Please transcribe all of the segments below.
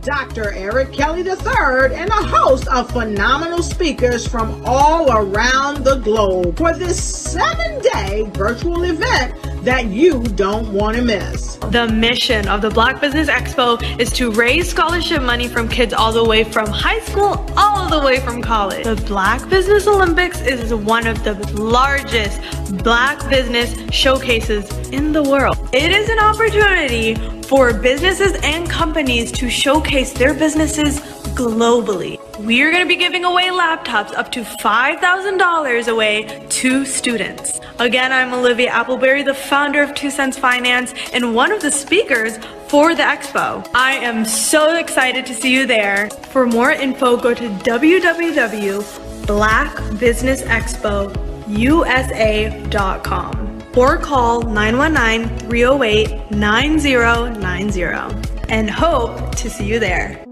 Dr. Eric Kelly III and a host of phenomenal speakers from all around the globe for this 7-day virtual event that you don't want to miss. The mission of the Black Business Expo is to raise scholarship money from kids all the way from high school all the way from college. The Black Business Olympics is one of the largest Black business showcases in the world. It is an opportunity for businesses and companies to showcase their businesses globally. We are going to be giving away laptops up to $5,000 away to students. Again, I'm Olivia Appleberry, the founder of 2 Cents Finance and one of the speakers for the expo. I am so excited to see you there. For more info, go to www.blackbusinessexpousa.com or call 919-308-9090 and hope to see you there.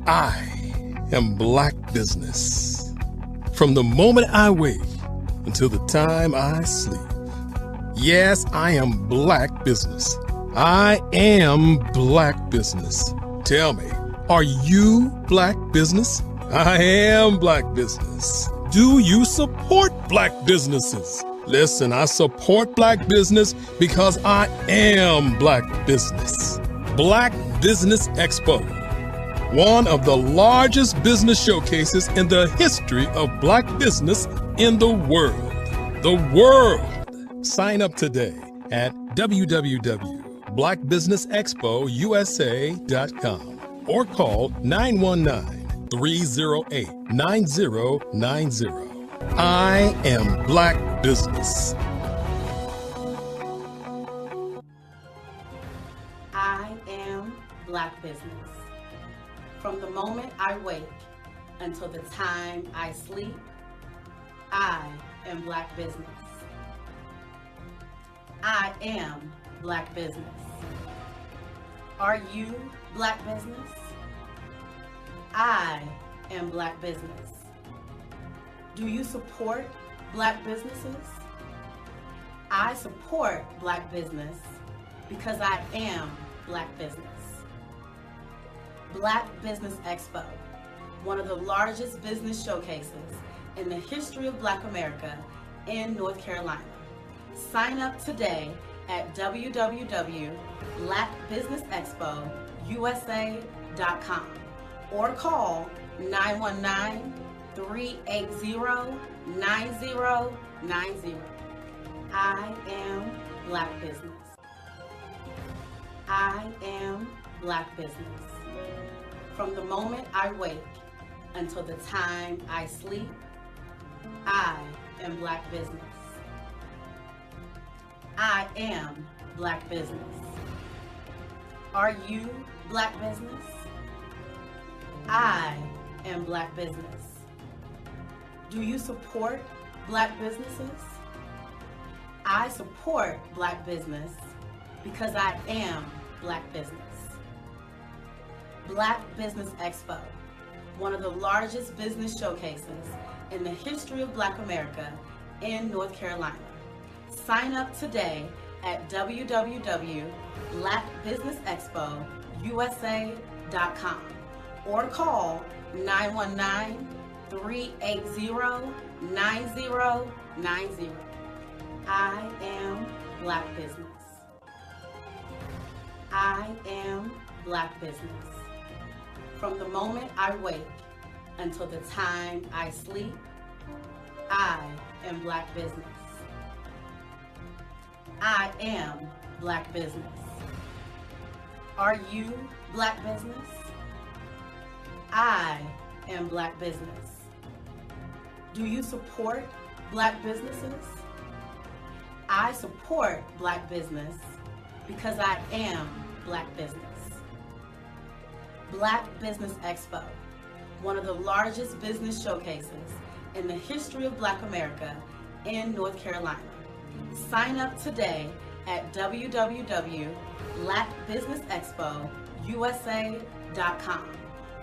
I am Black Business. From the moment I wake until the time I sleep. Yes, I am Black Business. I am Black Business. Tell me, are you Black Business? I am Black Business. Do you support Black businesses? Listen, I support Black business because I am Black Business. Black Business Expo, one of the largest business showcases in the history of Black business in the world. The world! Sign up today at www.blackbusinessexpousa.com or call 919-308-9090. I am Black Business. I am Black Business. From the moment I wake until the time I sleep, I am Black Business. I am Black Business. Are you Black Business? I am Black Business. Do you support Black businesses? I support Black business because I am Black business. Black Business Expo, one of the largest business showcases in the history of Black America in North Carolina. Sign up today at www.blackbusinessexpousa.com or call 919-380-9090. I am Black Business. I am Black Business. From the moment I wake until the time I sleep, I am Black Business. I am Black Business. Are you Black Business? I am Black Business. Do you support Black businesses? I support Black business because I am Black business. Black Business Expo, one of the largest business showcases in the history of Black America in North Carolina. Sign up today at www.blackbusinessexpousa.com or call 919-380-9090. I am Black Business. I am Black Business. From the moment I wake until the time I sleep, I am Black business. I am Black business. Are you Black business? I am Black business. Do you support Black businesses? I support Black business because I am Black business. Black Business Expo, one of the largest business showcases in the history of Black America in North Carolina. Sign up today at www.blackbusinessexpousa.com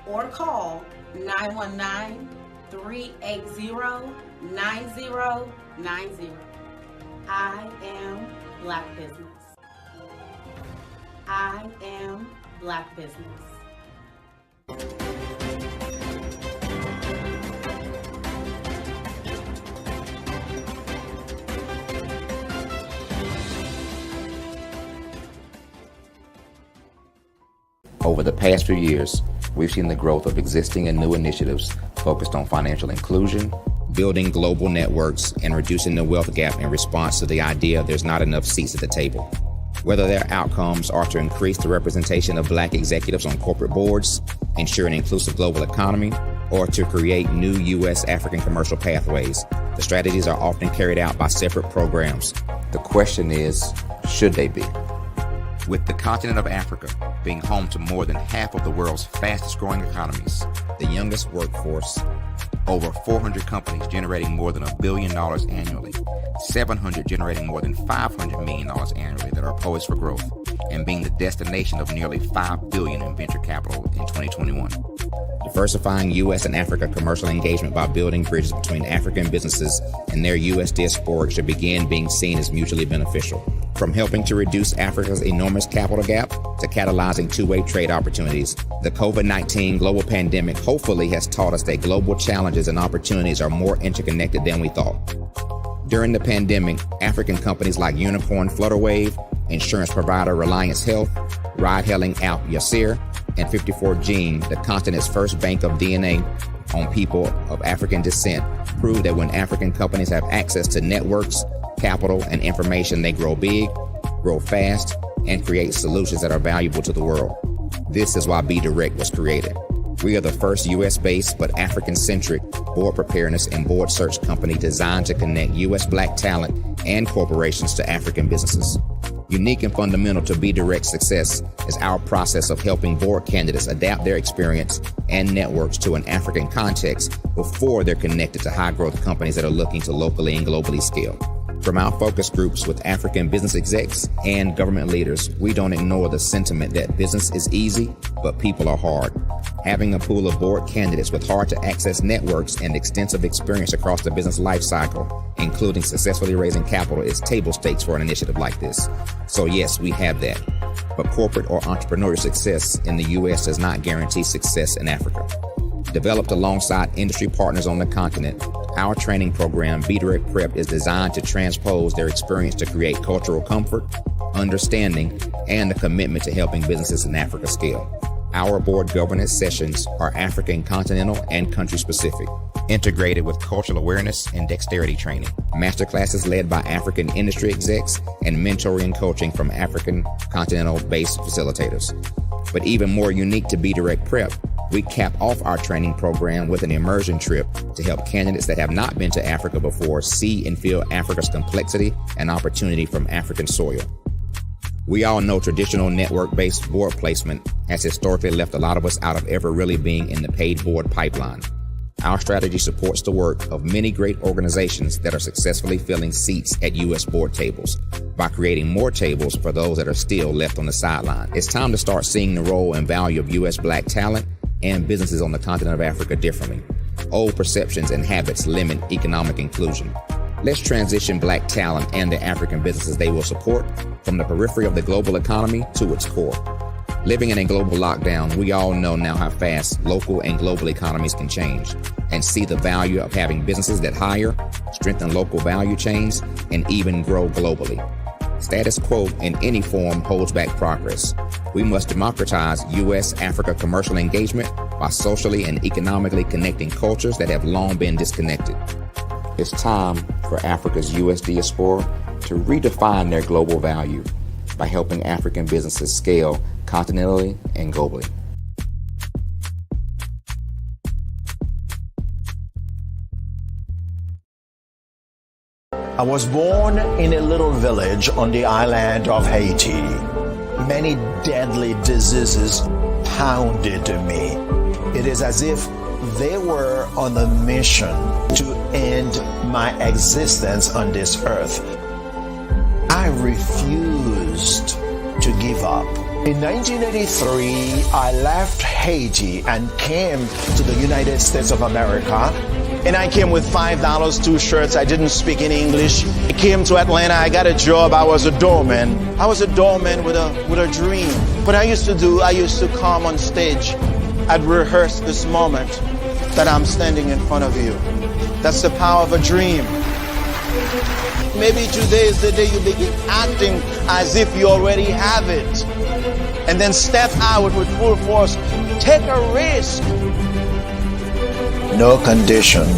or call 919-380-9090. I am Black business. I am Black business. Over the past few years, we've seen the growth of existing and new initiatives focused on financial inclusion, building global networks, and reducing the wealth gap in response to the idea there's not enough seats at the table. Whether their outcomes are to increase the representation of Black executives on corporate boards, ensure an inclusive global economy, or to create new U.S. African commercial pathways, the strategies are often carried out by separate programs. The question is, should they be? With the continent of Africa being home to more than half of the world's fastest growing economies, the youngest workforce, over 400 companies generating more than $1 billion annually, 700 generating more than $500 million annually that are poised for growth, and being the destination of nearly $5 billion in venture capital in 2021. Diversifying U.S. and Africa commercial engagement by building bridges between African businesses and their U.S. diaspora should begin being seen as mutually beneficial. From helping to reduce Africa's enormous capital gap to catalyzing two-way trade opportunities, the COVID-19 global pandemic hopefully has taught us that global challenges and opportunities are more interconnected than we thought. During the pandemic, African companies like Unicorn Flutterwave, insurance provider Reliance Health, ride-hailing app Yasir, and 54Gene, the continent's first bank of DNA on people of African descent, proved that when African companies have access to networks, capital, and information, they grow big, grow fast, and create solutions that are valuable to the world. This is why BDirect was created. We are the first U.S.-based but African-centric board preparedness and board search company designed to connect U.S. Black talent and corporations to African businesses. Unique and fundamental to BDirect's success is our process of helping board candidates adapt their experience and networks to an African context before they're connected to high-growth companies that are looking to locally and globally scale. From our focus groups with African business execs and government leaders, we don't ignore the sentiment that business is easy, but people are hard. Having a pool of board candidates with hard-to-access networks and extensive experience across the business life cycle, including successfully raising capital, is table stakes for an initiative like this. So yes, we have that. But corporate or entrepreneurial success in the U.S. does not guarantee success in Africa. Developed alongside industry partners on the continent, our training program, BDirect Prep, is designed to transpose their experience to create cultural comfort, understanding, and a commitment to helping businesses in Africa scale. Our board governance sessions are African continental and country specific, integrated with cultural awareness and dexterity training, masterclasses led by African industry execs, and mentoring and coaching from African continental-based facilitators. But even more unique to BDirect Prep, we cap off our training program with an immersion trip to help candidates that have not been to Africa before see and feel Africa's complexity and opportunity from African soil. We all know traditional network-based board placement has historically left a lot of us out of ever really being in the paid board pipeline. Our strategy supports the work of many great organizations that are successfully filling seats at U.S. board tables by creating more tables for those that are still left on the sideline. It's time to start seeing the role and value of U.S. Black talent and businesses on the continent of Africa differently. Old perceptions and habits limit economic inclusion. Let's transition Black talent and the African businesses they will support from the periphery of the global economy to its core. Living in a global lockdown, we all know now how fast local and global economies can change, and see the value of having businesses that hire, strengthen local value chains, and even grow globally. Status quo in any form holds back progress. We must democratize U.S.-Africa commercial engagement by socially and economically connecting cultures that have long been disconnected. It's time for Africa's U.S. diaspora to redefine their global value by helping African businesses scale continentally and globally. I was born in a little village on the island of Haiti. Many deadly diseases pounded me. It is as if they were on a mission to end my existence on this earth. I refused to give up. In 1983, I left Haiti and came to the United States of America. And I came with $5, 2 shirts. I didn't speak any English. I came to Atlanta. I got a job. I was a doorman. I was a doorman with a dream. What I used to come on stage. I'd rehearse this moment that I'm standing in front of you. That's the power of a dream. Maybe today is the day you begin acting as if you already have it. And then step out with full force. Take a risk. No condition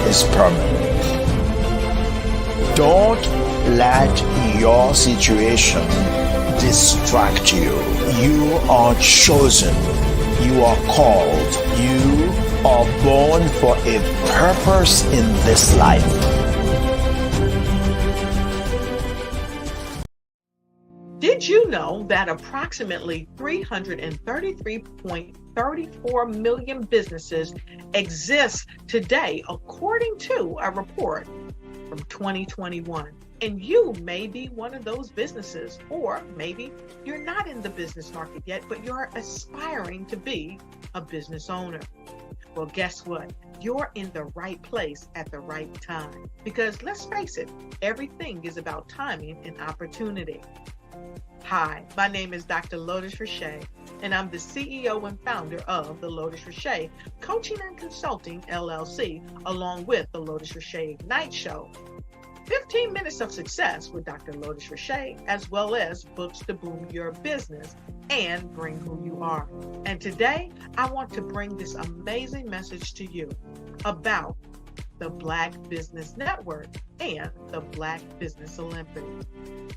is permanent. Don't let your situation distract you. You are chosen. You are called. You are born for a purpose in this life. Did you know that approximately 333.34 million businesses exist today, according to a report from 2021? And you may be one of those businesses, or maybe you're not in the business market yet, but you're aspiring to be a business owner. Well, guess what? You're in the right place at the right time. Because let's face it, everything is about timing and opportunity. Hi, my name is Dr. Lotus Richey, and I'm the CEO and founder of the Lotus Richey Coaching and Consulting LLC, along with the Lotus Richey Ignite Show. 15 minutes of success with Dr. Lotus Richey, as well as books to boom your business and bring who you are. And today, I want to bring this amazing message to you about the Black Business Network and the Black Business Olympics.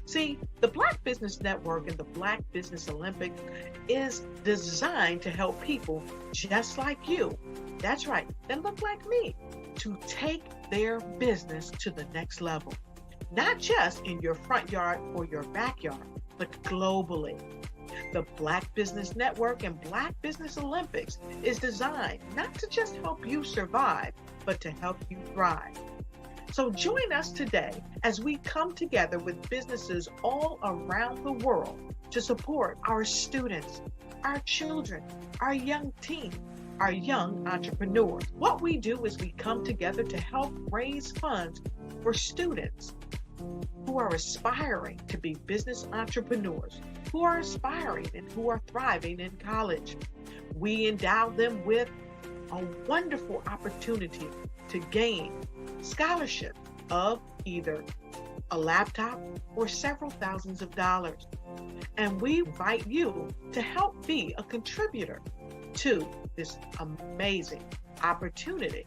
See, the Black Business Network and the Black Business Olympics is designed to help people just like you, that's right, that look like me, to take their business to the next level. Not just in your front yard or your backyard, but globally. The Black Business Network and Black Business Olympics is designed not to just help you survive, but to help you thrive. So join us today as we come together with businesses all around the world to support our students, our children, our young teens, our young entrepreneurs. What we do is we come together to help raise funds for students who are aspiring to be business entrepreneurs, who are aspiring and who are thriving in college. We endow them with a wonderful opportunity to gain scholarship of either a laptop or several thousands of dollars. And we invite you to help be a contributor to this amazing opportunity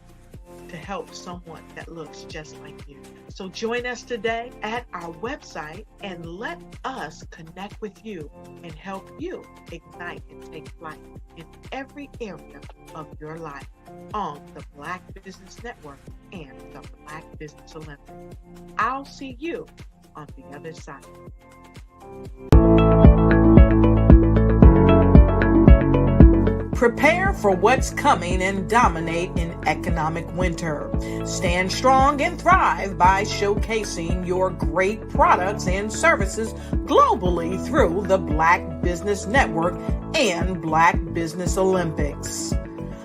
to help someone that looks just like you. So join us today at our website and let us connect with you and help you ignite and take flight in every area of your life on the Black Business Network and the Black Business Olympics. I'll see you on the other side. Prepare for what's coming and dominate in economic winter. Stand strong and thrive by showcasing your great products and services globally through the Black Business Network and Black Business Olympics.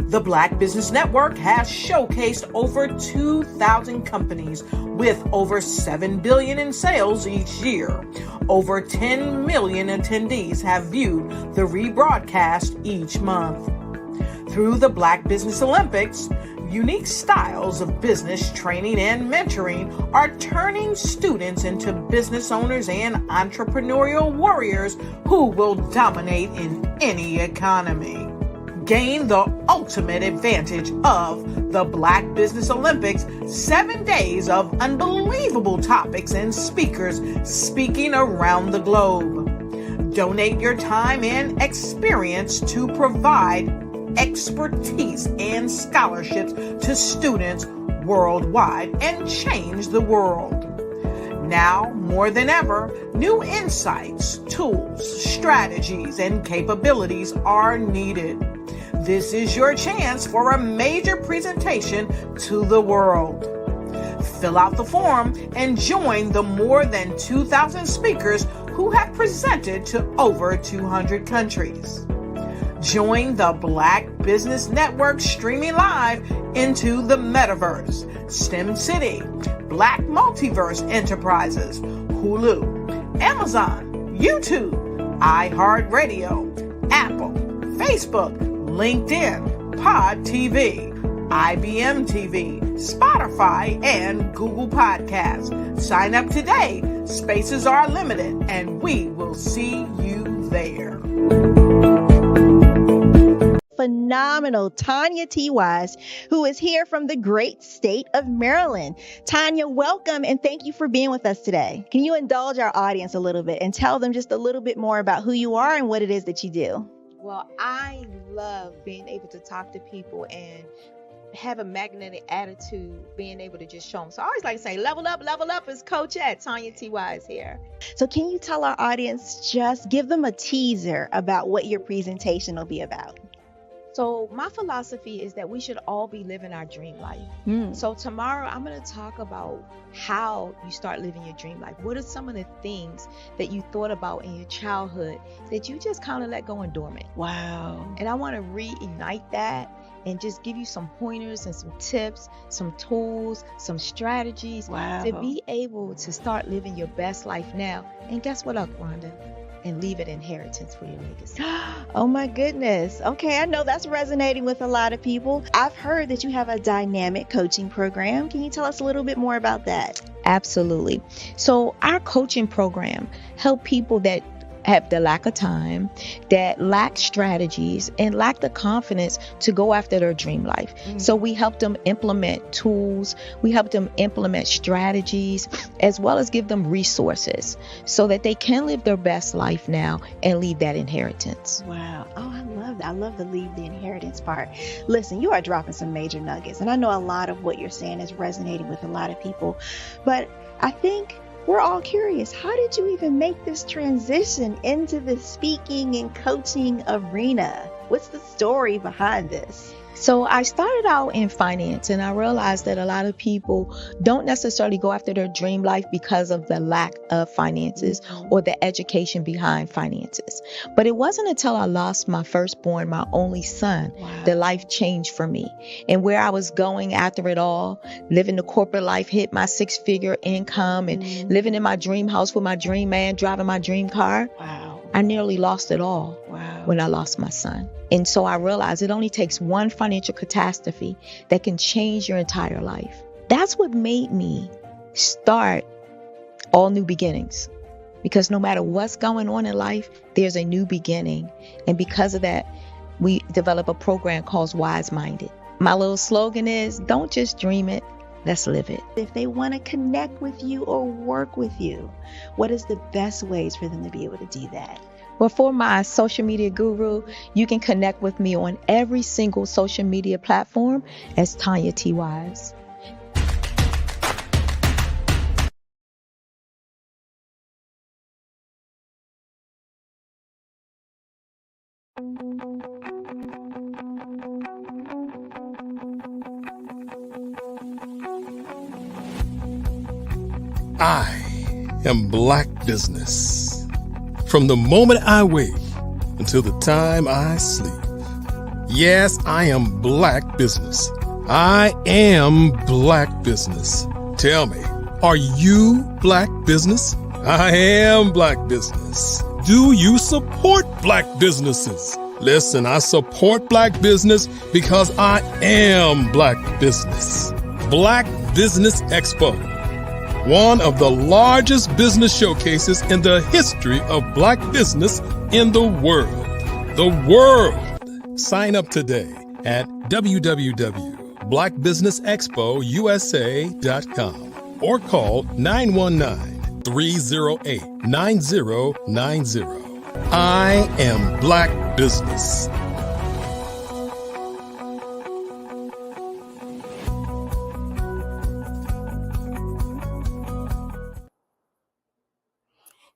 The Black Business Network has showcased over 2,000 companies with over $7 billion in sales each year. Over 10 million attendees have viewed the rebroadcast each month. Through the Black Business Olympics, unique styles of business training and mentoring are turning students into business owners and entrepreneurial warriors who will dominate in any economy. Gain the ultimate advantage of the Black Business Olympics, 7 days of unbelievable topics and speakers speaking around the globe. Donate your time and experience to provide expertise and scholarships to students worldwide and change the world. Now, more than ever, new insights, tools, strategies, and capabilities are needed. This is your chance for a major presentation to the world. Fill out the form and join the more than 2,000 speakers who have presented to over 200 countries. Join the Black Business Network streaming live into the Metaverse, STEM City, Black Multiverse Enterprises, Hulu, Amazon, YouTube, iHeartRadio, Apple, Facebook, LinkedIn, Pod TV, IBM TV, Spotify, and Google Podcasts. Sign up today. Spaces are limited, and we will see you there. Phenomenal Tanya T. Wise, who is here from the great state of Maryland. Tanya, welcome and thank you for being with us today. Can you indulge our audience a little bit and tell them just a little bit more about who you are and what it is that you do? Well, I love being able to talk to people and have a magnetic attitude, being able to just show them. So I always like to say, level up is Coach at Tanya T. Wise here. So can you tell our audience, just give them a teaser about what your presentation will be about? So my philosophy is that we should all be living our dream life. So tomorrow I'm going to talk about how you start living your dream life. What are some of the things that you thought about in your childhood that you just kind of let go and dormant? Wow. And I want to reignite that and just give you some pointers and some tips, some tools, some strategies to be able to start living your best life now. And guess what, Rhonda? And leave an inheritance for your legacy. Oh my goodness. Okay, I know that's resonating with a lot of people. I've heard that you have a dynamic coaching program. Can you tell us a little bit more about that? Absolutely. So our coaching program help people that have the lack of time, that lack strategies, and lack the confidence to go after their dream life. So we help them implement tools, we help them implement strategies, as well as give them resources so that they can live their best life now and leave that inheritance. Wow. Oh, I love that. I love the leave the inheritance part. Listen, you are dropping some major nuggets, and I know a lot of what you're saying is resonating with a lot of people, but I think we're all curious. How did you even make this transition into the speaking and coaching arena? What's the story behind this? So I started out in finance, and I realized that a lot of people don't necessarily go after their dream life because of the lack of finances or the education behind finances. But it wasn't until I lost my firstborn, my only son, that life changed for me. And where I was going after it all, living the corporate life, hit my 6-figure income and living in my dream house with my dream man, driving my dream car. I nearly lost it all when I lost my son. And so I realized it only takes one financial catastrophe that can change your entire life. That's what made me start All New Beginnings. Because no matter what's going on in life, there's a new beginning. And because of that, we develop a program called Wise Minded. My little slogan is, don't just dream it, let's live it. If they want to connect with you or work with you, what is the best ways for them to be able to do that? Well, for my social media guru, you can connect with me on every single social media platform as Tanya T. Wise. I am Black Business. From the moment I wake until the time I sleep. Yes, I am Black Business. I am Black Business. Tell me, are you Black Business? I am Black Business. Do you support Black businesses? Listen, I support Black business because I am Black Business. Black Business Expo. One of the largest business showcases in the history of Black business in the world. The world. Sign up today at www.blackbusinessexpousa.com or call 919-308-9090. I am Black Business.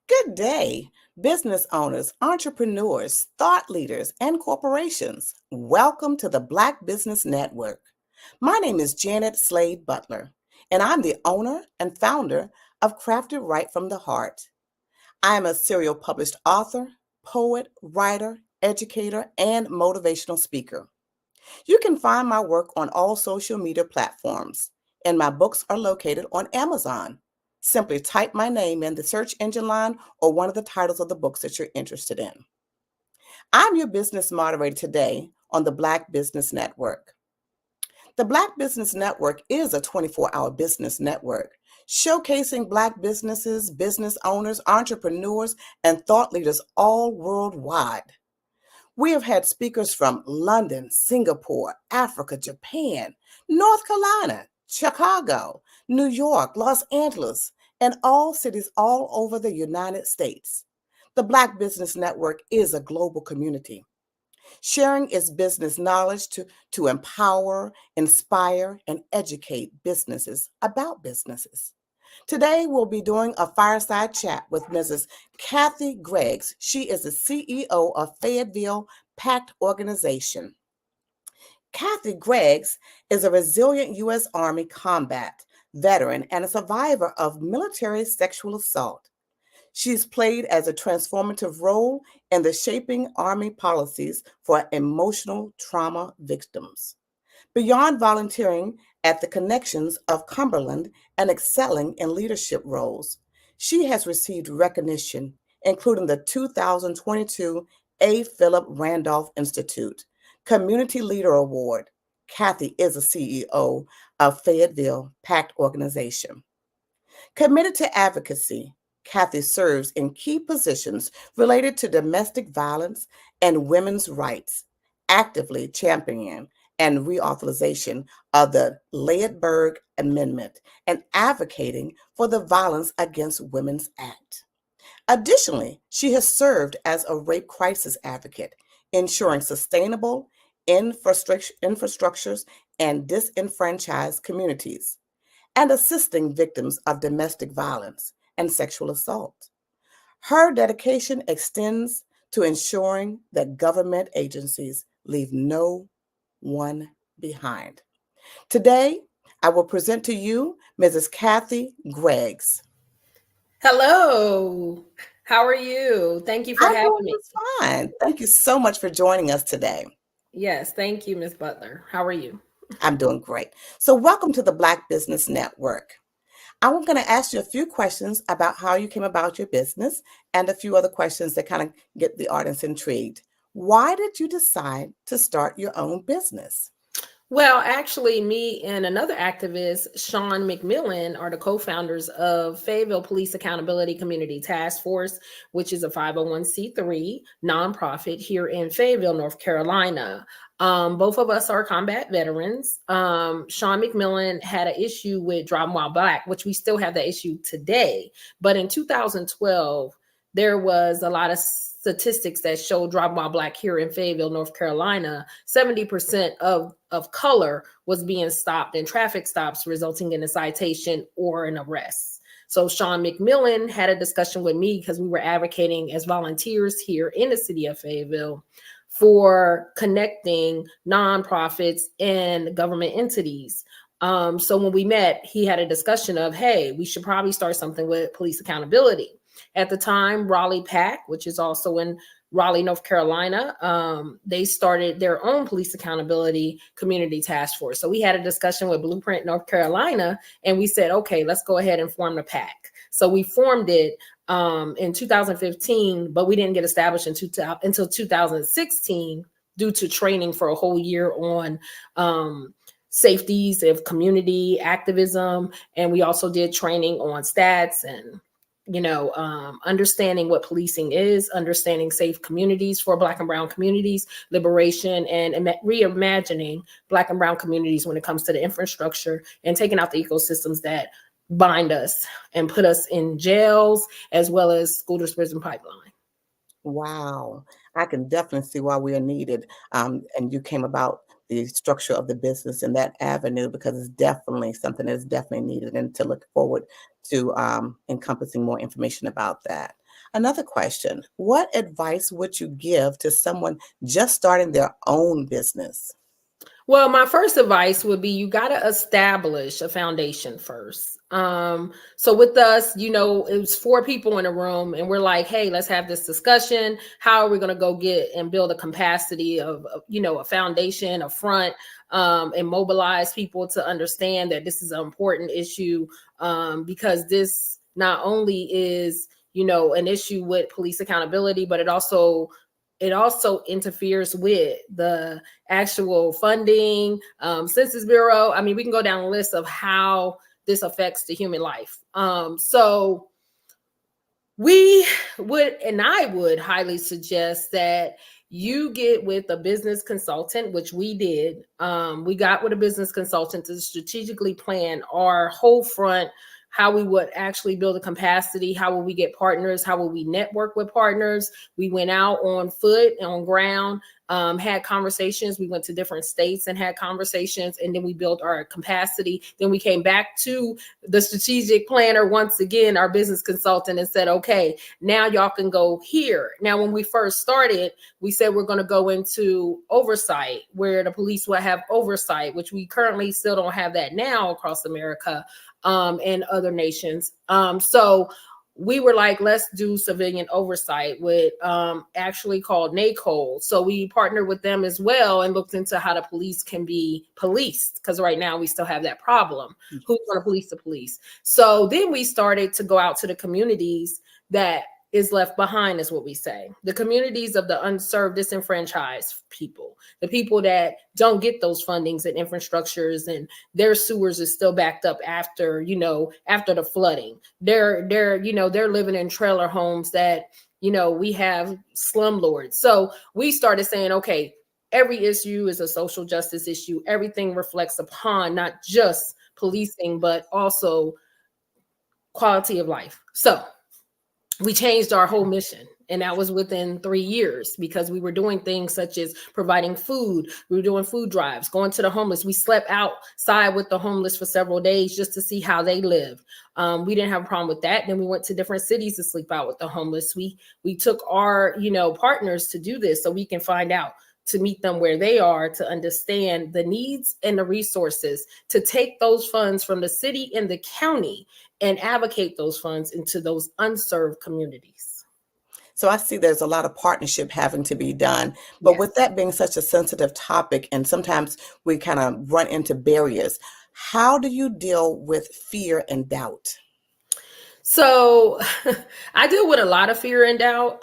Good day, business owners, entrepreneurs, thought leaders, and corporations. Welcome to the Black Business Network. My name is Janet Slade Butler, and I'm the owner and founder of Crafted Right from the Heart. I am a serial published author, poet, writer, educator, and motivational speaker. You can find my work on all social media platforms, and my books are located on Amazon. Simply type my name in the search engine line or one of the titles of the books that you're interested in. I'm your business moderator today on the Black Business Network. The Black Business Network is a 24-hour business network showcasing Black businesses, business owners, entrepreneurs, and thought leaders all worldwide. We have had speakers from London, Singapore, Africa, Japan, North Carolina, Chicago, New York, Los Angeles, and all cities all over the United States. The Black Business Network is a global community, sharing its business knowledge to empower, inspire, and educate businesses about businesses. Today, we'll be doing a fireside chat with Mrs. Kathy Greggs. She is the CEO of Fayetteville Pact Organization. Kathy Greggs is a resilient U.S. Army combat veteran and a survivor of military sexual assault. She's played as a transformative role in the shaping Army policies for emotional trauma victims. Beyond volunteering at the Connections of Cumberland and excelling in leadership roles, she has received recognition, including the 2022 A. Philip Randolph Institute Community Leader Award. Kathy is a CEO of Fayetteville Pact Organization. Committed to advocacy, Kathy serves in key positions related to domestic violence and women's rights, actively championing and reauthorization of the Leitberg Amendment and advocating for the Violence Against Women's Act. Additionally, she has served as a rape crisis advocate, ensuring sustainable infrastructures and disenfranchised communities, and assisting victims of domestic violence and sexual assault. Her dedication extends to ensuring that government agencies leave no one behind. Today, I will present to you Mrs. Kathy Greggs. Hello. How are you? Thank you for having me. Fine. Thank you so much for joining us today. Yes, thank you, Ms. Butler. How are you? I'm doing great. So welcome to the Black Business Network. I'm going to ask you a few questions about how you came about your business and a few other questions that kind of get the audience intrigued. Why did you decide to start your own business? Well, actually, me and another activist, Sean McMillan, are the co-founders of Fayetteville Police Accountability Community Task Force, which is a 501c3 nonprofit here in Fayetteville, North Carolina. Both of us are combat veterans. Sean McMillan had an issue with Driving While Black, which we still have that issue today. But in 2012, there was a lot of statistics that show Driving While Black here in Fayetteville, North Carolina. 70% of color was being stopped in traffic stops, resulting in a citation or an arrest. So Sean McMillan had a discussion with me because we were advocating as volunteers here in the city of Fayetteville for connecting nonprofits and government entities. So when we met, he had a discussion of, hey, we should probably start something with police accountability. At the time, Raleigh PAC, which is also in Raleigh, North Carolina, they started their own police accountability community task force. So we had a discussion with Blueprint, North Carolina, and we said, okay, let's go ahead and form the PAC. So we formed it in 2015, but we didn't get established until 2016 due to training for a whole year on safeties of community activism. And we also did training on stats and understanding what policing is, understanding safe communities for Black and Brown communities, liberation, and reimagining Black and Brown communities when it comes to the infrastructure and taking out the ecosystems that bind us and put us in jails as well as school to prison pipeline. Wow. I can definitely see why we are needed. And you came about the structure of the business in that avenue because it's definitely something that's definitely needed, and to look forward to encompassing more information about that. Another question, what advice would you give to someone just starting their own business? Well, my first advice would be you got to establish a foundation first. So with us, it was 4 people in a room and we're like, hey, let's have this discussion. How are we going to go get and build a capacity of a foundation, a front, and mobilize people to understand that this is an important issue, because this not only is, an issue with police accountability, but it also interferes with the actual funding, Census Bureau. I mean, we can go down a list of how this affects the human life. So we would, and I would highly suggest that you get with a business consultant, which we did. We got with a business consultant to strategically plan our whole front, how we would actually build a capacity, how will we get partners, how will we network with partners. We went out on foot and on ground, had conversations. We went to different states and had conversations, and then we built our capacity. Then we came back to the strategic planner once again, our business consultant, and said, okay, now y'all can go here. Now, when we first started, we said we're going to go into oversight, where the police will have oversight, which we currently still don't have that now across America, and other nations. So we were like, let's do civilian oversight with actually called NACOL. So we partnered with them as well and looked into how the police can be policed, because right now we still have that problem. Who's going to police the police? So then we started to go out to the communities that is left behind, is what we say. The communities of the unserved, disenfranchised people, the people that don't get those fundings and infrastructures, and their sewers is still backed up after the flooding. They're living in trailer homes that, we have slumlords. So we started saying, okay, every issue is a social justice issue. Everything reflects upon not just policing, but also quality of life. So we changed our whole mission, and that was within 3 years, because we were doing things such as providing food. We were doing food drives, going to the homeless. We slept outside with the homeless for several days just to see how they live. We didn't have a problem with that. Then we went to different cities to sleep out with the homeless. We took our, partners to do this so we can find out, to meet them where they are, to understand the needs and the resources, to take those funds from the city and the county and advocate those funds into those unserved communities. So I see there's a lot of partnership having to be done, but with that being such a sensitive topic, and sometimes we kind of run into barriers, how do you deal with fear and doubt? So I deal with a lot of fear and doubt,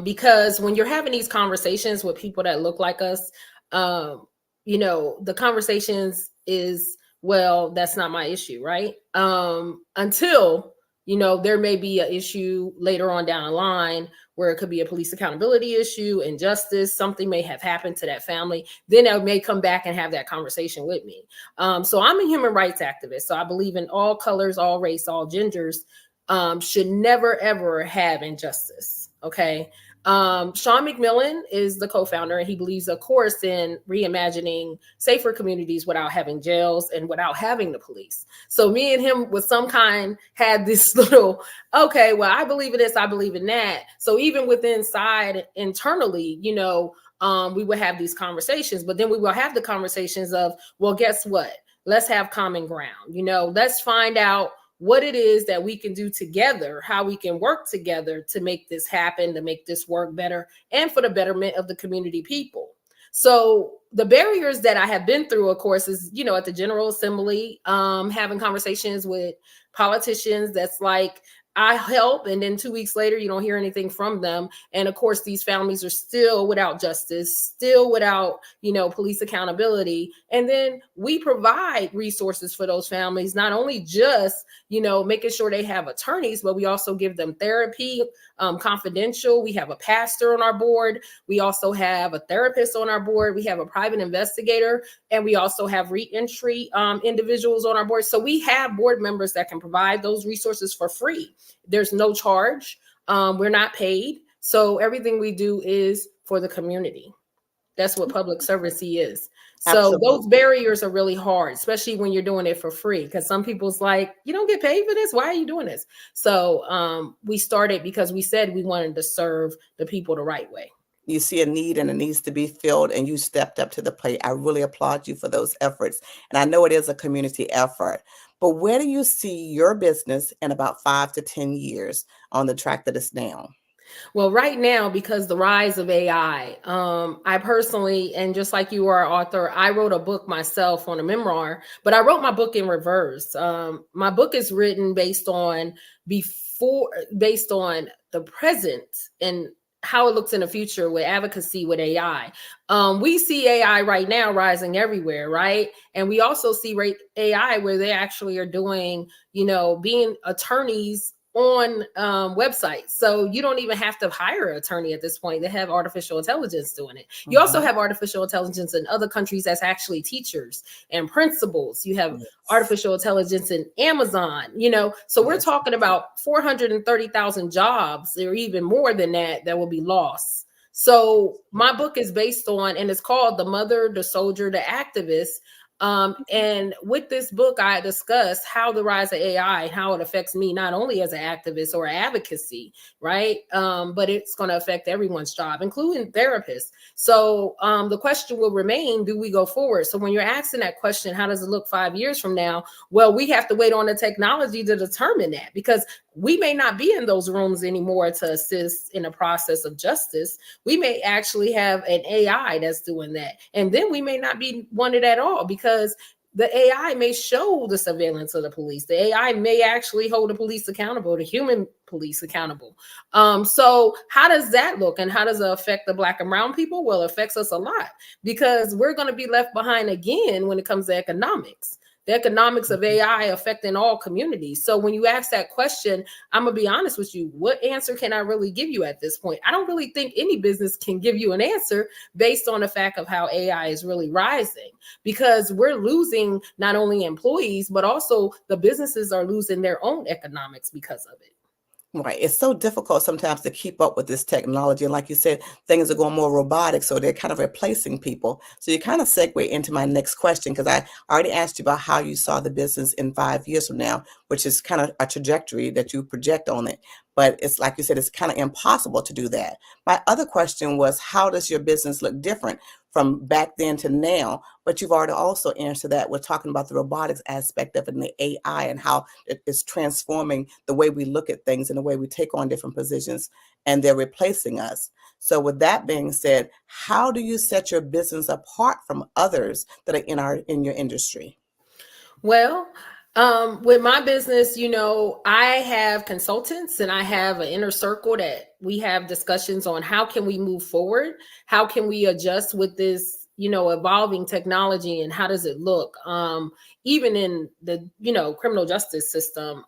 because when you're having these conversations with people that look like us, the conversations is, well, that's not my issue, right? Until, there may be an issue later on down the line where it could be a police accountability issue, injustice, something may have happened to that family. Then they may come back and have that conversation with me. So I'm a human rights activist. So I believe in all colors, all race, all genders should never, ever have injustice. Okay. Sean McMillan is the co-founder, and he believes, of course, in reimagining safer communities without having jails and without having the police. So me and him with some kind had this little, okay, well, I believe in this, I believe in that. So even internally, we would have these conversations, but then we will have the conversations of, well, guess what? Let's have common ground. Let's find out what it is that we can do together, how we can work together to make this happen, to make this work better, and for the betterment of the community people. So the barriers that I have been through, of course, is, at the General Assembly, having conversations with politicians that's like, I help, and then 2 weeks later, you don't hear anything from them. And of course, these families are still without justice, still without, police accountability. And then we provide resources for those families, not only just, making sure they have attorneys, but we also give them therapy, confidential. We have a pastor on our board. We also have a therapist on our board. We have a private investigator, and we also have reentry individuals on our board. So we have board members that can provide those resources for free. There's no charge. We're not paid. So everything we do is for the community. That's what public service is. So Absolutely. those barriers are really hard, especially when you're doing it for free, because some people's like, you don't get paid for this. Why are you doing this? So we started because we said we wanted to serve the people the right way. You see a need and it needs to be filled, and you stepped up to the plate. I really applaud you for those efforts. And I know it is a community effort, but where do you see your business in about 5 to 10 years on the track that it's now? Well, right now, because the rise of AI, I personally, and just like you are an author, I wrote a book myself on a memoir, but I wrote my book in reverse. My book is written based on the present and how it looks in the future with advocacy with AI. We see AI right now rising everywhere, right? And we also see AI where they actually are doing, being attorneys on websites. So you don't even have to hire an attorney at this point. They have artificial intelligence doing it. You also have artificial intelligence in other countries that's actually teachers and principals. You have artificial intelligence in Amazon, so we're talking about 430,000 jobs or even more than that will be lost. So my book is based on, and it's called The Mother, the Soldier, the Activist. And with this book, I discuss how the rise of AI, how it affects me, not only as an activist or advocacy, right? But it's going to affect everyone's job, including therapists. So the question will remain, do we go forward? So when you're asking that question, how does it look 5 years from now? Well, we have to wait on the technology to determine that, because we may not be in those rooms anymore to assist in the process of justice. We may actually have an AI that's doing that. And then we may not be wanted at all, because the AI may show the surveillance of the police. The AI may actually hold the police accountable, the human police accountable. So how does that look, and how does it affect the Black and brown people? Well, it affects us a lot, because we're going to be left behind again when it comes to economics. The economics of AI affecting all communities. So when you ask that question, I'm going to be honest with you. What answer can I really give you at this point? I don't really think any business can give you an answer based on the fact of how AI is really rising, because we're losing not only employees, but also the businesses are losing their own economics because of it. Right. It's so difficult sometimes to keep up with this technology. And like you said, things are going more robotic, so they're kind of replacing people. So you kind of segue into my next question, because I already asked you about how you saw the business in 5 years from now, which is kind of a trajectory that you project on it. But it's like you said, it's kind of impossible to do that. My other question was, how does your business look different from back then to now? But you've already also answered that. We're talking about the robotics aspect of it and the AI and how it is transforming the way we look at things and the way we take on different positions, and they're replacing us. So with that being said, how do you set your business apart from others that are in your industry? Well, with my business, I have consultants and I have an inner circle that we have discussions on how can we move forward? How can we adjust with this, evolving technology, and how does it look? Even in the, criminal justice system,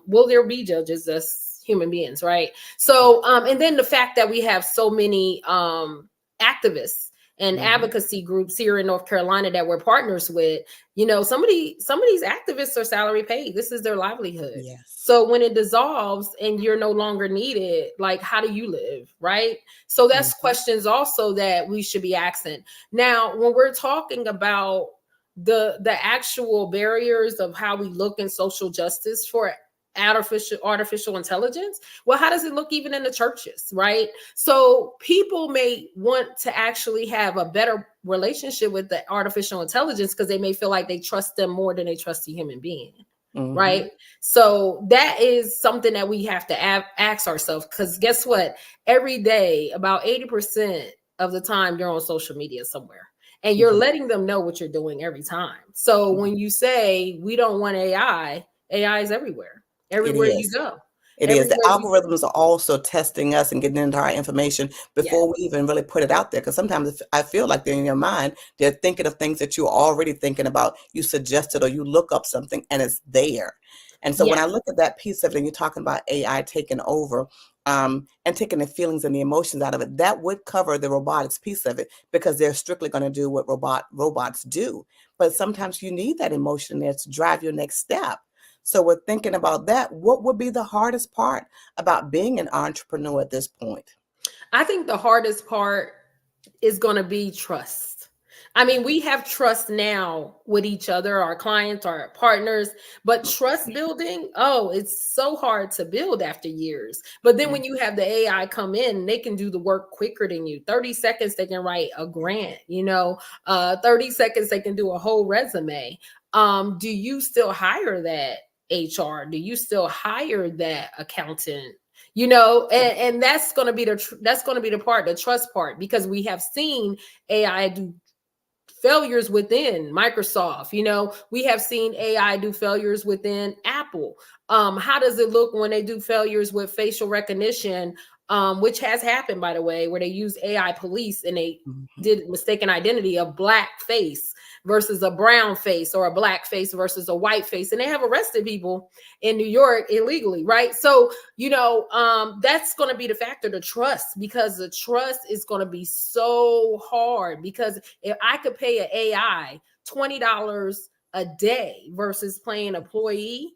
will there be judges as human beings, right? So, and then the fact that we have so many activists and advocacy groups here in North Carolina that we're partners with, some of these activists are salary paid. This is their livelihood. Yes. So when it dissolves and you're no longer needed, like, how do you live, right? So that's questions also that we should be asking. Now, when we're talking about the actual barriers of how we look in social justice for artificial intelligence, well, how does it look even in the churches, right? So people may want to actually have a better relationship with the artificial intelligence because they may feel like they trust them more than they trust a human being, right? So that is something that we have to ask ourselves, because guess what? Every day, about 80% of the time, you're on social media somewhere, and you're letting them know what you're doing every time. So when you say we don't want AI, AI is everywhere you go. It is. The algorithms are also testing us and getting into our information before we even really put it out there. Because sometimes I feel like they're in your mind, they're thinking of things that you're already thinking about. You suggested or you look up something and it's there. And so when I look at that piece of it, and you're talking about AI taking over and taking the feelings and the emotions out of it, that would cover the robotics piece of it, because they're strictly going to do what robots do. But sometimes you need that emotion there to drive your next step. So we're thinking about that. What would be the hardest part about being an entrepreneur at this point? I think the hardest part is going to be trust. I mean, we have trust now with each other, our clients, our partners, but trust building, oh, it's so hard to build after years. But then when you have the AI come in, they can do the work quicker than you. 30 seconds, they can write a grant, 30 seconds, they can do a whole resume. Do you still hire that HR? Do you still hire that accountant? And that's going to be the part, the trust part, because we have seen AI do failures within Microsoft. We have seen AI do failures within Apple. How does it look when they do failures with facial recognition, which has happened, by the way, where they use AI police and they did mistaken identity of black face versus a brown face, or a black face versus a white face. And they have arrested people in New York illegally, right? So, that's going to be the factor, the trust, because the trust is going to be so hard. Because if I could pay an AI $20 a day versus paying an employee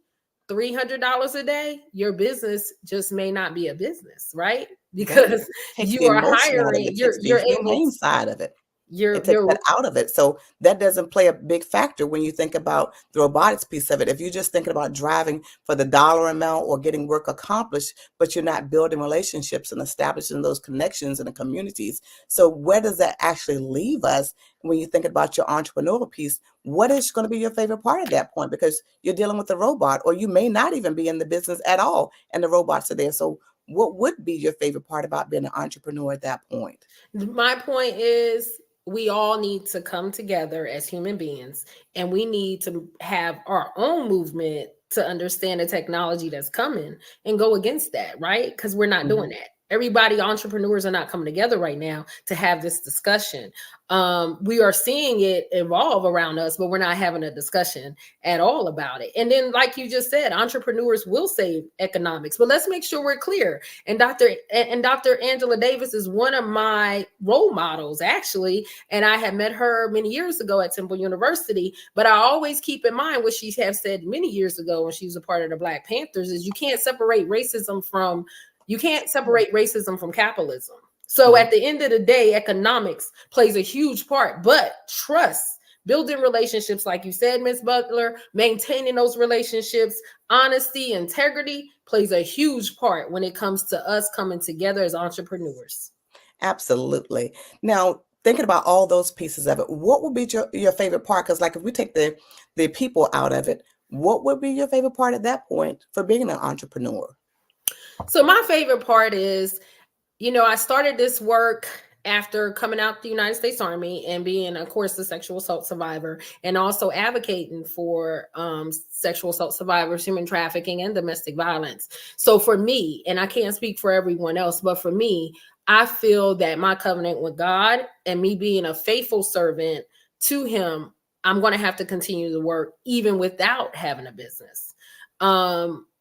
$300 a day, your business just may not be a business, right? Because you are hiring, you're able side of it. You're that out of it. So that doesn't play a big factor when you think about the robotics piece of it. If you're just thinking about driving for the dollar amount or getting work accomplished, but you're not building relationships and establishing those connections in the communities. So where does that actually leave us when you think about your entrepreneurial piece? What is going to be your favorite part at that point? Because you're dealing with a robot, or you may not even be in the business at all, and the robots are there. So what would be your favorite part about being an entrepreneur at that point? My point is, we all need to come together as human beings, and we need to have our own movement to understand the technology that's coming and go against that, right? Because we're not doing that. Everybody, entrepreneurs are not coming together right now to have this discussion. We are seeing it evolve around us, but we're not having a discussion at all about it. And then, like you just said, entrepreneurs will save economics, but let's make sure we're clear. And Dr. Angela Davis is one of my role models, actually. And I had met her many years ago at Temple University, but I always keep in mind what she has said many years ago when she was a part of the Black Panthers, is you can't separate racism from capitalism. So at the end of the day, economics plays a huge part, but trust, building relationships, like you said, Ms. Butler, maintaining those relationships, honesty, integrity plays a huge part when it comes to us coming together as entrepreneurs. Absolutely. Now, thinking about all those pieces of it, what would be your favorite part? Because like if we take the people out of it, what would be your favorite part at that point for being an entrepreneur? So my favorite part is, I started this work after coming out the United States Army and being, of course, a sexual assault survivor, and also advocating for sexual assault survivors, human trafficking, and domestic violence. So for me, and I can't speak for everyone else, but for me, I feel that my covenant with God and me being a faithful servant to him, I'm going to have to continue to work even without having a business.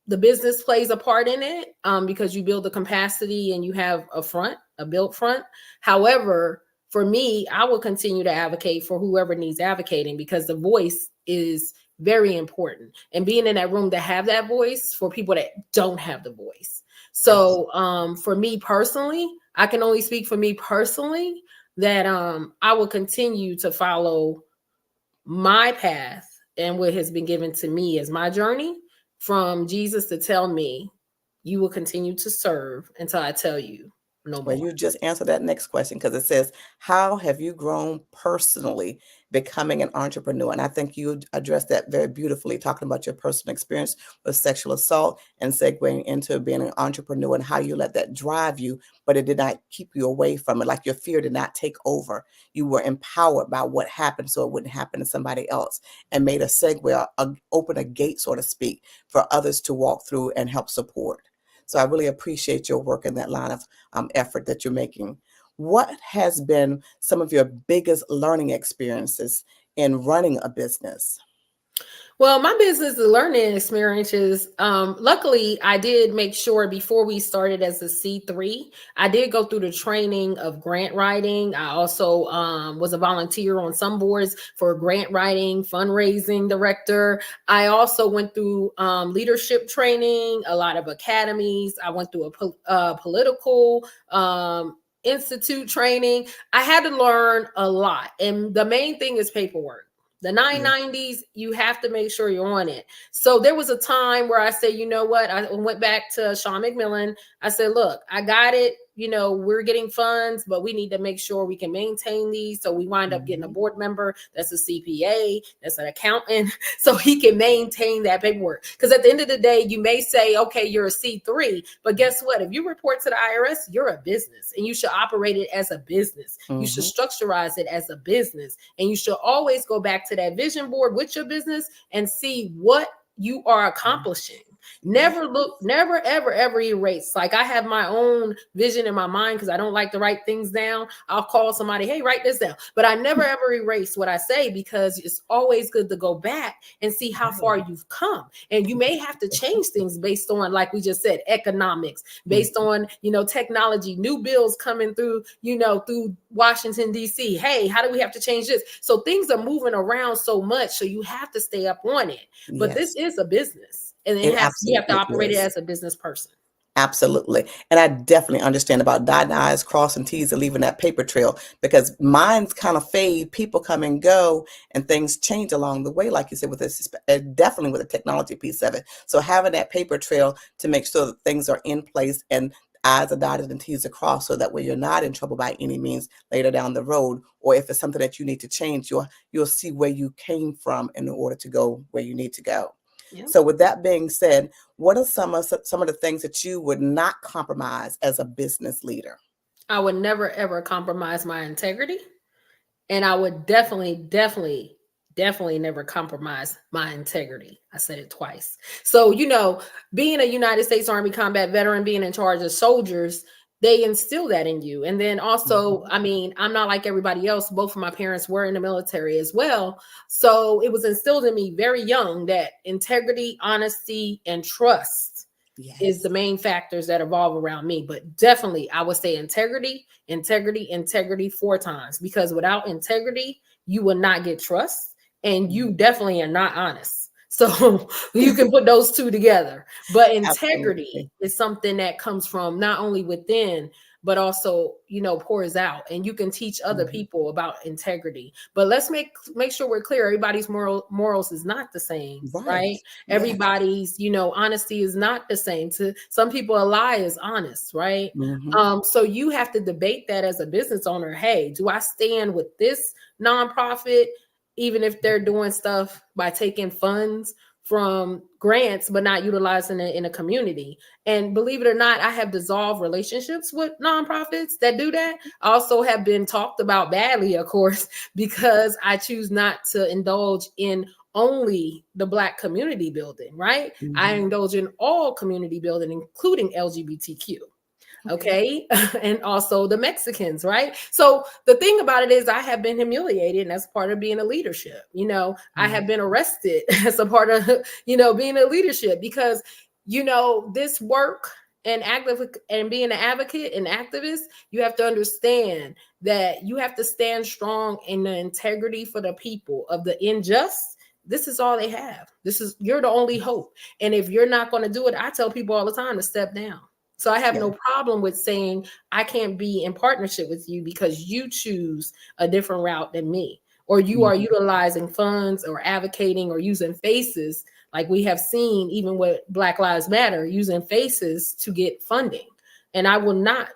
The business plays a part in it because you build the capacity and you have a built front. However, for me, I will continue to advocate for whoever needs advocating, because the voice is very important. And being in that room to have that voice for people that don't have the voice. So for me personally, I can only speak for me personally, that I will continue to follow my path and what has been given to me as my journey from Jesus to tell me, you will continue to serve until I tell you no more. Well, you just answered that next question, because it says, how have you grown personally becoming an entrepreneur? And I think you addressed that very beautifully, talking about your personal experience with sexual assault and segueing into being an entrepreneur and how you let that drive you, but it did not keep you away from it. Like your fear did not take over. You were empowered by what happened so it wouldn't happen to somebody else, and made a segue, open a gate, so to speak, for others to walk through and help support. So I really appreciate your work in that line of effort that you're making. What has been some of your biggest learning experiences in running a business? Well, my business learning experiences, luckily, I did make sure before we started as a C3, I did go through the training of grant writing. I also was a volunteer on some boards for grant writing, fundraising director. I also went through leadership training, a lot of academies. I went through a political institute training. I had to learn a lot. And the main thing is paperwork. The 990s, you have to make sure you're on it. So there was a time where I said, you know what? I went back to Sean McMillan. I said, look, I got it. You know, we're getting funds, but we need to make sure we can maintain these. So we wind up getting a board member that's a CPA, that's an accountant, so he can maintain that paperwork. Because at the end of the day, you may say, okay, you're a C3, but guess what? If you report to the IRS, you're a business and you should operate it as a business. You should structurize it as a business. And you should always go back to that vision board with your business and see what you are accomplishing. Never ever erase. Like, I have my own vision in my mind because I don't like to write things down. I'll call somebody, hey, write this down. But I never ever erase what I say, because it's always good to go back and see how far you've come. And you may have to change things based on, like we just said, economics, based on, technology, new bills coming through, through Washington, D.C. Hey, how do we have to change this? So things are moving around so much. So you have to stay up on it. But this is a business. And you have to operate it as a business person. Absolutely. And I definitely understand about dotting I's, crossing T's, and leaving that paper trail, because minds kind of fade, people come and go, and things change along the way, like you said, with this, definitely with the technology piece of it. So having that paper trail to make sure that things are in place and I's are dotted and T's are crossed, so that way you're not in trouble by any means later down the road. Or if it's something that you need to change, you'll see where you came from in order to go where you need to go. Yeah. So with that being said, what are some of the things that you would not compromise as a business leader? I would never, ever compromise my integrity. And I would definitely never compromise my integrity. I said it twice. So, being a United States Army combat veteran, being in charge of soldiers, they instill that in you. And then also, I mean, I'm not like everybody else. Both of my parents were in the military as well. So it was instilled in me very young that integrity, honesty, and trust is the main factors that evolve around me. But definitely, I would say integrity 4 times, because without integrity, you will not get trust, and you definitely are not honest. So you can put those two together. But integrity is something that comes from not only within, but also, pours out, and you can teach other people about integrity. But let's make sure we're clear. Everybody's morals is not the same, right? Everybody's, honesty is not the same. To some people, a lie is honest, right? So you have to debate that as a business owner. Hey, do I stand with this nonprofit, even if they're doing stuff by taking funds from grants, but not utilizing it in a community? And believe it or not, I have dissolved relationships with nonprofits that do that. I also have been talked about badly, of course, because I choose not to indulge in only the Black community building, right? I indulge in all community building, including LGBTQ. Okay. And also the Mexicans, right? So the thing about it is, I have been humiliated, and that's part of being a leadership. I have been arrested as a part of, being a leadership, because, this work and being an advocate and activist, you have to understand that you have to stand strong in the integrity for the people of the unjust. This is all they have. You're the only hope. And if you're not going to do it, I tell people all the time to step down. So I have no problem with saying I can't be in partnership with you because you choose a different route than me, or you are utilizing funds or advocating or using faces, like we have seen even with Black Lives Matter, using faces to get funding. And I will not,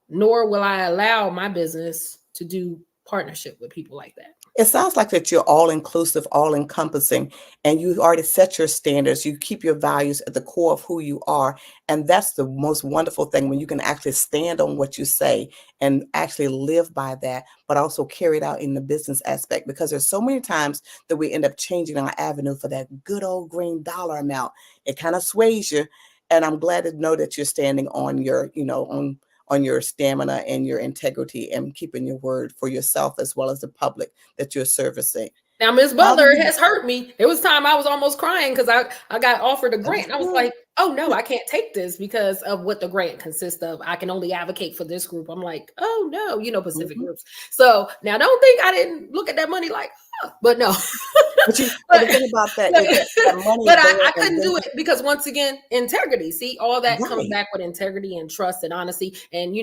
nor will I allow my business to do partnership with people like that. It sounds like that you're all inclusive, all encompassing, and you already set your standards. You keep your values at the core of who you are. And that's the most wonderful thing, when you can actually stand on what you say and actually live by that, but also carry it out in the business aspect, because there's so many times that we end up changing our avenue for that good old green dollar amount. It kind of sways you. And I'm glad to know that you're standing on your, on your stamina and your integrity and keeping your word for yourself as well as the public that you're servicing. Now, Ms. Butler has hurt me. There was time I was almost crying because I got offered a grant. I was like, oh no, I can't take this because of what the grant consists of. I can only advocate for this group. I'm like, oh no, Pacific groups. So now don't think I didn't look at that money like, oh, but no. But the thing about that is that money. But I couldn't do it because once again, integrity. See, all that comes back with integrity and trust and honesty. And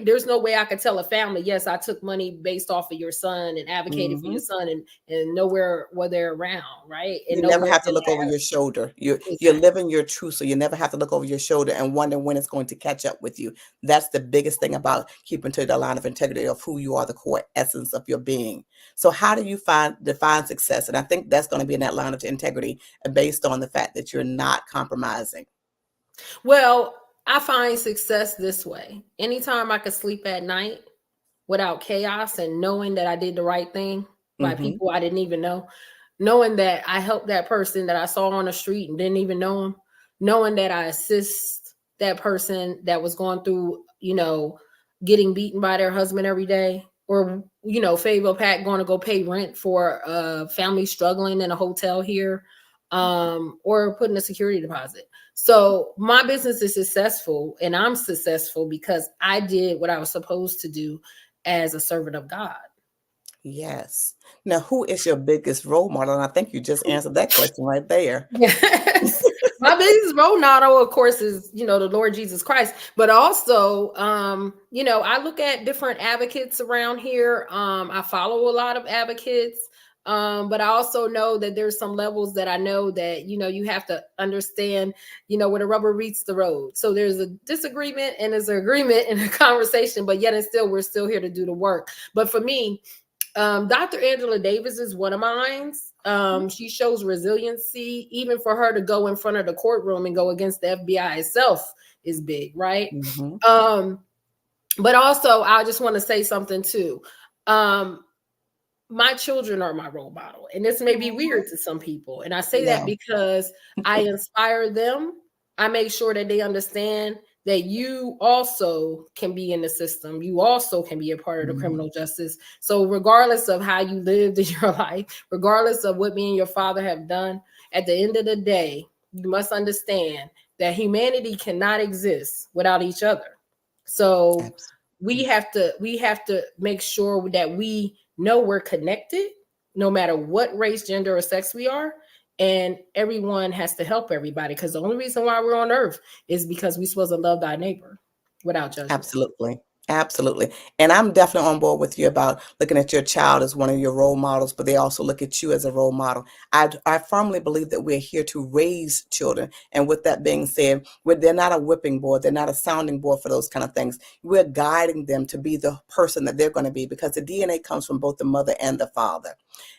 there's no way I could tell a family, yes, I took money based off of your son and advocated for your son and nowhere were they around, right? And you never have to look over your shoulder. You're living your truth, so you never have to look over your shoulder and wonder when it's going to catch up with you. That's the biggest thing about keeping to the line of integrity of who you are, the core essence of your being. So how do you define success? And I think that's going to be in that line of integrity based on the fact that you're not compromising. Well, I find success this way. Anytime I could sleep at night without chaos and knowing that I did the right thing by people I didn't even know, knowing that I helped that person that I saw on the street and didn't even know him, knowing that I assist that person that was going through, getting beaten by their husband every day, or, Fayetteville Pat going to go pay rent for a family struggling in a hotel here, or putting a security deposit. So my business is successful, and I'm successful because I did what I was supposed to do as a servant of God. Yes. Now, who is your biggest role model? And I think you just answered that question right there. Yes. My biggest role model, of course, is, the Lord Jesus Christ. But also, I look at different advocates around here. I follow a lot of advocates. But I also know that there's some levels that I know that, you have to understand, where the rubber meets the road. So there's a disagreement and there's an agreement in a conversation, but yet and still, we're still here to do the work. But for me, Dr. Angela Davis is one of mine. She shows resiliency. Even for her to go in front of the courtroom and go against the FBI itself is big, right? But also, I just want to say something too. My children are my role model. And this may be weird to some people. And I say that because I inspire them. I make sure that they understand that you also can be in the system. You also can be a part of the criminal justice. So regardless of how you lived in your life, regardless of what me and your father have done, at the end of the day, you must understand that humanity cannot exist without each other. So we have to make sure that we know we're connected, no matter what race, gender, or sex we are. And everyone has to help everybody, because the only reason why we're on earth is because we're supposed to love thy neighbor without judgment. Absolutely. And I'm definitely on board with you about looking at your child as one of your role models, but they also look at you as a role model. I firmly believe that we're here to raise children. And with that being said, they're not a whipping board. They're not a sounding board for those kind of things. We're guiding them to be the person that they're going to be, because the DNA comes from both the mother and the father.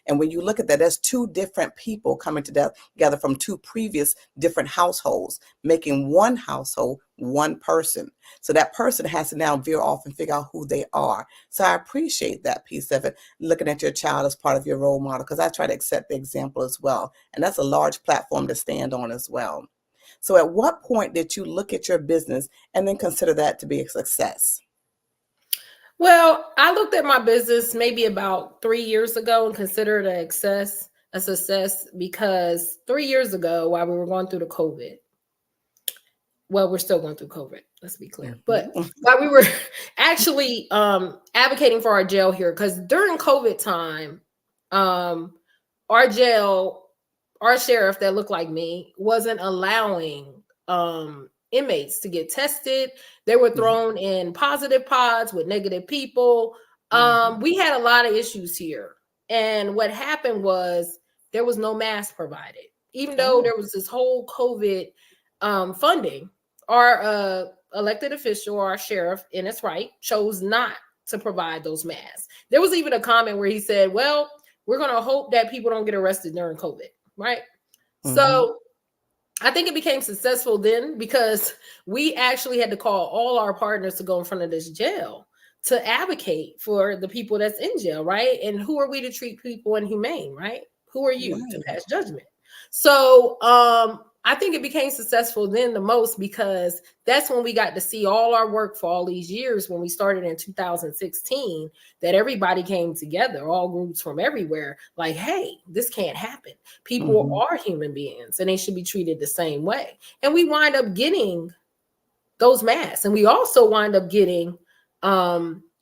And when you look at that, there's two different people coming together from two previous different households, making one household, one person. So that person has to now veer off and figure out who they are. So I appreciate that piece of it, looking at your child as part of your role model, because I try to accept the example as well. And that's a large platform to stand on as well. So at what point did you look at your business and then consider that to be a success? Well, I looked at my business maybe about 3 years ago and considered a success because 3 years ago, while we were going through the COVID, well, we're still going through COVID, let's be clear. But while we were actually advocating for our jail here, because during COVID time, our jail, our sheriff that looked like me wasn't allowing inmates to get tested. They were thrown in positive pods with negative people. We had a lot of issues here. And what happened was there was no mask provided. Even though there was this whole COVID funding, our elected official, our sheriff, in its right, chose not to provide those masks. There was even a comment where he said, well, we're going to hope that people don't get arrested during COVID, right? So I think it became successful then because we actually had to call all our partners to go in front of this jail to advocate for the people that's in jail, right? And who are we to treat people inhumane, right? Who are you to pass judgment? So I think it became successful then the most because that's when we got to see all our work for all these years when we started in 2016, that everybody came together, all groups from everywhere, like, hey, this can't happen. People are human beings and they should be treated the same way. And we wind up getting those masks. And we also wind up getting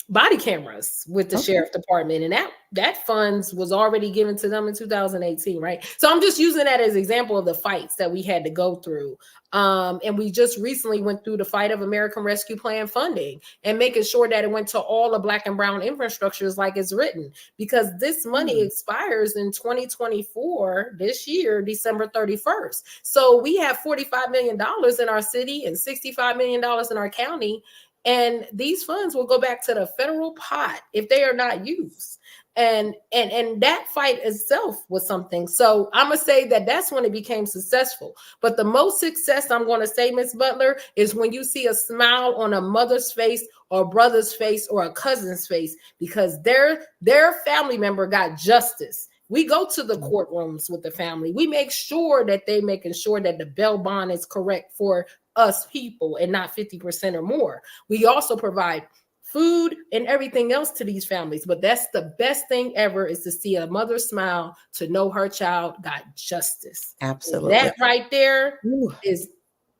body cameras with the sheriff department, and that funds was already given to them in 2018, right? So I'm just using that as an example of the fights that we had to go through. And we just recently went through the fight of American Rescue Plan funding and making sure that it went to all the Black and brown infrastructures like it's written, because this money expires in 2024, this year, December 31st. So we have $45 million in our city and $65 million in our county. And these funds will go back to the federal pot if they are not used. And that fight itself was something. So I'm gonna say that that's when it became successful. But the most success, I'm gonna say, Ms. Butler, is when you see a smile on a mother's face or a brother's face or a cousin's face because their family member got justice. We go to the courtrooms with the family. We make sure that they making sure that the bail bond is correct for us people and not 50% or more. We also provide food and everything else to these families. But that's the best thing ever, is to see a mother smile, to know her child got justice. Absolutely. And that right there is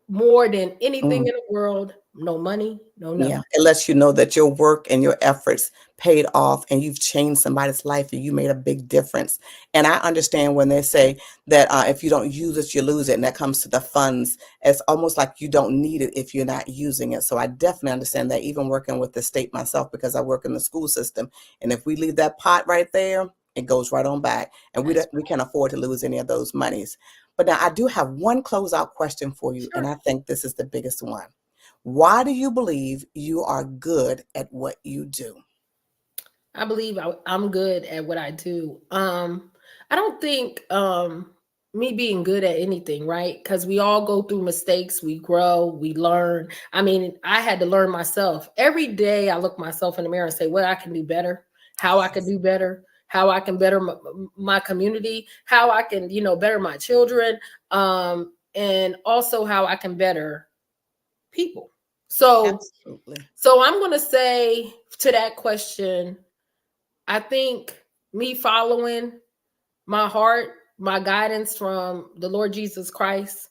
more than anything in the world. No money, no nothing. Yeah, it lets you know that your work and your efforts paid off and you've changed somebody's life and you made a big difference. And I understand when they say that if you don't use it, you lose it. And that comes to the funds. It's almost like you don't need it if you're not using it. So I definitely understand that, even working with the state myself, because I work in the school system. And if we leave that pot right there, it goes right on back. And we can't afford to lose any of those monies. But now I do have one closeout question for you. And I think this is the biggest one. Why do you believe you are good at what you do? I believe I'm good at what I do. I don't think me being good at anything, right? Because we all go through mistakes, we grow, we learn. I mean, I had to learn myself. Every day I look myself in the mirror and say, what I can do better, how I can do better, how I can better my community, how I can, better my children, and also how I can better people. So I'm going to say to that question, I think me following my heart, my guidance from the Lord Jesus Christ,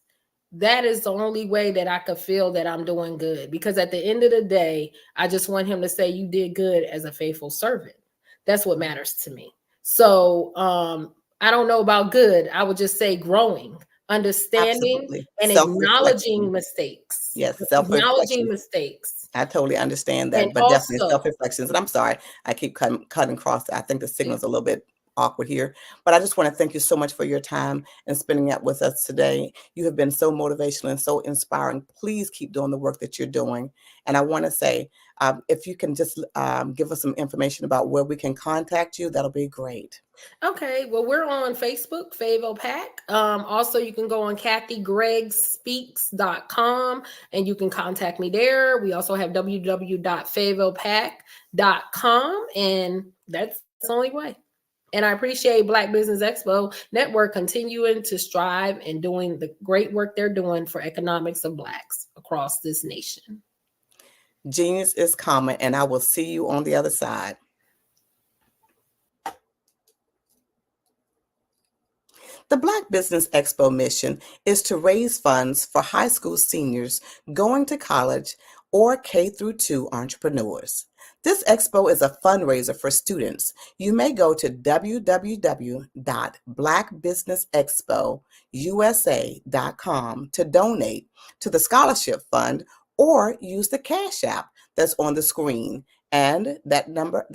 that is the only way that I could feel that I'm doing good. Because at the end of the day, I just want him to say, you did good as a faithful servant. That's what matters to me. So I don't know about good. I would just say growing, understanding, and acknowledging mistakes. Yes, acknowledging mistakes. I totally understand that, And but definitely also, self-reflections. And I'm sorry, I keep cutting across. I think the signal's a little bit awkward here, but I just want to thank you so much for your time and spending it with us today. You have been so motivational and so inspiring. Please keep doing the work that you're doing. And I want to say, if you can just give us some information about where we can contact you, that'll be great. Okay, well, we're on Facebook, Favo Pack. Also, you can go on KathyGregsSpeaks.com and you can contact me there. We also have www.favopack.com, and that's the only way. And I appreciate Black Business Expo Network continuing to strive and doing the great work they're doing for economics of Blacks across this nation. Genius is common, and I will see you on the other side. The Black Business Expo mission is to raise funds for high school seniors going to college or K-2 entrepreneurs. This expo is a fundraiser for students. You may go to www.blackbusinessexpousa.com to donate to the scholarship fund or use the Cash App that's on the screen. And that number,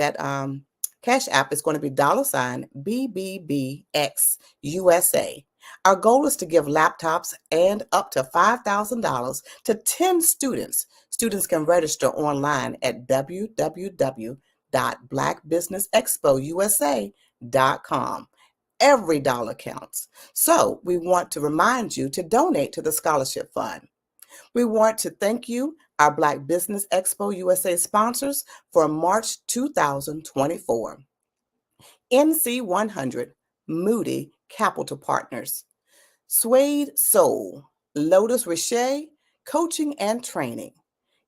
Cash App is going to be $BBBXUSA. Our goal is to give laptops and up to $5,000 to 10 students. Students can register online at www.blackbusinessexpousa.com. Every dollar counts. So we want to remind you to donate to the scholarship fund. We want to thank you, our Black Business Expo USA sponsors, for March 2024. NC100, Moody Capital Partners, Suede Soul, Lotus Richer, Coaching and Training.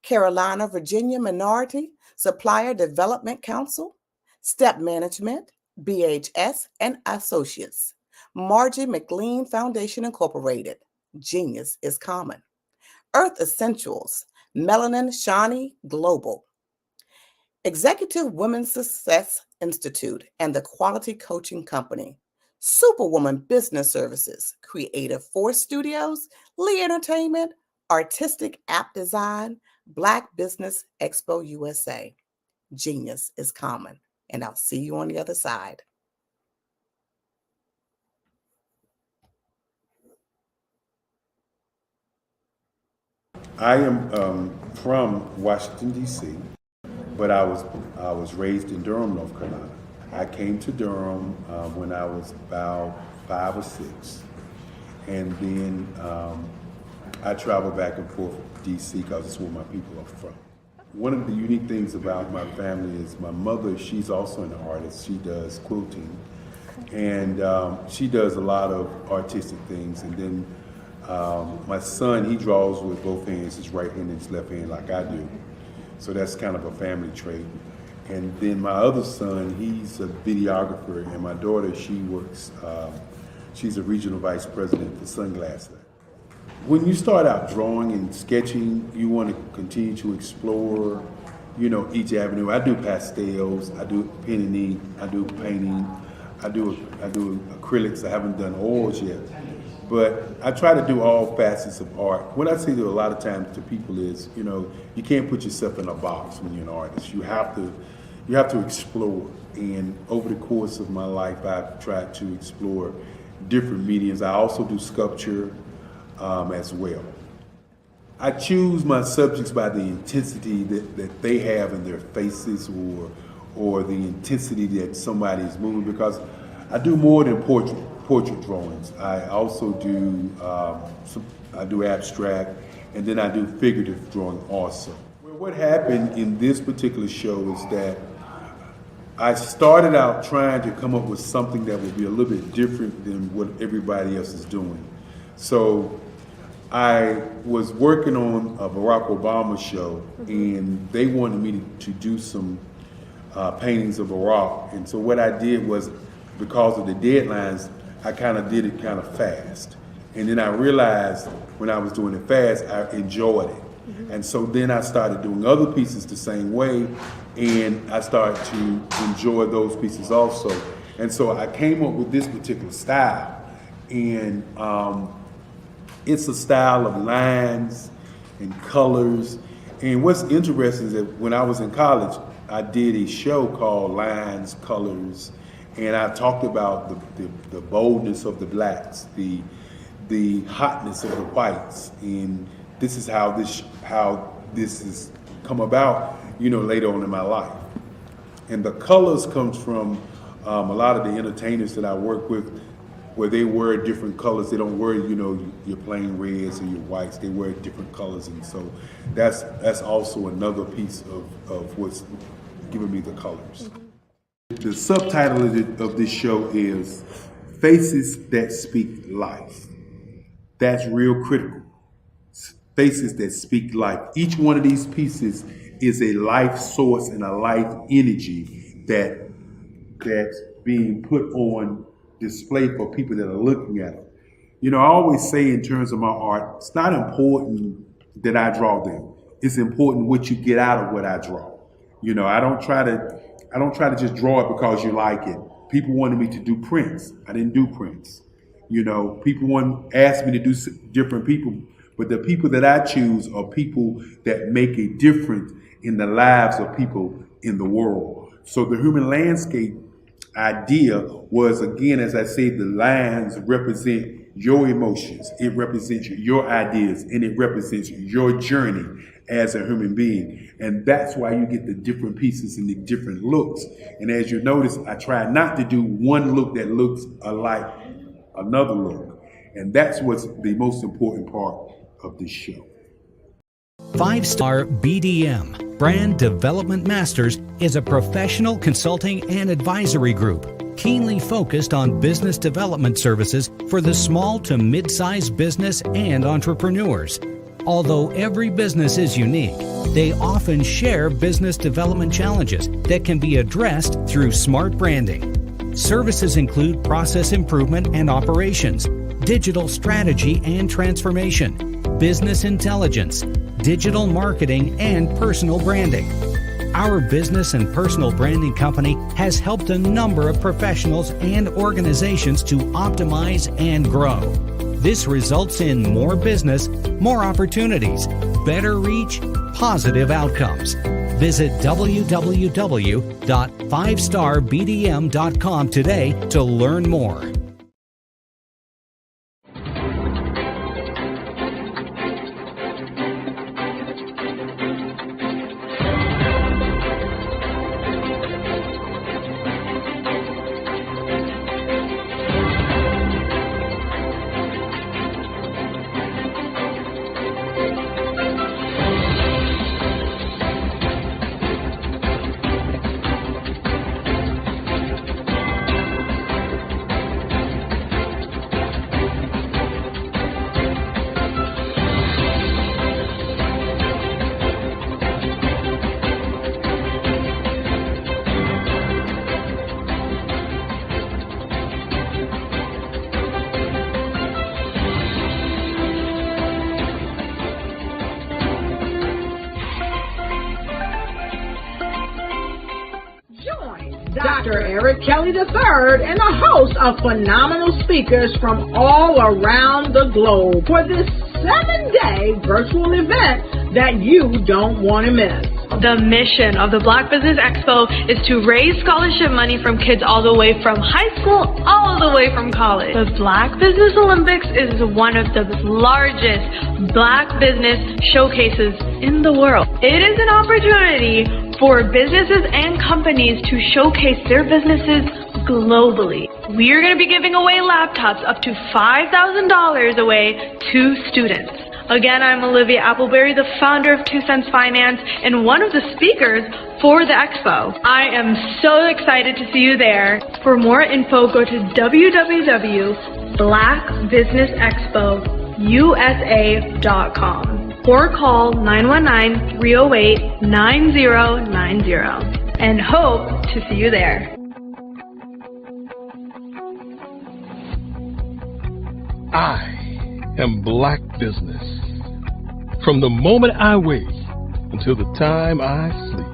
Carolina, Virginia Minority Supplier Development Council. Step Management, BHS and Associates. Margie McLean Foundation Incorporated. Genius is Common. Earth Essentials, Melanin Shawnee Global. Executive Women's Success Institute and the Quality Coaching Company. Superwoman Business Services, Creative Force Studios, Lee Entertainment, Artistic App Design, Black Business Expo USA. Genius is Common. And I'll see you on the other side. I am from Washington, D.C., but I was raised in Durham, North Carolina. I came to Durham when I was about 5 or 6, and then I traveled back and forth to D.C. because it's where my people are from. One of the unique things about my family is my mother, she's also an artist. She does quilting, and she does a lot of artistic things. And then my son, he draws with both hands, his right hand and his left hand like I do. So that's kind of a family trait. And then my other son, he's a videographer, and my daughter, she works, she's a regional vice president for Sunglass Lab. When you start out drawing and sketching, you want to continue to explore, each avenue. I do pastels, I do pen and ink, I do painting, I do acrylics. I haven't done oils yet, but I try to do all facets of art. What I say to a lot of times to people is, you can't put yourself in a box when you're an artist. You have to explore. And over the course of my life, I've tried to explore different mediums. I also do sculpture as well. I choose my subjects by the intensity that they have in their faces, or the intensity that somebody is moving, because I do more than portrait drawings. I also do I do abstract, and then I do figurative drawing also. Well, what happened in this particular show is that I started out trying to come up with something that would be a little bit different than what everybody else is doing. So I was working on a Barack Obama show, and they wanted me to do some paintings of Barack. And so what I did was, because of the deadlines, I kind of did it kind of fast. And then I realized when I was doing it fast, I enjoyed it. And so then I started doing other pieces the same way, and I started to enjoy those pieces also. And so I came up with this particular style, and it's a style of lines and colors. And what's interesting is that when I was in college, I did a show called Lines, Colors, and I talked about the boldness of the blacks, the hotness of the whites, and this is how this has come about, later on in my life. And the colors comes from a lot of the entertainers that I work with, where they wear different colors. They don't wear, your plain reds or your whites. They wear different colors, and so that's also another piece of what's giving me the colors. The subtitle of this show is Faces That Speak Life. That's real critical. Faces that speak life. Each one of these pieces is a life source and a life energy that's being put on display for people that are looking at them. I always say in terms of my art, it's not important that I draw them. It's important what you get out of what I draw. I don't try to just draw it because you like it. People wanted me to do prints. I didn't do prints. People asked me to do different people, but the people that I choose are people that make a difference in the lives of people in the world. So the human landscape idea was, again, as I say, the lines represent your emotions, it represents your ideas, and it represents your journey as a human being. And that's why you get the different pieces and the different looks. And as you notice, I try not to do one look that looks alike another look. And that's what's the most important part of this show. 5-Star BDM, Brand Development Masters, is a professional consulting and advisory group keenly focused on business development services for the small to mid-sized business and entrepreneurs. Although every business is unique, they often share business development challenges that can be addressed through smart branding. Services include process improvement and operations, digital strategy and transformation, business intelligence, digital marketing, and personal branding. Our business and personal branding company has helped a number of professionals and organizations to optimize and grow. This results in more business, more opportunities, better reach, positive outcomes. Visit www.5starbdm.com today to learn more. Dr. Eric Kelly III and a host of phenomenal speakers from all around the globe for this 7-day virtual event that you don't want to miss. The mission of the Black Business Expo is to raise scholarship money from kids all the way from high school, all the way from college. The Black Business Olympics is one of the largest Black business showcases in the world. It is an opportunity for businesses and companies to showcase their businesses globally. We are going to be giving away laptops up to $5,000 away to students. Again, I'm Olivia Appleberry, the founder of 2 Cents Finance and one of the speakers for the expo. I am so excited to see you there. For more info, go to www.blackbusinessexpousa.com or call 919-308-9090 and hope to see you there. I am Black Business. From the moment I wake until the time I sleep.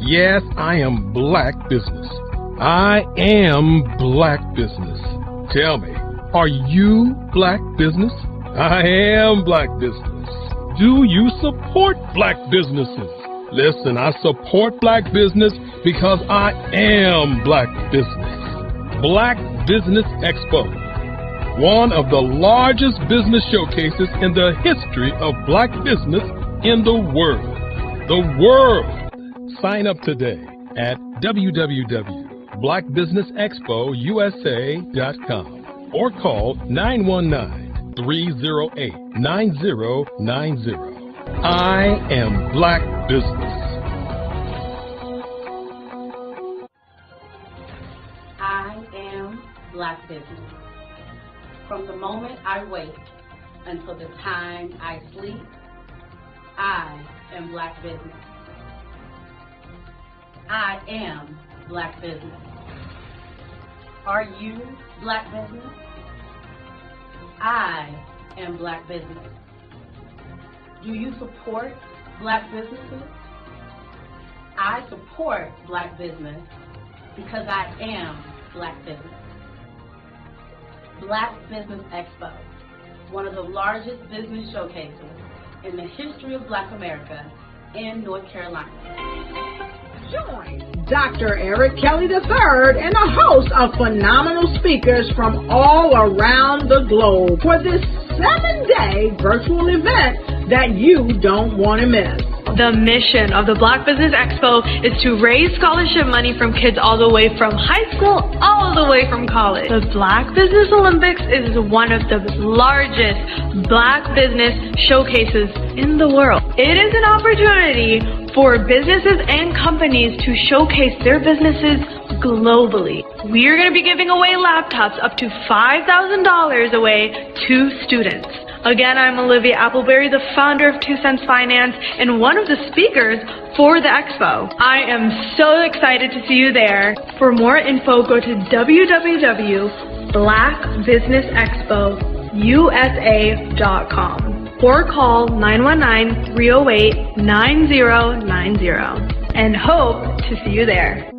Yes, I am Black Business. I am Black Business. Tell me, are you Black Business? I am Black Business. Do you support Black businesses? Listen, I support Black business because I am Black Business. Black Business Expo, one of the largest business showcases in the history of Black business in the world. The world! Sign up today at www.blackbusinessexpousa.com or call 919-308-9090. I am Black Business. I am Black Business. From the moment I wake until the time I sleep, I am Black Business. I am Black Business. Are you Black Business? I am Black Business. Do you support Black businesses? I support Black business because I am Black business. Black Business Expo, one of the largest business showcases in the history of Black America in North Carolina. Join Dr. Eric Kelly III and a host of phenomenal speakers from all around the globe for this 7-day virtual event that you don't want to miss. The mission of the Black Business Expo is to raise scholarship money from kids all the way from high school, all the way from college. The Black Business Olympics is one of the largest Black business showcases in the world. It is an opportunity for businesses and companies to showcase their businesses globally. We are going to be giving away laptops up to $5,000 away to students. Again, I'm Olivia Appleberry, the founder of 2 Cents Finance and one of the speakers for the expo. I am so excited to see you there. For more info, go to www.blackbusinessexpousa.com or call 919-308-9090 and hope to see you there.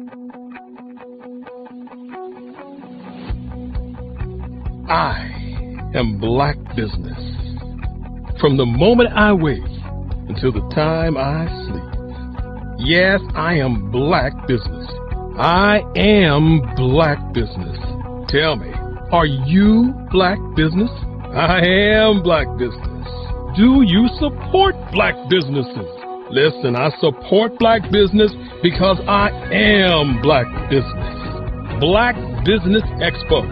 I am Black Business. From the moment I wake until the time I sleep. Yes, I am Black Business. I am Black Business. Tell me, are you Black Business? I am Black Business. Do you support Black businesses? Listen, I support Black business because I am Black Business. Black Business Expo,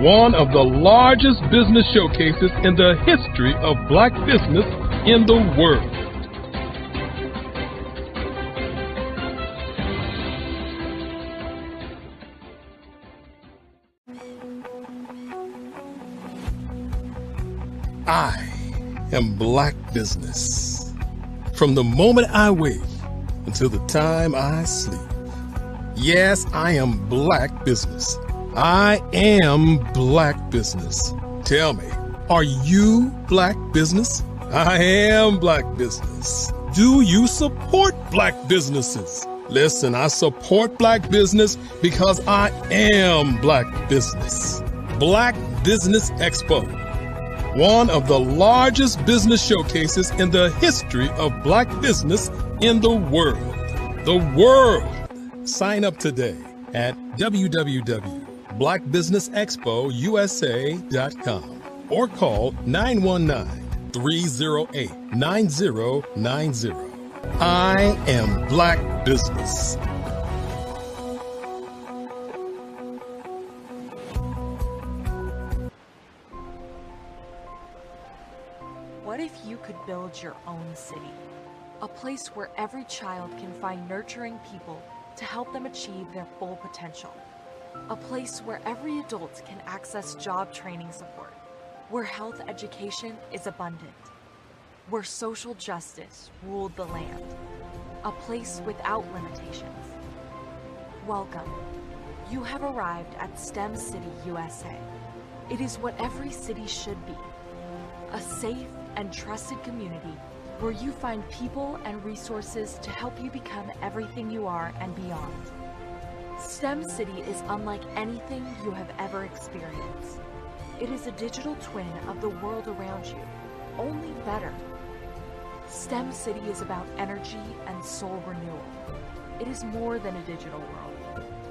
one of the largest business showcases in the history of Black business in the world. I am Black Business. From the moment I wake until the time I sleep. Yes, I am Black Business. I am Black Business. Tell me, are you Black Business? I am Black Business. Do you support Black businesses? Listen, I support Black business because I am Black Business. Black Business Expo, one of the largest business showcases in the history of Black business in the world. The world. Sign up today at www.blackbusinessexpousa.com or call 919-308-9090. I am Black Business. What if you could build your own city? A place where every child can find nurturing people to help them achieve their full potential. A place where every adult can access job training support, where health education is abundant, where social justice ruled the land. A place without limitations. Welcome. You have arrived at STEM City USA. It is what every city should be. A safe and trusted community where you find people and resources to help you become everything you are and beyond. STEM City is unlike anything you have ever experienced. It is a digital twin of the world around you, only better. STEM City is about energy and soul renewal. It is more than a digital world.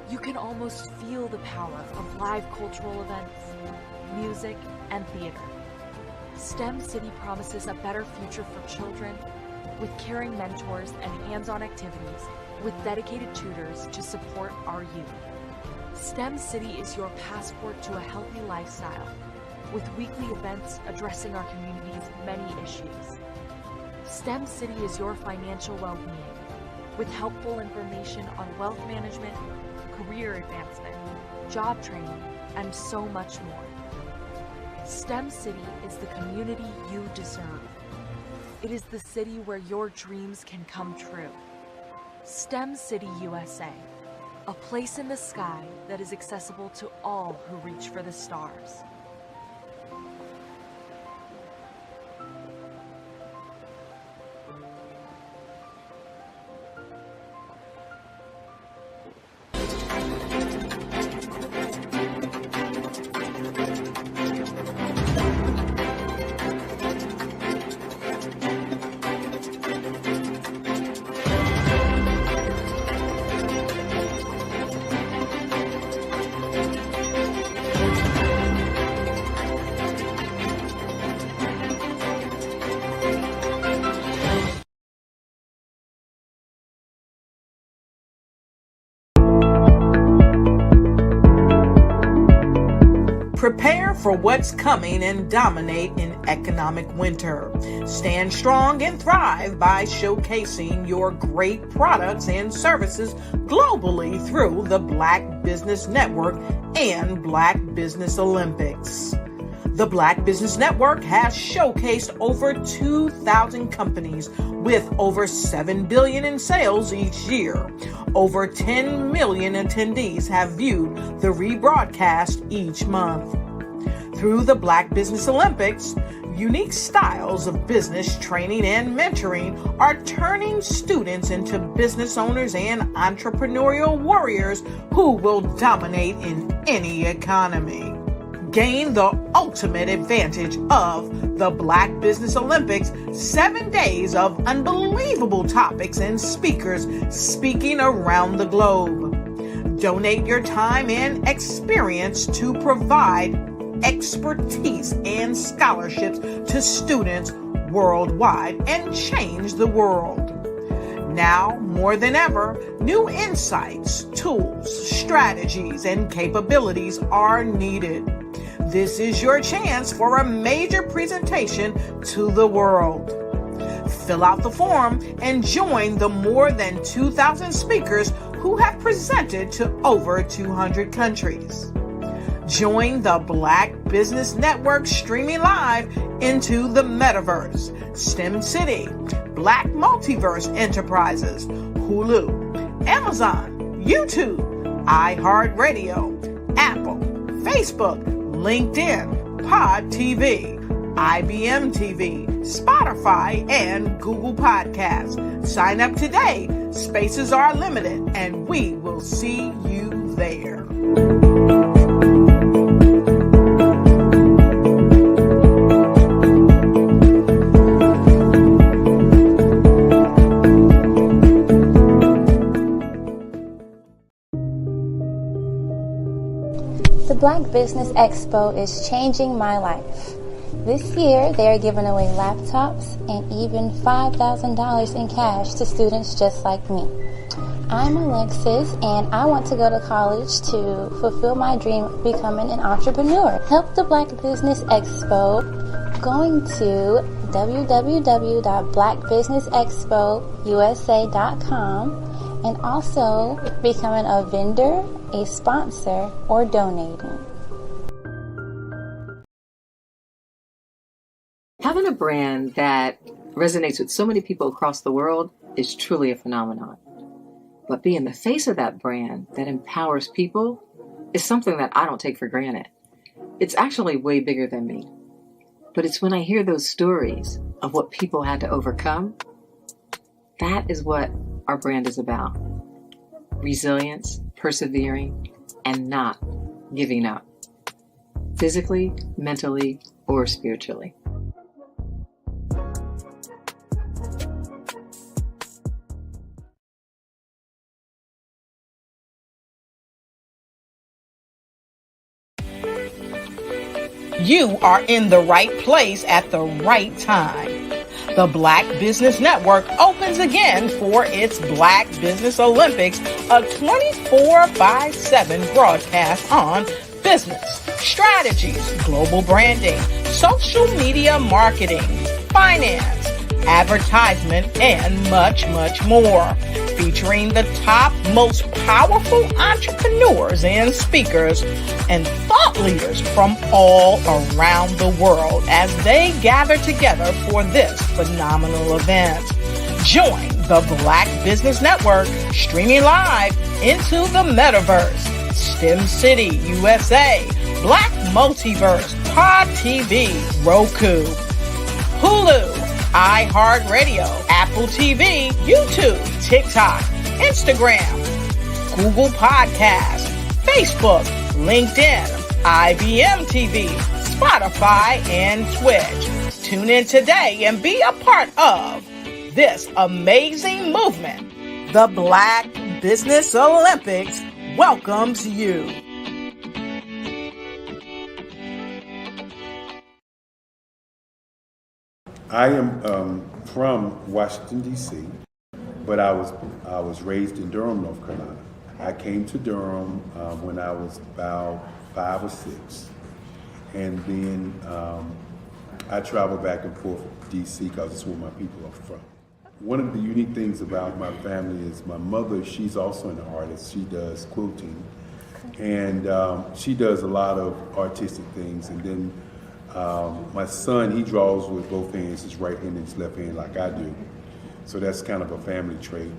You can almost feel the power of live cultural events, music, and theater. STEM City promises a better future for children with caring mentors and hands-on activities with dedicated tutors to support our youth. STEM City is your passport to a healthy lifestyle with weekly events addressing our community's many issues. STEM City is your financial well-being with helpful information on wealth management, career advancement, job training, and so much more. STEM City is the community you deserve. It is the city where your dreams can come true. STEM City USA, a place in the sky that is accessible to all who reach for the stars. Prepare for what's coming and dominate in economic winter. Stand strong and thrive by showcasing your great products and services globally through the Black Business Network and Black Business Olympics. The Black Business Network has showcased over 2,000 companies with over $7 billion in sales each year. Over 10 million attendees have viewed the rebroadcast each month. Through the Black Business Olympics, unique styles of business training and mentoring are turning students into business owners and entrepreneurial warriors who will dominate in any economy. Gain the ultimate advantage of the Black Business Olympics, 7 days of unbelievable topics and speakers speaking around the globe. Donate your time and experience to provide expertise and scholarships to students worldwide and change the world. Now, more than ever, new insights, tools, strategies, and capabilities are needed. This is your chance for a major presentation to the world. Fill out the form and join the more than 2,000 speakers who have presented to over 200 countries. Join the Black Business Network streaming live into the metaverse, STEM City, Black Multiverse Enterprises, Hulu, Amazon, YouTube, iHeartRadio, Apple, Facebook, LinkedIn, Pod TV, IBM TV, Spotify, and Google Podcasts. Sign up today. Spaces are limited, and we will see you there. The Black Business Expo is changing my life. This year, they are giving away laptops and even $5,000 in cash to students just like me. I'm Alexis, and I want to go to college to fulfill my dream of becoming an entrepreneur. Help the Black Business Expo going to www.blackbusinessexpousa.com and also becoming a vendor, a sponsor, or donating. Having a brand that resonates with so many people across the world is truly a phenomenon. But being the face of that brand that empowers people is something that I don't take for granted. It's actually way bigger than me. But it's when I hear those stories of what people had to overcome, that is what our brand is about. Resilience, persevering, and not giving up. Physically, mentally, or spiritually. You are in the right place at the right time. The Black Business Network opens again for its Black Business Olympics, a 24/7 broadcast on business, strategies, global branding, social media marketing, finance, advertisement, and much, much more. Featuring the top, most powerful entrepreneurs and speakers and thought leaders from all around the world as they gather together for this phenomenal event. Join the Black Business Network streaming live into the metaverse, STEM City USA, Black Multiverse, Pod TV, Roku, Hulu, iHeartRadio, Apple TV, YouTube, TikTok, Instagram, Google Podcasts, Facebook, LinkedIn, IBM TV, Spotify, and Twitch. Tune in today and be a part of this amazing movement. The Black Business Olympics welcomes you. I am from Washington, D.C., but I was raised in Durham, North Carolina. I came to Durham when I was about 5 or 6. and then I travel back and forth to DC because it's where my people are from. One of the unique things about my family is my mother, she's also an artist. She does quilting, and she does a lot of artistic things. And then my son, he draws with both hands, his right hand and his left hand like I do. So that's kind of a family trait.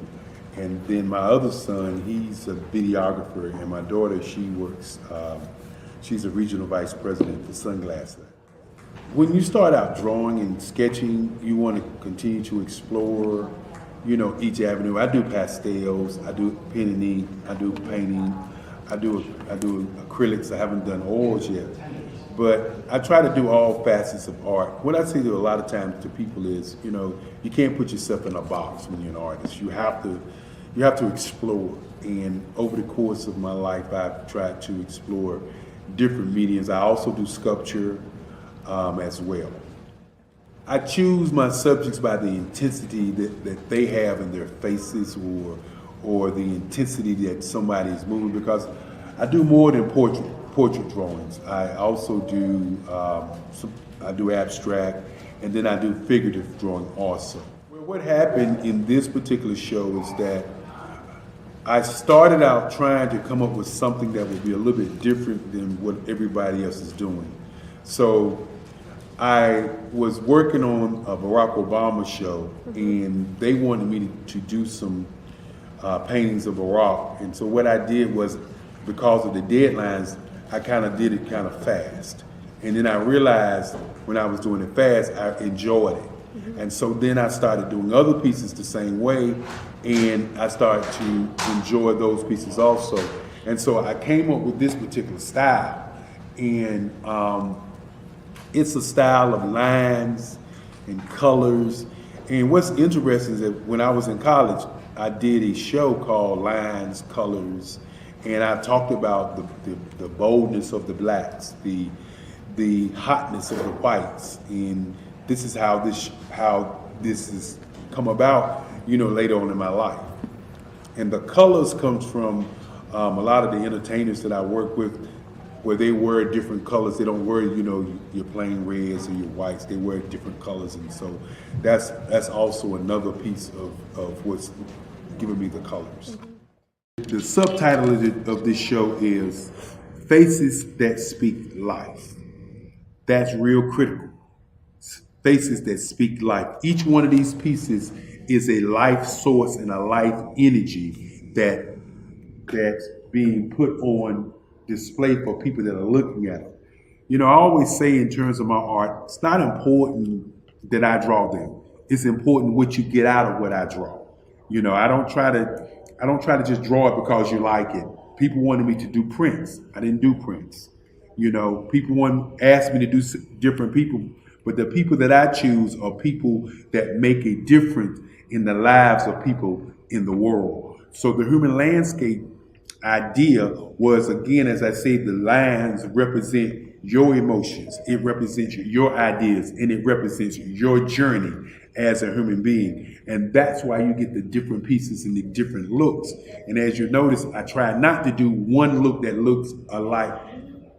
And then my other son, he's a videographer, and my daughter, she works, she's a regional vice president for Sunglasses. When you start out drawing and sketching, you want to continue to explore, you know, each avenue. I do pastels, I do pen and ink, I do painting, I do acrylics. I haven't done oils yet, but I try to do all facets of art. What I say to a lot of times to people is, you know, you can't put yourself in a box when you're an artist. You have to explore. And over the course of my life, I've tried to explore different mediums. I also do sculpture as well. I choose my subjects by the intensity that they have in their faces, or the intensity that somebody is moving, because I do more than portrait drawings. I also do I do abstract, and then I do figurative drawing also. Well, what happened in this particular show is that I started out trying to come up with something that would be a little bit different than what everybody else is doing. So I was working on a Barack Obama show, and they wanted me to do some paintings of Barack. And so what I did was, because of the deadlines, I kind of did it kind of fast. And then I realized when I was doing it fast, I enjoyed it. And so then I started doing other pieces the same way, and I started to enjoy those pieces also. And so I came up with this particular style, and it's a style of lines and colors. And what's interesting is that when I was in college, I did a show called Lines, Colors, and I talked about the boldness of the blacks, the hotness of the whites, and this is how this has come about, you know, later on in my life. And the colors comes from a lot of the entertainers that I work with, where they wear different colors. They don't wear, you know, your plain reds or your whites. They wear different colors, and so that's also another piece of what's giving me the colors. The subtitle of this show is Faces That Speak Life. That's real critical. Faces that speak life. Each one of these pieces is a life source and a life energy that's being put on display for people that are looking at them. You know, I always say in terms of my art, it's not important that I draw them. It's important what you get out of what I draw. You know, I don't try to just draw it because you like it. People wanted me to do prints. I didn't do prints. You know, people asked me to do different people, but the people that I choose are people that make a difference in the lives of people in the world. So the human landscape idea was, again, as I say, the lines represent your emotions, it represents your ideas, and it represents your journey as a human being. And that's why you get the different pieces and the different looks. And as you notice, I try not to do one look that looks alike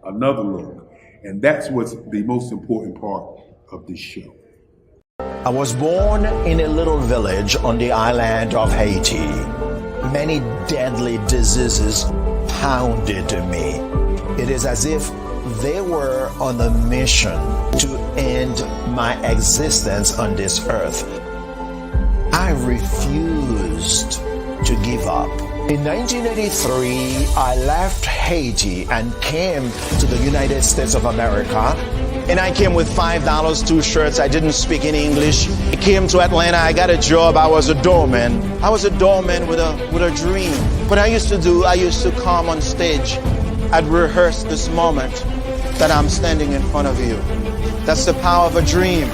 another look. And that's what's the most important part of this show. I was born in a little village on the island of Haiti. Many deadly diseases pounded me. It is as if they were on a mission to end my existence on this earth. I refused to give up. In 1983, I left Haiti and came to the United States of America. And I came with $5, 2 shirts. I didn't speak any English. I came to Atlanta. I got a job. I was a doorman. I was a doorman with a dream. What I used to come on stage. I'd rehearse this moment that I'm standing in front of you. That's the power of a dream.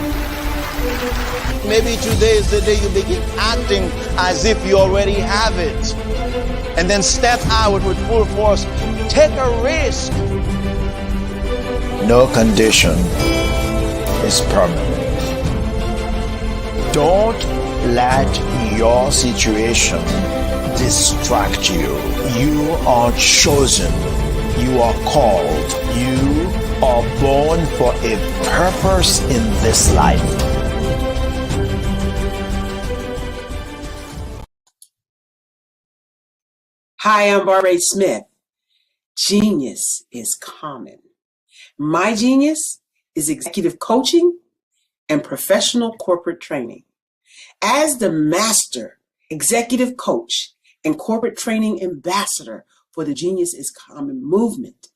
Maybe today is the day you begin acting as if you already have it. And then step out with full force. Take a risk. No condition is permanent. Don't let your situation distract you. You are chosen. You are called. You are born for a purpose in this life. Hi, I'm Barbara Smith. Genius is common. My genius is executive coaching and professional corporate training. As the master executive coach and corporate training ambassador for the Genius is Common movement,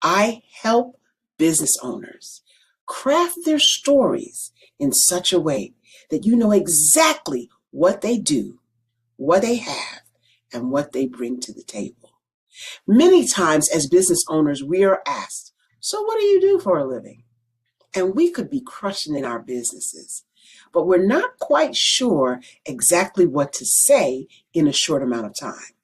I help business owners craft their stories in such a way that you know exactly what they do, what they have, and what they bring to the table. Many times as business owners, we are asked, so what do you do for a living? And we could be crushing in our businesses, but we're not quite sure exactly what to say in a short amount of time.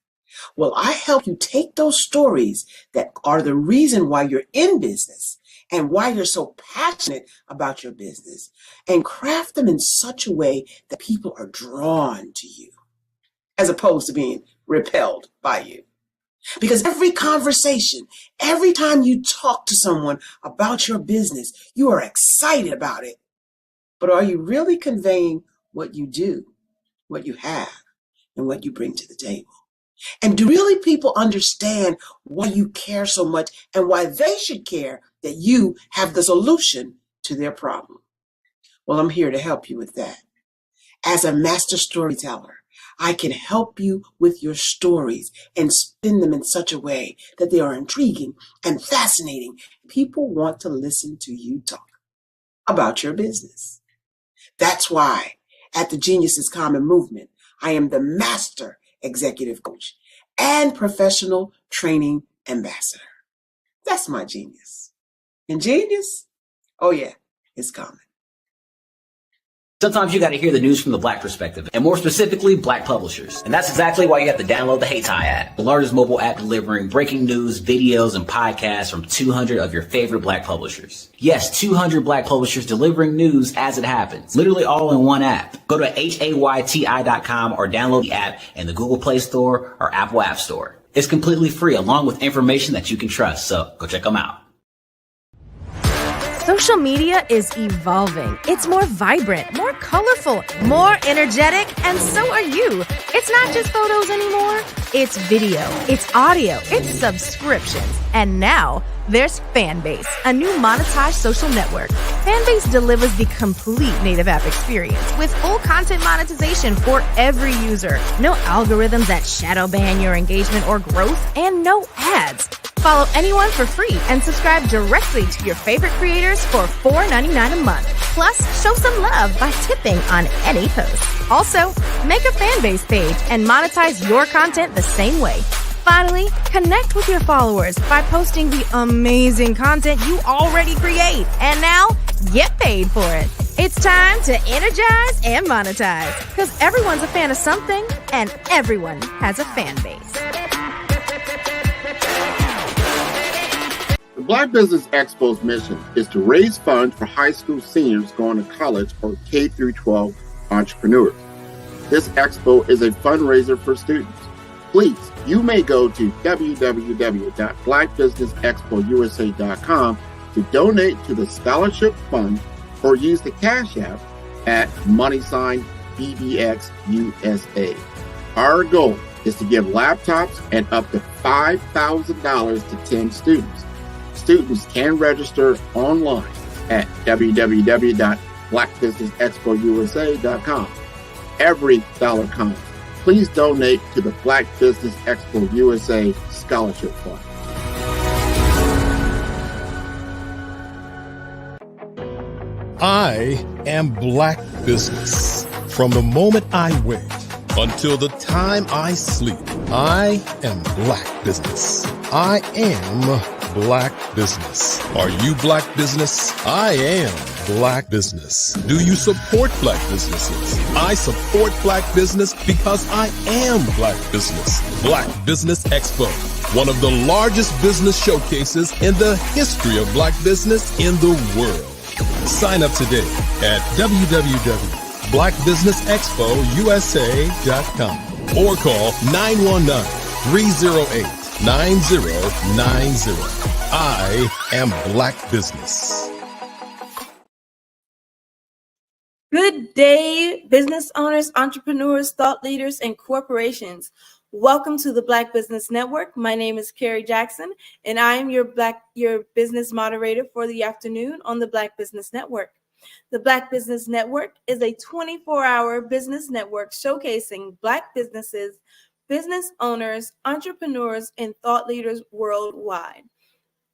Well, I help you take those stories that are the reason why you're in business and why you're so passionate about your business and craft them in such a way that people are drawn to you as opposed to being repelled by you. Because every conversation, every time you talk to someone about your business, you are excited about it. But are you really conveying what you do, what you have, and what you bring to the table? And do really people understand why you care so much and why they should care that you have the solution to their problem? Well, I'm here to help you with that. As a master storyteller, I can help you with your stories and spin them in such a way that they are intriguing and fascinating. People want to listen to you talk about your business. That's why at the Genius is Common movement, I am the master executive coach and professional training ambassador. That's my genius. And genius? Oh yeah, it's common. Sometimes you got to hear the news from the Black perspective, and more specifically, Black publishers. And that's exactly why you have to download the HeyTie app, the largest mobile app delivering breaking news, videos, and podcasts from 200 of your favorite Black publishers. Yes, 200 Black publishers delivering news as it happens, literally all in one app. Go to HAYTI.com or download the app in the Google Play Store or Apple App Store. It's completely free, along with information that you can trust, so go check them out. Social media is evolving. It's more vibrant, more colorful, more energetic, and so are you. It's not just photos anymore. It's video, it's audio, it's subscriptions. And now there's Fanbase, a new monetized social network. Fanbase delivers the complete native app experience with full content monetization for every user. No algorithms that shadow ban your engagement or growth, and no ads. Follow anyone for free and subscribe directly to your favorite creators for $4.99 a month. Plus, show some love by tipping on any post. Also, make a Fanbase page and monetize your content the same way. Finally, connect with your followers by posting the amazing content you already create. And now, get paid for it. It's time to energize and monetize, because everyone's a fan of something and everyone has a fan base. The Black Business Expo's mission is to raise funds for high school seniors going to college or K-12 entrepreneurs. This expo is a fundraiser for students. Please, you may go to www.blackbusinessexpousa.com to donate to the scholarship fund or use the Cash App at $BBXUSA. Our goal is to give laptops and up to $5,000 to 10 students. Students can register online at www.blackbusinessexpousa.com. Every dollar counts. Please donate to the Black Business Expo USA Scholarship Fund. I am Black Business. From the moment I wake until the time I sleep, I am Black Business. I am Black Business. Are you Black Business? I am Black Business. Do you support Black businesses? I support Black business because I am Black Business. Black Business Expo, one of the largest business showcases in the history of Black business in the world. Sign up today at www.blackbusinessexpousa.com or call 919-308-9090. I am Black Business. Good day, business owners, entrepreneurs, thought leaders, and corporations. Welcome to the Black Business Network. My name is Carrie Jackson, and I am your business moderator for the afternoon on the Black Business Network. The Black Business Network is a 24-hour business network showcasing Black businesses, business owners, entrepreneurs, and thought leaders worldwide.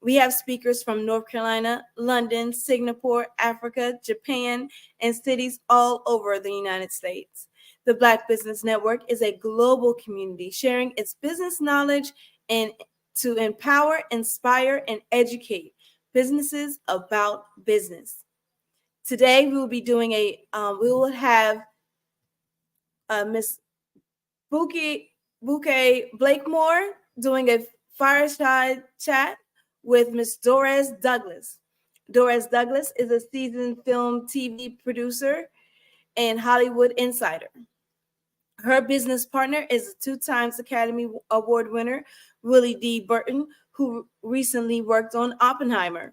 We have speakers from North Carolina, London, Singapore, Africa, Japan, and cities all over the United States. The Black Business Network is a global community sharing its business knowledge and to empower, inspire, and educate businesses about business. Today, we will be doing we will have Miss Bouquet Blakemore doing a fireside chat with Miss Doris Douglas. Doris Douglas is a seasoned film TV producer and Hollywood insider. Her business partner is a 2-time Academy Award winner, Willie D. Burton, who recently worked on Oppenheimer.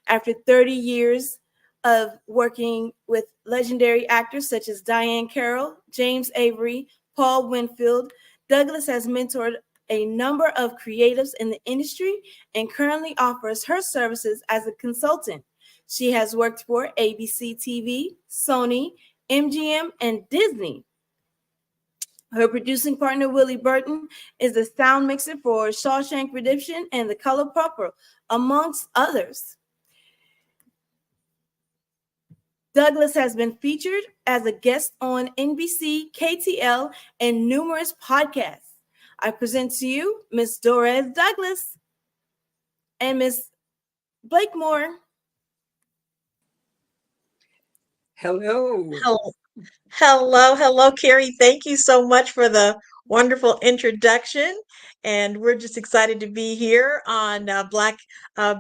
After 30 years of working with legendary actors such as Diane Carroll, James Avery, Paul Winfield, Douglas has mentored a number of creatives in the industry and currently offers her services as a consultant. She has worked for ABC TV, Sony, MGM, and Disney. Her producing partner, Willie Burton, is the sound mixer for Shawshank Redemption and The Color Purple, amongst others. Douglas has been featured as a guest on NBC, KTL, and numerous podcasts. I present to you Miss Doris Douglas and Miss Blakemore. Hello. Hello, Carrie. Thank you so much for the wonderful introduction. And we're just excited to be here on Black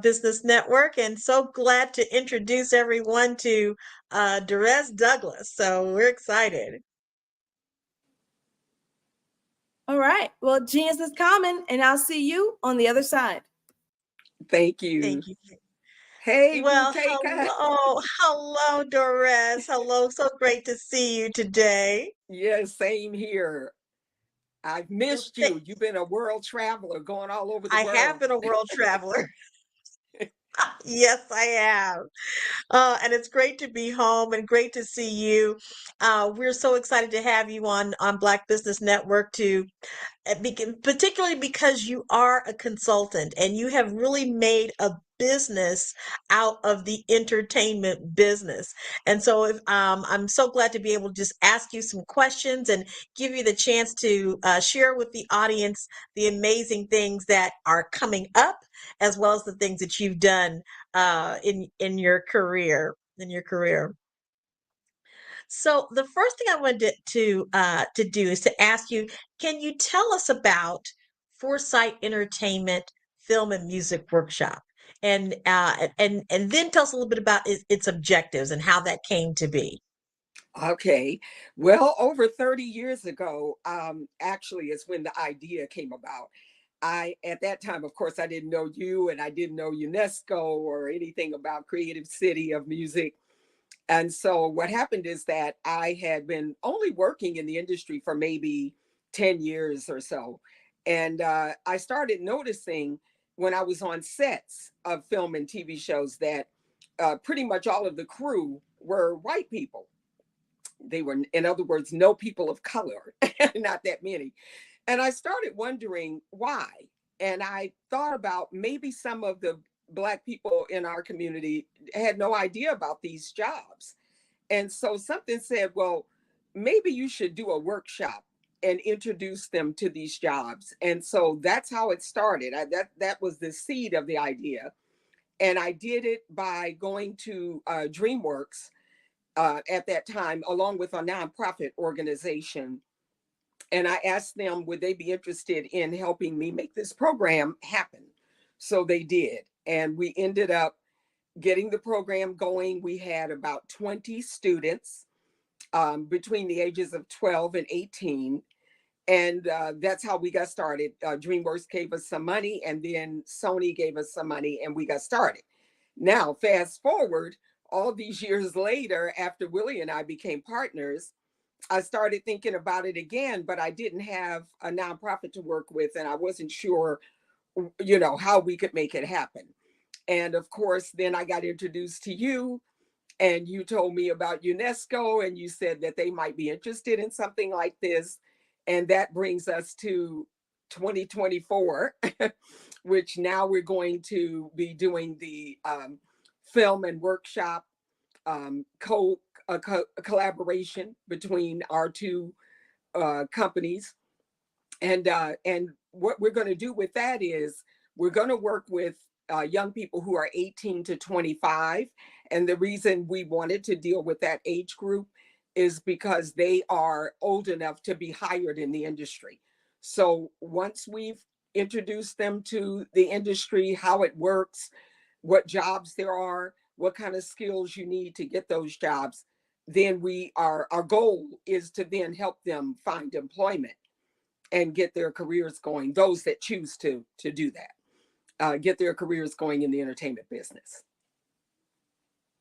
Business Network, and so glad to introduce everyone to Doris Douglas. So we're excited. All right. Well, genius is common, and I'll see you on the other side. Thank you. Thank you. Hey, well, Bouquet. hello, Doris. Hello. So great to see you today. Yes, same here. I've missed you. You've been a world traveler going all over the world. I have been a world traveler. Yes, I have. And it's great to be home and great to see you. We're so excited to have you on Black Business Network particularly because you are a consultant and you have really made a business out of the entertainment business. And so I'm so glad to be able to just ask you some questions and give you the chance to share with the audience the amazing things that are coming up, as well as the things that you've done in your career. So the first thing I wanted to do is to ask you, can you tell us about Foresight Entertainment Film and Music Workshop, and then tell us a little bit about its objectives and how that came to be. Okay. Well, over 30 years ago, actually, is when the idea came about. At that time, of course, I didn't know you, and I didn't know UNESCO or anything about Creative City of Music. And so what happened is that I had been only working in the industry for maybe 10 years or so. And I started noticing when I was on sets of film and TV shows that pretty much all of the crew were white people. They were, in other words, no people of color, not that many. And I started wondering why. And I thought about maybe some of the Black people in our community had no idea about these jobs. And so something said, well, maybe you should do a workshop and introduce them to these jobs. And so that's how it started. That was the seed of the idea. And I did it by going to DreamWorks at that time, along with a nonprofit organization. And I asked them, would they be interested in helping me make this program happen? So they did. And we ended up getting the program going. We had about 20 students between the ages of 12 and 18. And that's how we got started. DreamWorks gave us some money, and then Sony gave us some money, and we got started. Now, fast forward all these years later, after Willie and I became partners, I started thinking about it again, but I didn't have a nonprofit to work with, and I wasn't sure, how we could make it happen. And of course, then I got introduced to you, and you told me about UNESCO, and you said that they might be interested in something like this. And that brings us to 2024, which now we're going to be doing the film and workshop collaboration between our two companies. And what we're going to do with that is we're going to work with young people who are 18 to 25. And the reason we wanted to deal with that age group is because they are old enough to be hired in the industry. So once we've introduced them to the industry, how it works, what jobs there are, what kind of skills you need to get those jobs, then our goal is to then help them find employment and get their careers going, those that choose to do that, get their careers going in the entertainment business.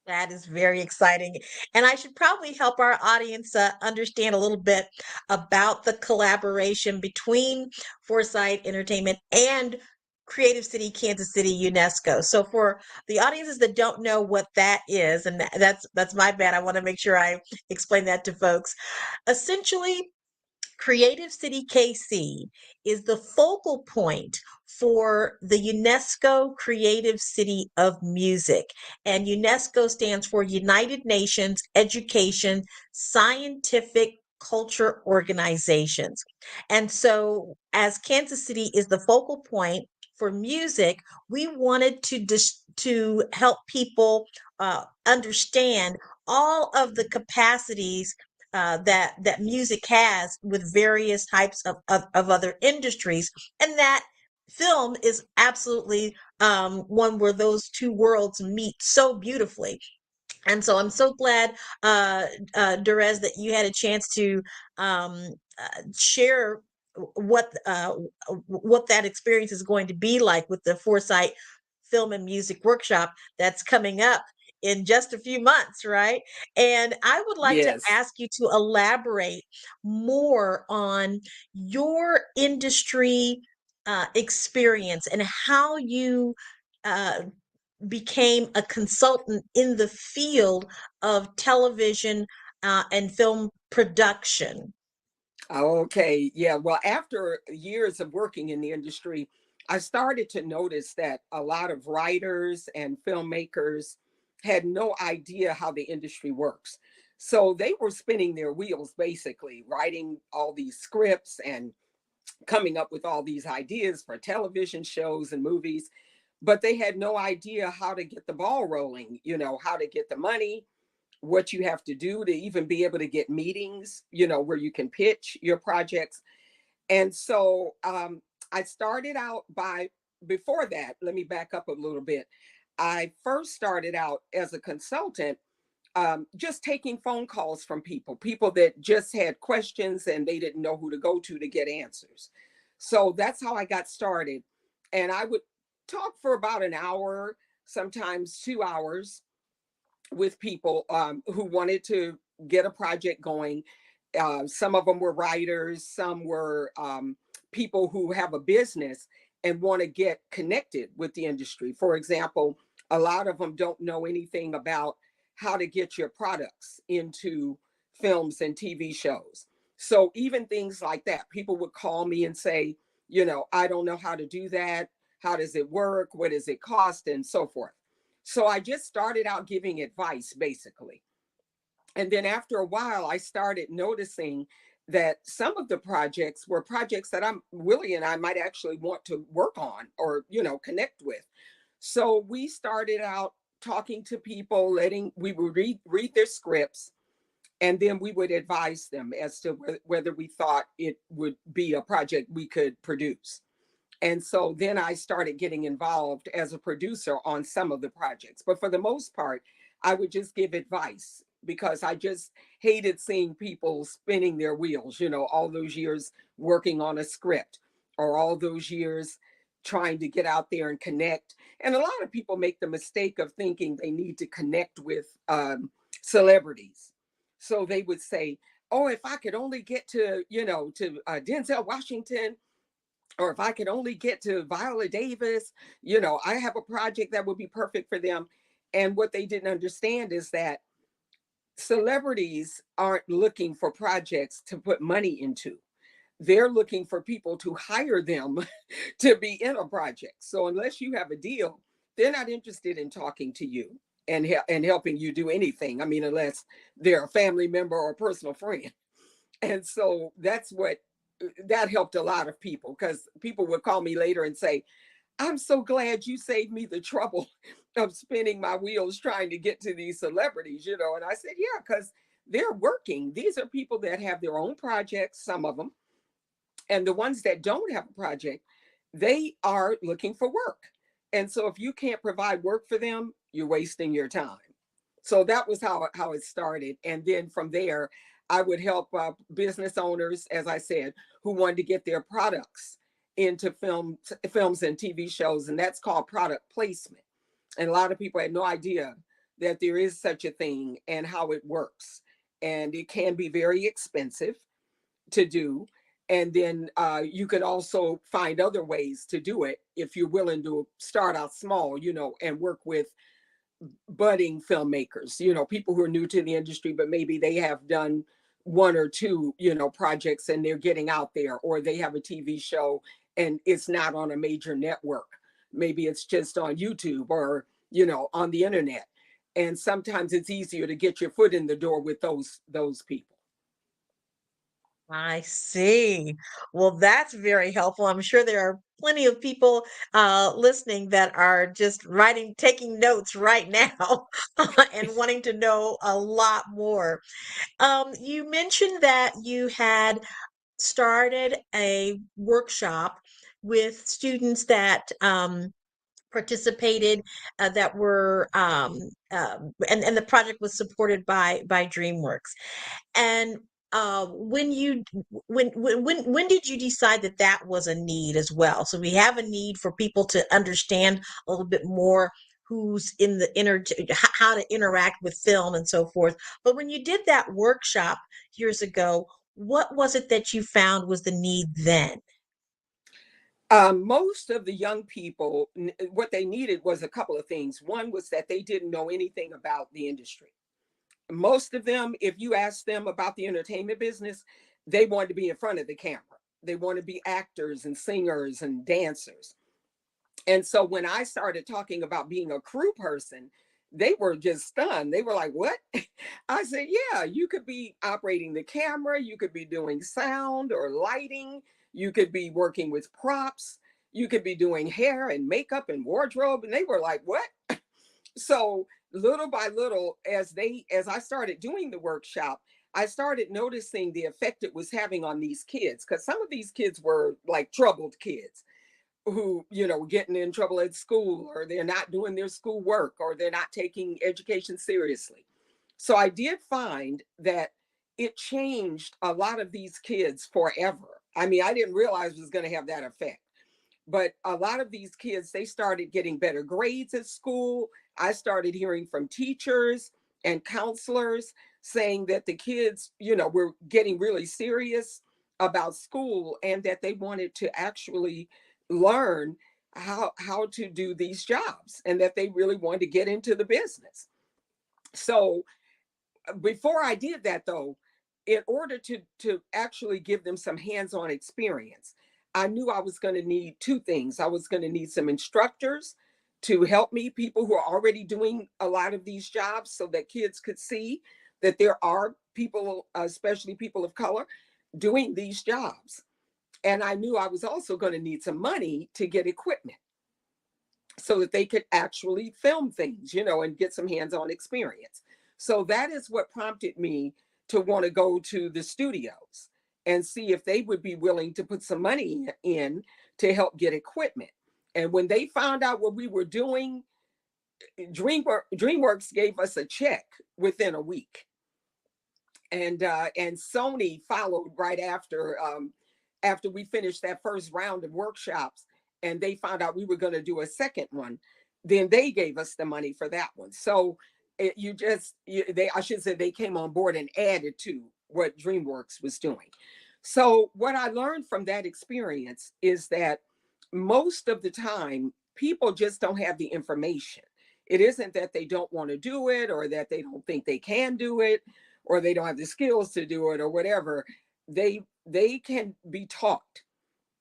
That is very exciting. And I should probably help our audience understand a little bit about the collaboration between Foresight Entertainment and Creative City, Kansas City, UNESCO. So for the audiences that don't know what that is, and that's my bad, I want to make sure I explain that to folks. Essentially, Creative City KC is the focal point for the UNESCO Creative City of Music. And UNESCO stands for United Nations Education Scientific Culture Organizations. And so, as Kansas City is the focal point for music, we wanted to help people understand all of the capacities that music has with various types of other industries, and that film is absolutely one where those two worlds meet so beautifully. And so I'm so glad, Derez, that you had a chance to share what that experience is going to be like with the Foresight Film and Music Workshop that's coming up in just a few months, right? And I would like to Yes. ask you to elaborate more on your industry experience and how you became a consultant in the field of television and film production. Okay. Yeah. Well, after years of working in the industry, I started to notice that a lot of writers and filmmakers had no idea how the industry works. So they were spinning their wheels, basically, writing all these scripts and coming up with all these ideas for television shows and movies. But they had no idea how to get the ball rolling, how to get the money, what you have to do to even be able to get meetings, where you can pitch your projects. And so I started out before that, let me back up a little bit. I first started out as a consultant, just taking phone calls from people that just had questions and they didn't know who to go to get answers. So that's how I got started. And I would talk for about an hour, sometimes 2 hours, with people who wanted to get a project going. Some of them were writers, some were people who have a business and want to get connected with the industry. For example, a lot of them don't know anything about how to get your products into films and TV shows. So even things like that, people would call me and say, I don't know how to do that. How does it work? What does it cost? And so forth. So I just started out giving advice, basically. And then after a while, I started noticing that some of the projects were projects that Willie and I might actually want to work on or, connect with. So we started out talking to people, we would read their scripts, and then we would advise them as to whether we thought it would be a project we could produce. And so then I started getting involved as a producer on some of the projects. But for the most part, I would just give advice because I just hated seeing people spinning their wheels, all those years working on a script, or all those years trying to get out there and connect. And a lot of people make the mistake of thinking they need to connect with celebrities. So they would say, oh, if I could only get to, Denzel Washington, or if I could only get to Viola Davis, I have a project that would be perfect for them. And what they didn't understand is that celebrities aren't looking for projects to put money into. They're looking for people to hire them to be in a project. So unless you have a deal, they're not interested in talking to you and helping you do anything. I mean, unless they're a family member or a personal friend. And so that helped a lot of people, because people would call me later and say, I'm so glad you saved me the trouble of spinning my wheels trying to get to these celebrities, And I said, yeah, because they're working. These are people that have their own projects, some of them. And the ones that don't have a project, they are looking for work. And so if you can't provide work for them, you're wasting your time. So that was how it started. And then from there, I would help business owners, as I said, who wanted to get their products into films and TV shows. And that's called product placement. And a lot of people had no idea that there is such a thing and how it works. And it can be very expensive to do. And then you can also find other ways to do it if you're willing to start out small, and work with budding filmmakers, people who are new to the industry, but maybe they have done one or two, projects and they're getting out there, or they have a TV show and it's not on a major network. Maybe it's just on YouTube or, on the internet. And sometimes it's easier to get your foot in the door with those people. I see. Well, that's very helpful. I'm sure there are plenty of people listening that are just taking notes right now and wanting to know a lot more. You mentioned that you had started a workshop with students that participated that were and the project was supported by DreamWorks. And when did you decide that that was a need as well? So we have a need for people to understand a little bit more who's in how to interact with film and so forth. But when you did that workshop years ago, what was it that you found was the need then? Most of the young people, what they needed was a couple of things. One was that they didn't know anything about the industry. Most of them, if you ask them about the entertainment business, they wanted to be in front of the camera. They want to be actors and singers and dancers. And so when I started talking about being a crew person, they were just stunned. They were like, what? I said, yeah, you could be operating the camera. You could be doing sound or lighting. You could be working with props. You could be doing hair and makeup and wardrobe. And they were like, what? So little by little, as I started doing the workshop, I started noticing the effect it was having on these kids, because some of these kids were like troubled kids who, getting in trouble at school, or they're not doing their school work, or they're not taking education seriously. So I did find that it changed a lot of these kids forever. I mean, I didn't realize it was going to have that effect. But a lot of these kids, they started getting better grades at school. I started hearing from teachers and counselors saying that the kids, were getting really serious about school, and that they wanted to actually learn how to do these jobs, and that they really wanted to get into the business. So before I did that, though, in order to actually give them some hands-on experience, I knew I was going to need two things. I was going to need some instructors to help me, people who are already doing a lot of these jobs, so that kids could see that there are people, especially people of color, doing these jobs. And I knew I was also going to need some money to get equipment so that they could actually film things, and get some hands-on experience. So that is what prompted me to want to go to the studios and see if they would be willing to put some money in to help get equipment. And when they found out what we were doing, DreamWorks gave us a check within a week. And Sony followed right after we finished that first round of workshops, and they found out we were going to do a second one. Then they gave us the money for that one. So I should say they came on board and added to what DreamWorks was doing. So what I learned from that experience is that most of the time people just don't have the information. It isn't that they don't want to do it, or that they don't think they can do it, or they don't have the skills to do it, or whatever. They can be taught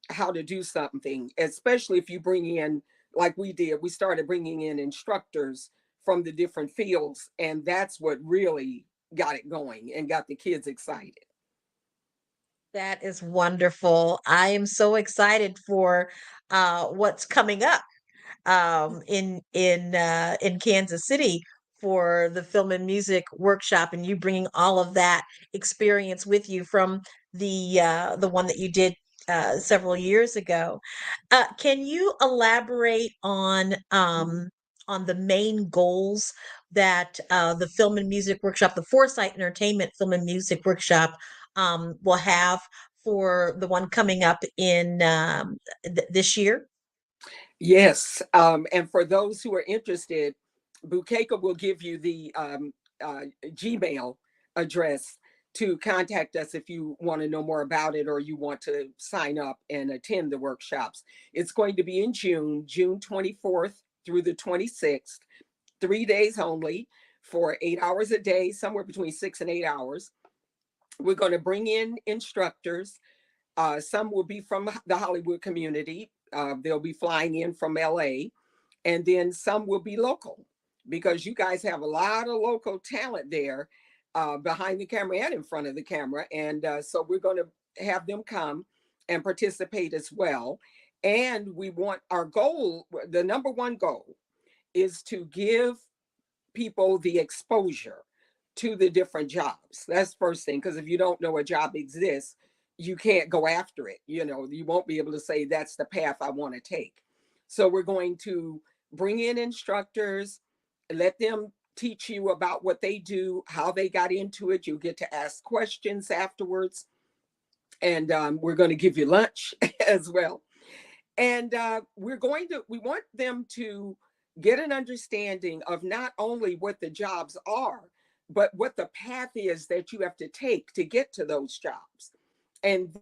how to do something, especially if you bring in, like we did, we started bringing in instructors from the different fields, and that's what really got it going and got the kids excited. That is wonderful. I am so excited for what's coming up in Kansas City for the film and music workshop, and you bringing all of that experience with you from the one that you did several years ago. Can you elaborate on the main goals that the film and music workshop, the Foresight Entertainment Film and Music Workshop, will have for the one coming up in this year? Yes. And for those who are interested, Bukeka will give you the Gmail address to contact us if you want to know more about it, or you want to sign up and attend the workshops. It's going to be in June 24th through the 26th, 3 days only, for 8 hours a day, somewhere between 6 and 8 hours. We're going to bring in instructors. Some will be from the Hollywood community. They'll be flying in from LA, and then some will be local, because you guys have a lot of local talent there, behind the camera and in front of the camera. And so we're going to have them come and participate as well. And we want our goal, the number one goal, is to give people the exposure to the different jobs. That's the first thing, because if you don't know a job exists, you can't go after it. You won't be able to say that's the path I want to take. So we're going to bring in instructors, let them teach you about what they do, how they got into it. You get to ask questions afterwards. And we're going to give you lunch as well. And we want them to get an understanding of not only what the jobs are, but what the path is that you have to take to get to those jobs. And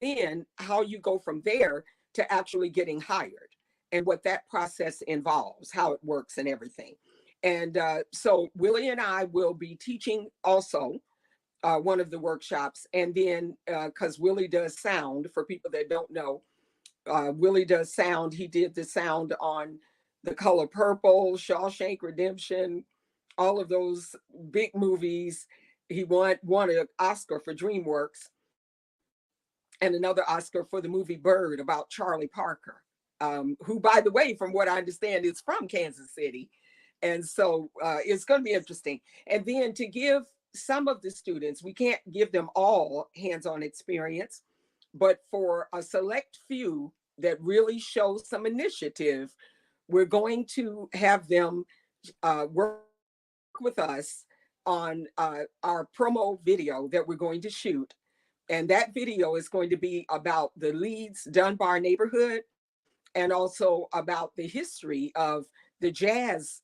then how you go from there to actually getting hired, and what that process involves, how it works and everything. And so Willie and I will be teaching also one of the workshops. And then because Willie does sound, for people that don't know, Willie does sound. He did the sound on The Color Purple, Shawshank Redemption, all of those big movies. He won an Oscar for DreamWorks, and another Oscar for the movie Bird about Charlie Parker, who, by the way, from what I understand, is from Kansas City. And so it's going to be interesting. And then to give some of the students, we can't give them all hands-on experience, but for a select few that really show some initiative, we're going to have them work with us on our promo video that we're going to shoot. And that video is going to be about the Leeds Dunbar neighborhood, and also about the history of the jazz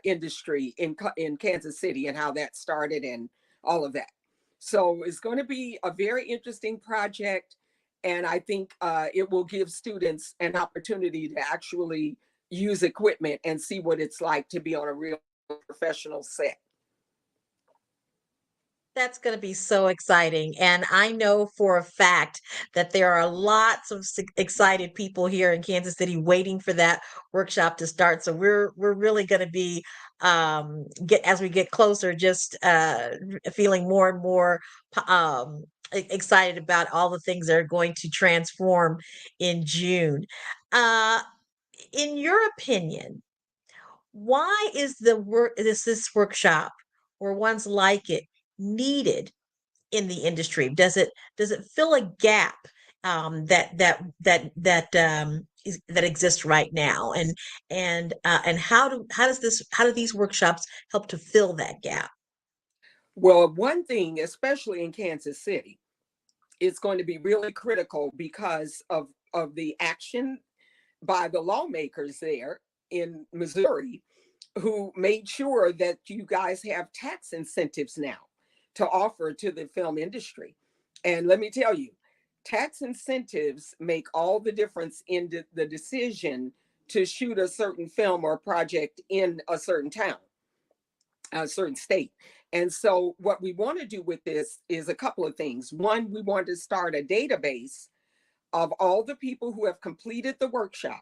industry in Kansas City, and how that started and all of that. So it's going to be a very interesting project. And I think it will give students an opportunity to actually use equipment and see what it's like to be on a real professional set. That's going to be so exciting. And I know for a fact that there are lots of excited people here in Kansas City waiting for that workshop to start. So we're really going to be as we get closer, just feeling more and more excited about all the things that are going to transform in June. In your opinion, why is this workshop or ones like it needed in the industry? Does it fill a gap that exists right now? And how do these workshops help to fill that gap? Well, one thing, especially in Kansas City, it's going to be really critical because of the action by the lawmakers there in Missouri, who made sure that you guys have tax incentives now to offer to the film industry. And let me tell you, tax incentives make all the difference in the decision to shoot a certain film or project in a certain town, a certain state. And so what we want to do with this is a couple of things. One, we want to start a database of all the people who have completed the workshop,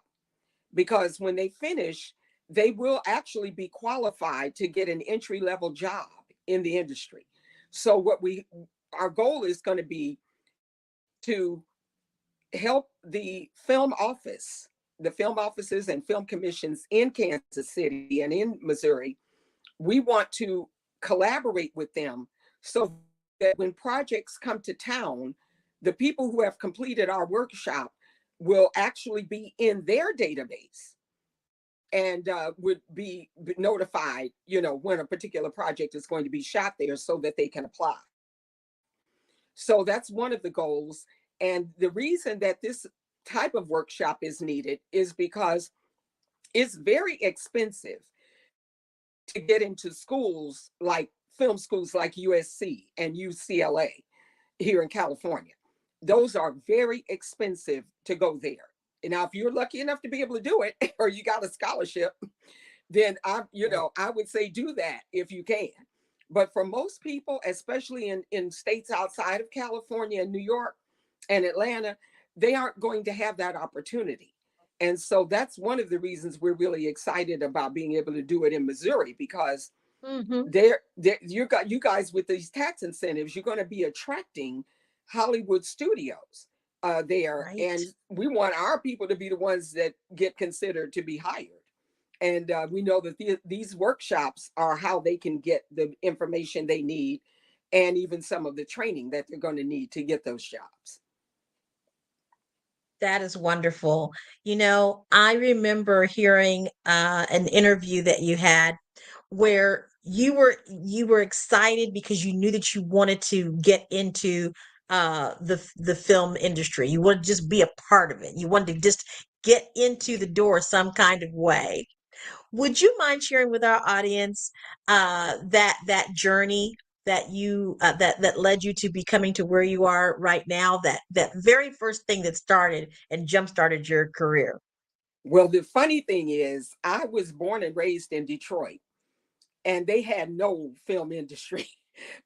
because when they finish, they will actually be qualified to get an entry-level job in the industry. So our goal is going to be to help the film offices and film commissions in Kansas City and in Missouri. We want to collaborate with them so that when projects come to town, the people who have completed our workshop will actually be in their database and would be notified, when a particular project is going to be shot there so that they can apply. So that's one of the goals. And the reason that this type of workshop is needed is because it's very expensive to get into schools like film schools like USC and UCLA here in California. Those are very expensive to go there. And now, if you're lucky enough to be able to do it, or you got a scholarship, then I would say do that if you can. But for most people, especially in states outside of California and New York and Atlanta, they aren't going to have that opportunity. And so that's one of the reasons we're really excited about being able to do it in Missouri, because you guys with these tax incentives, you're going to be attracting Hollywood studios there. Right. And we want our people to be the ones that get considered to be hired. And we know that these workshops are how they can get the information they need, and even some of the training that they're going to need to get those jobs. That is wonderful. I remember hearing an interview that you had where you were excited because you knew that you wanted to get into the film industry. You wanted to just be a part of it. You wanted to just get into the door some kind of way. Would you mind sharing with our audience that journey that you that led you to becoming to where you are right now? That very first thing that started and jump started your career. Well, the funny thing is, I was born and raised in Detroit, and they had no film industry,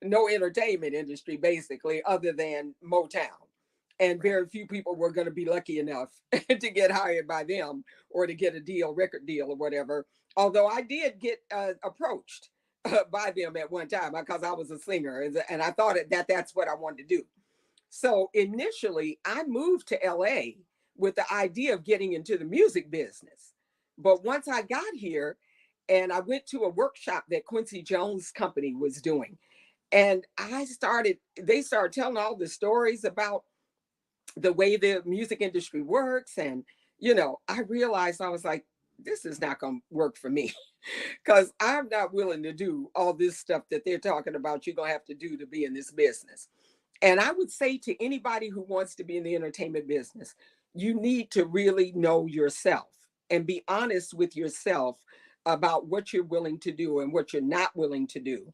no entertainment industry, basically, other than Motown. And very few people were going to be lucky enough to get hired by them or to get a record deal or whatever. Although I did get approached by them at one time because I was a singer, and I thought that's what I wanted to do. So initially, I moved to LA with the idea of getting into the music business. But once I got here, and I went to a workshop that Quincy Jones' company was doing, and they started telling all the stories about the way the music industry works. And, I realized, I was like, this is not going to work for me, because I'm not willing to do all this stuff that they're talking about you're going to have to do to be in this business. And I would say to anybody who wants to be in the entertainment business, you need to really know yourself and be honest with yourself about what you're willing to do and what you're not willing to do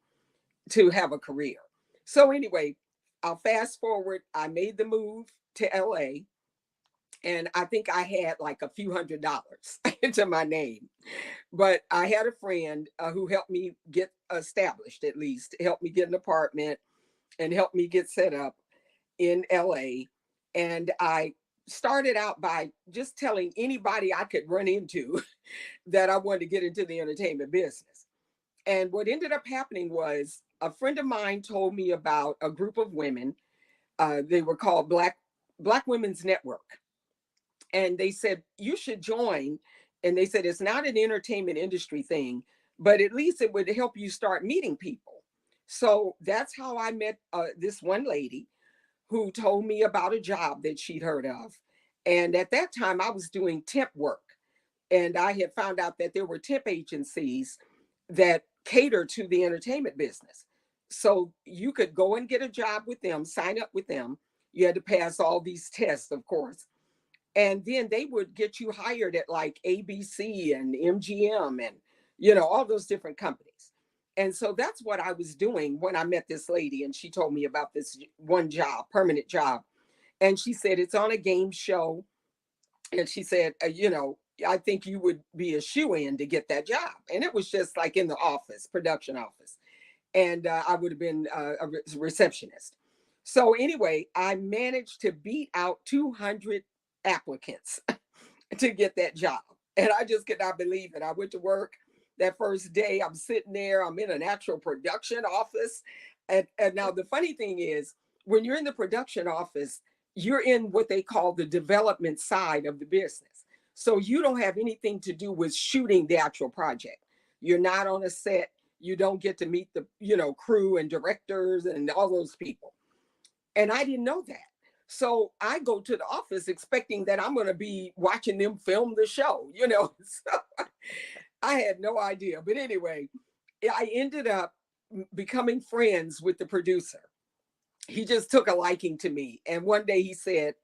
to have a career. So anyway, I'll fast forward. I made the move to LA, and I think I had like a few $100s to my name. But I had a friend who helped me get established, at least helped me get an apartment and helped me get set up in LA. And I started out by just telling anybody I could run into that I wanted to get into the entertainment business. And what ended up happening was a friend of mine told me about a group of women. They were called Black Women's Network. And they said, you should join. And they said, it's not an entertainment industry thing, but at least it would help you start meeting people. So that's how I met this one lady who told me about a job that she'd heard of. And at that time, I was doing temp work. And I had found out that there were temp agencies that cater to the entertainment business. So you could go and get a job with them, sign up with them. You had to pass all these tests, of course. And then they would get you hired at like ABC and MGM and, all those different companies. And so that's what I was doing when I met this lady, and she told me about this one job, permanent job. And she said, it's on a game show. And she said, I think you would be a shoe-in to get that job. And it was just like in the office, production office. And I would have been a receptionist. So anyway, I managed to beat out 200 applicants to get that job. And I just could not believe it. I went to work that first day. I'm sitting there. I'm in an actual production office. And now the funny thing is, when you're in the production office, you're in what they call the development side of the business. So you don't have anything to do with shooting the actual project. You're not on a set. You don't get to meet the, crew and directors and all those people. And I didn't know that. So I go to the office expecting that I'm going to be watching them film the show, So I had no idea. But anyway, I ended up becoming friends with the producer. He just took a liking to me. And one day he said,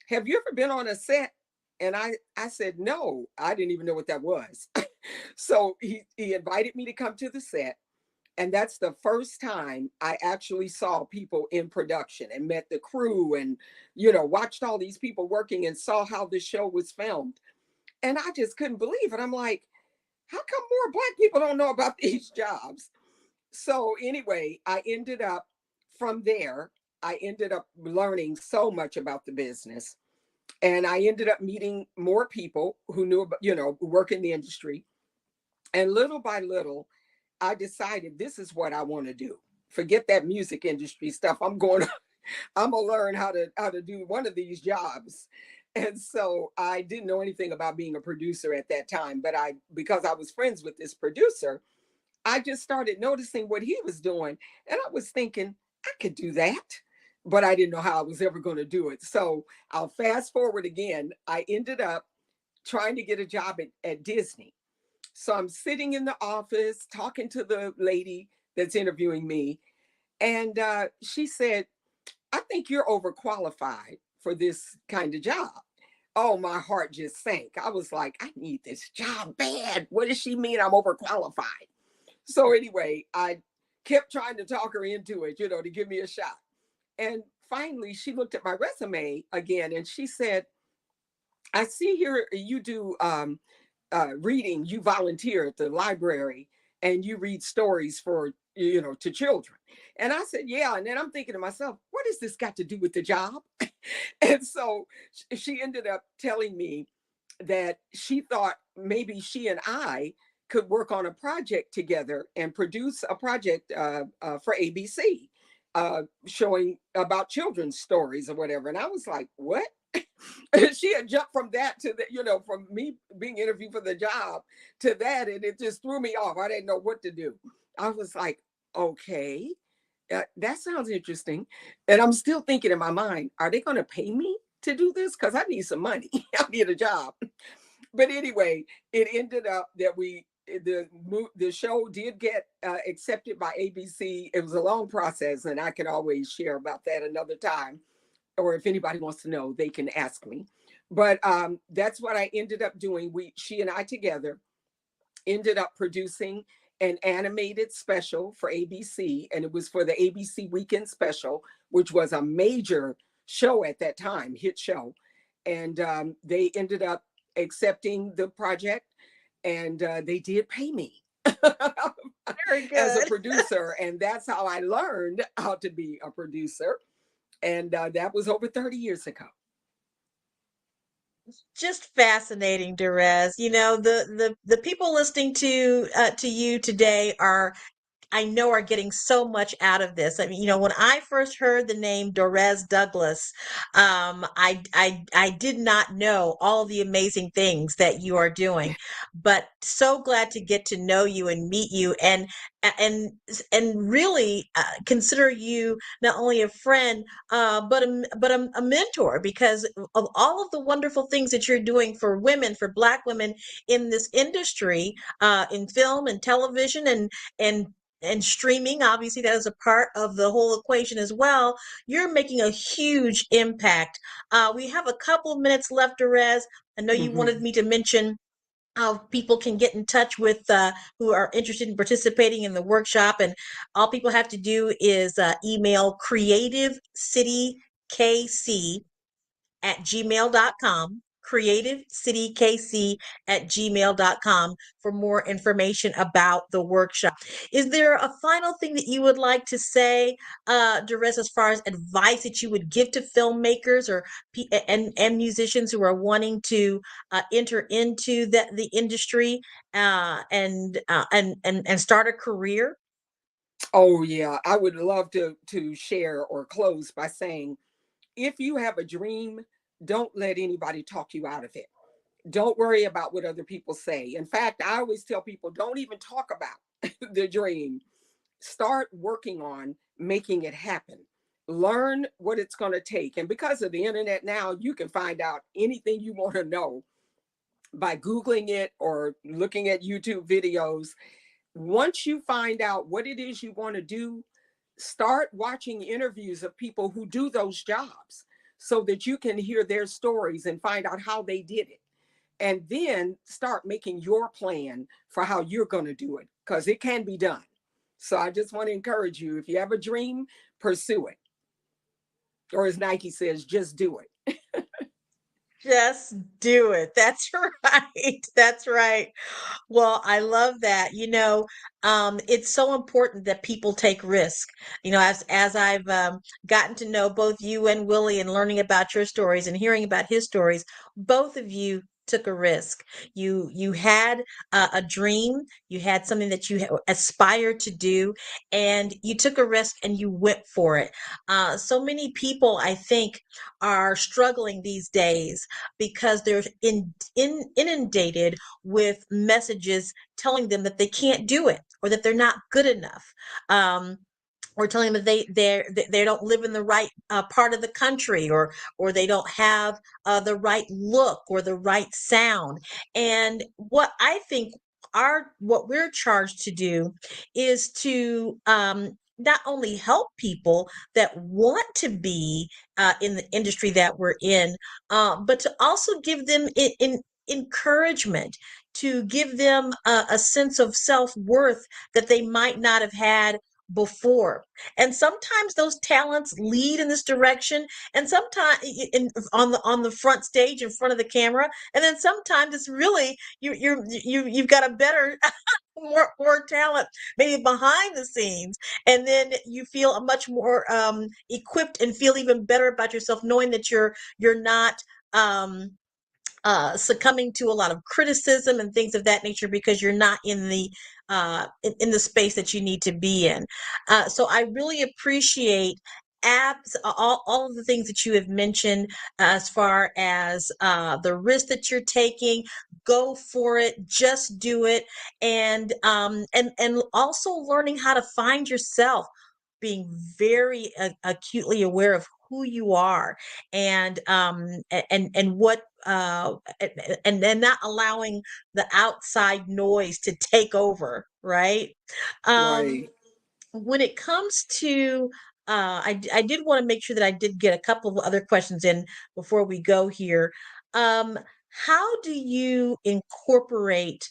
have you ever been on a set? And I said, no, I didn't even know what that was. So he invited me to come to the set. And that's the first time I actually saw people in production and met the crew and, watched all these people working and saw how the show was filmed. And I just couldn't believe it. I'm like, how come more Black people don't know about these jobs? So anyway, from there, I ended up learning so much about the business. And I ended up meeting more people who knew about, who work in the industry. And little by little, I decided this is what I want to do. Forget that music industry stuff. I'm gonna learn how to do one of these jobs. And so I didn't know anything about being a producer at that time, but because I was friends with this producer, I just started noticing what he was doing. And I was thinking, I could do that, but I didn't know how I was ever going to do it. So I'll fast forward again. I ended up trying to get a job at Disney. So I'm sitting in the office talking to the lady that's interviewing me. And she said, I think you're overqualified for this kind of job. Oh, my heart just sank. I was like, I need this job bad. What does she mean I'm overqualified? So anyway, I kept trying to talk her into it, to give me a shot. And finally, she looked at my resume again and she said, I see here you do reading, you volunteer at the library and you read stories for, to children. And I said, yeah. And then I'm thinking to myself, what has this got to do with the job? And so she ended up telling me that she thought maybe she and I could work on a project together and produce a project for ABC showing about children's stories or whatever. And I was like, what? She had jumped from that to the, from me being interviewed for the job to that. And it just threw me off. I didn't know what to do. I was like, okay, that sounds interesting. And I'm still thinking in my mind, are they going to pay me to do this? Because I need some money. I need a job. But anyway, it ended up that the show did get accepted by ABC. It was a long process, and I can always share about that another time. Or if anybody wants to know, they can ask me. But that's what I ended up doing. She and I together ended up producing an animated special for ABC, and it was for the ABC Weekend Special, which was a major show at that time, hit show. And they ended up accepting the project, and they did pay me as a producer. And that's how I learned how to be a producer. And that was over 30 years ago. Just fascinating, Derez. The people listening to you today I know are getting so much out of this. I mean, when I first heard the name Derez Douglas, I did not know all the amazing things that you are doing, but so glad to get to know you and meet you and really consider you not only a friend, but a mentor because of all of the wonderful things that you're doing for women, for Black women in this industry, in film and television and and streaming, obviously that is a part of the whole equation as well. You're making a huge impact. We have a couple of minutes left, Derez. I know you wanted me to mention how people can get in touch with who are interested in participating in the workshop, and all people have to do is email creativecitykc@gmail.com, creativecitykc@gmail.com for more information about the workshop. Is there a final thing that you would like to say, Derez, as far as advice that you would give to filmmakers or and musicians who are wanting to enter into the industry and start a career? Oh yeah, I would love to share or close by saying, if you have a dream, don't let anybody talk you out of it. Don't worry about what other people say. In fact, I always tell people, don't even talk about the dream. Start working on making it happen. Learn what it's going to take. And because of the internet now, you can find out anything you want to know by Googling it or looking at YouTube videos. Once you find out what it is you want to do, start watching interviews of people who do those jobs so that you can hear their stories and find out how they did it. And then start making your plan for how you're going to do it, because it can be done. So I just want to encourage you, if you have a dream, pursue it. Or as Nike says, just do it. Just do it. That's right. That's right. Well, I love that. It's so important that people take risk. As I've gotten to know both you and Willie and learning about your stories and hearing about his stories, both of you took a risk. You had a dream, you had something that you aspired to do, and you took a risk and you went for it. So many people, I think, are struggling these days because they're inundated with messages telling them that they can't do it or that they're not good enough. Or telling them that they don't live in the right part of the country, or they don't have the right look or the right sound. And what I think what we're charged to do is to not only help people that want to be in the industry that we're in, but to also give them encouragement, to give them a sense of self-worth that they might not have had before. And sometimes those talents lead in this direction, and sometimes on the front stage in front of the camera, and then sometimes it's really you've got a better more talent maybe behind the scenes, and then you feel much more equipped and feel even better about yourself knowing that you're not succumbing to a lot of criticism and things of that nature because you're not in the space that you need to be in. So I really appreciate all of the things that you have mentioned as far as the risk that you're taking. Go for it, just do it, and also learning how to find yourself, being very acutely aware of who you are, and what and not allowing the outside noise to take over, right? Right. When it comes to I did want to make sure that I did get a couple of other questions in before we go here. How do you incorporate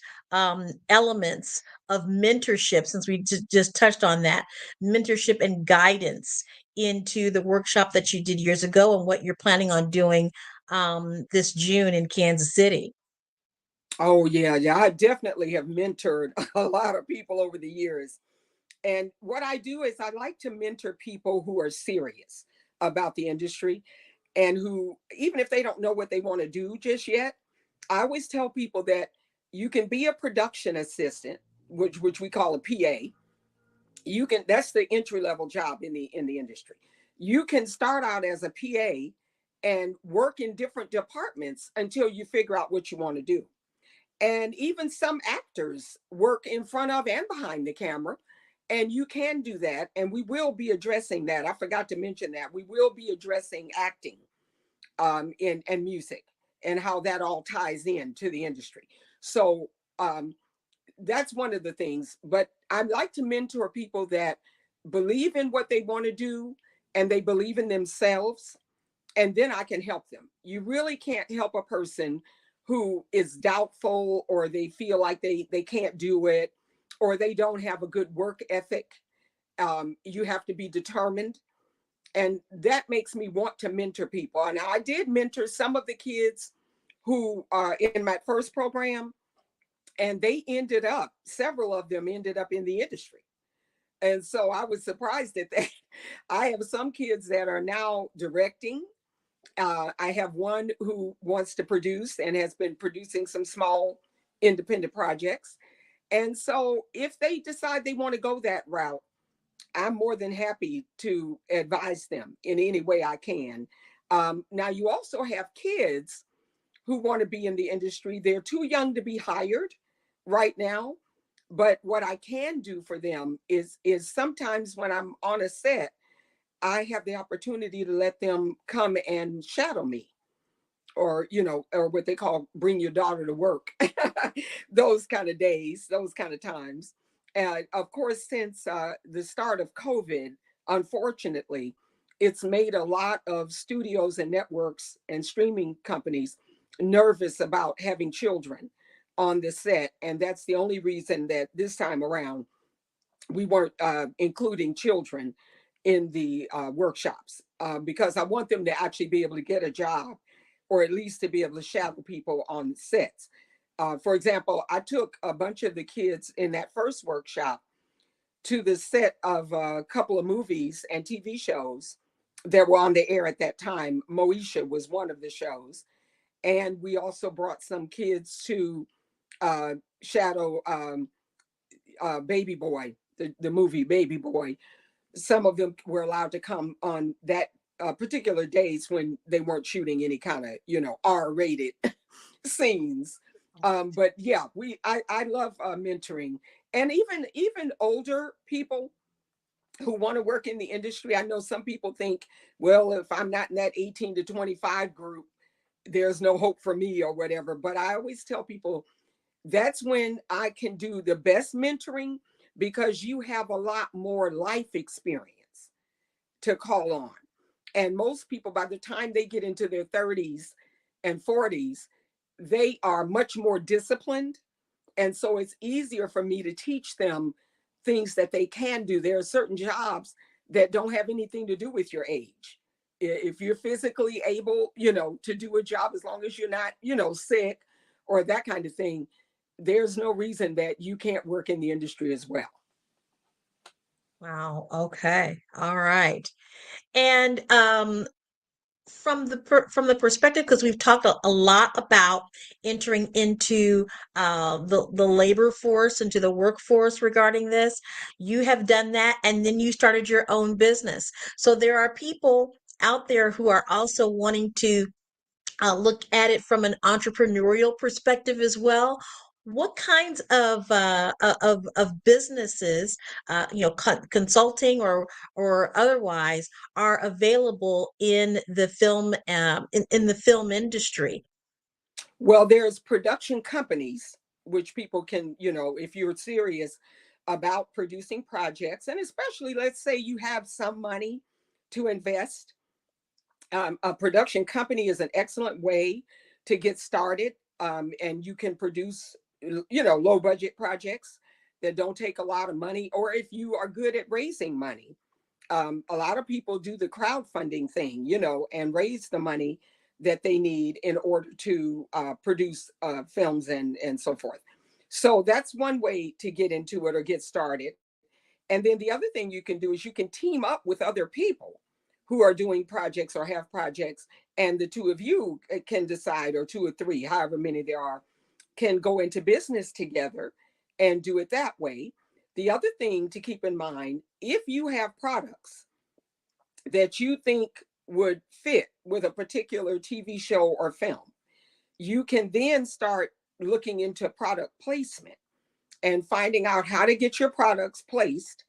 elements of mentorship, since we just touched on that, mentorship and guidance into the workshop that you did years ago and what you're planning on doing this June in Kansas City? Oh yeah, I definitely have mentored a lot of people over the years. And what I do is I like to mentor people who are serious about the industry, and who, even if they don't know what they want to do just yet, I always tell people that you can be a production assistant, which we call a PA. That's the entry level job in the industry. You can start out as a PA and work in different departments until you figure out what you want to do. And even some actors work in front of and behind the camera. And you can do that. And we will be addressing that. I forgot to mention that. We will be addressing acting and music and how that all ties in to the industry. So that's one of the things. But I like to mentor people that believe in what they want to do and they believe in themselves, and then I can help them. You really can't help a person who is doubtful, or they feel like they can't do it, or they don't have a good work ethic. You have to be determined. And that makes me want to mentor people. And I did mentor some of the kids who are in my first program, and they ended up, several of them ended up in the industry. And so I was surprised at that. I have some kids that are now directing. I have one who wants to produce and has been producing some small independent projects. And so if they decide they want to go that route, I'm more than happy to advise them in any way I can. Now, you also have kids who want to be in the industry. They're too young to be hired right now. But what I can do for them is sometimes when I'm on a set, I have the opportunity to let them come and shadow me, or, or what they call bring your daughter to work, those kind of days, those kind of times. And of course, since the start of COVID, unfortunately, it's made a lot of studios and networks and streaming companies nervous about having children on the set. And that's the only reason that this time around we weren't including children in the workshops, because I want them to actually be able to get a job, or at least to be able to shadow people on sets. For example, I took a bunch of the kids in that first workshop to the set of a couple of movies and TV shows that were on the air at that time. Moesha was one of the shows. And we also brought some kids to shadow Baby Boy, the movie Baby Boy. Some of them were allowed to come on that particular days when they weren't shooting any kind of, R-rated scenes. But yeah, I love mentoring, and even older people who want to work in the industry. I know some people think, well, if I'm not in that 18 to 25 group, there's no hope for me or whatever. But I always tell people that's when I can do the best mentoring, because you have a lot more life experience to call on. And most people, by the time they get into their 30s and 40s, they are much more disciplined. And so it's easier for me to teach them things that they can do. There are certain jobs that don't have anything to do with your age. If you're physically able, to do a job, as long as you're not, sick or that kind of thing, there's no reason that you can't work in the industry as well. Wow. Okay. All right. And from the perspective, because we've talked a lot about entering into the labor force, into the workforce regarding this, you have done that, and then you started your own business. So there are people out there who are also wanting to look at it from an entrepreneurial perspective as well. What kinds of businesses, consulting or otherwise, are available in the film in the film industry? Well, there's production companies, which people can, if you're serious about producing projects, and especially let's say you have some money to invest, a production company is an excellent way to get started. And you can produce, low budget projects that don't take a lot of money. Or if you are good at raising money, a lot of people do the crowdfunding thing, and raise the money that they need in order to produce films and so forth. So that's one way to get into it or get started. And then the other thing you can do is you can team up with other people who are doing projects or have projects, and the two of you can decide, or two or three, however many there are, can go into business together and do it that way. The other thing to keep in mind, if you have products that you think would fit with a particular TV show or film, you can then start looking into product placement and finding out how to get your products placed,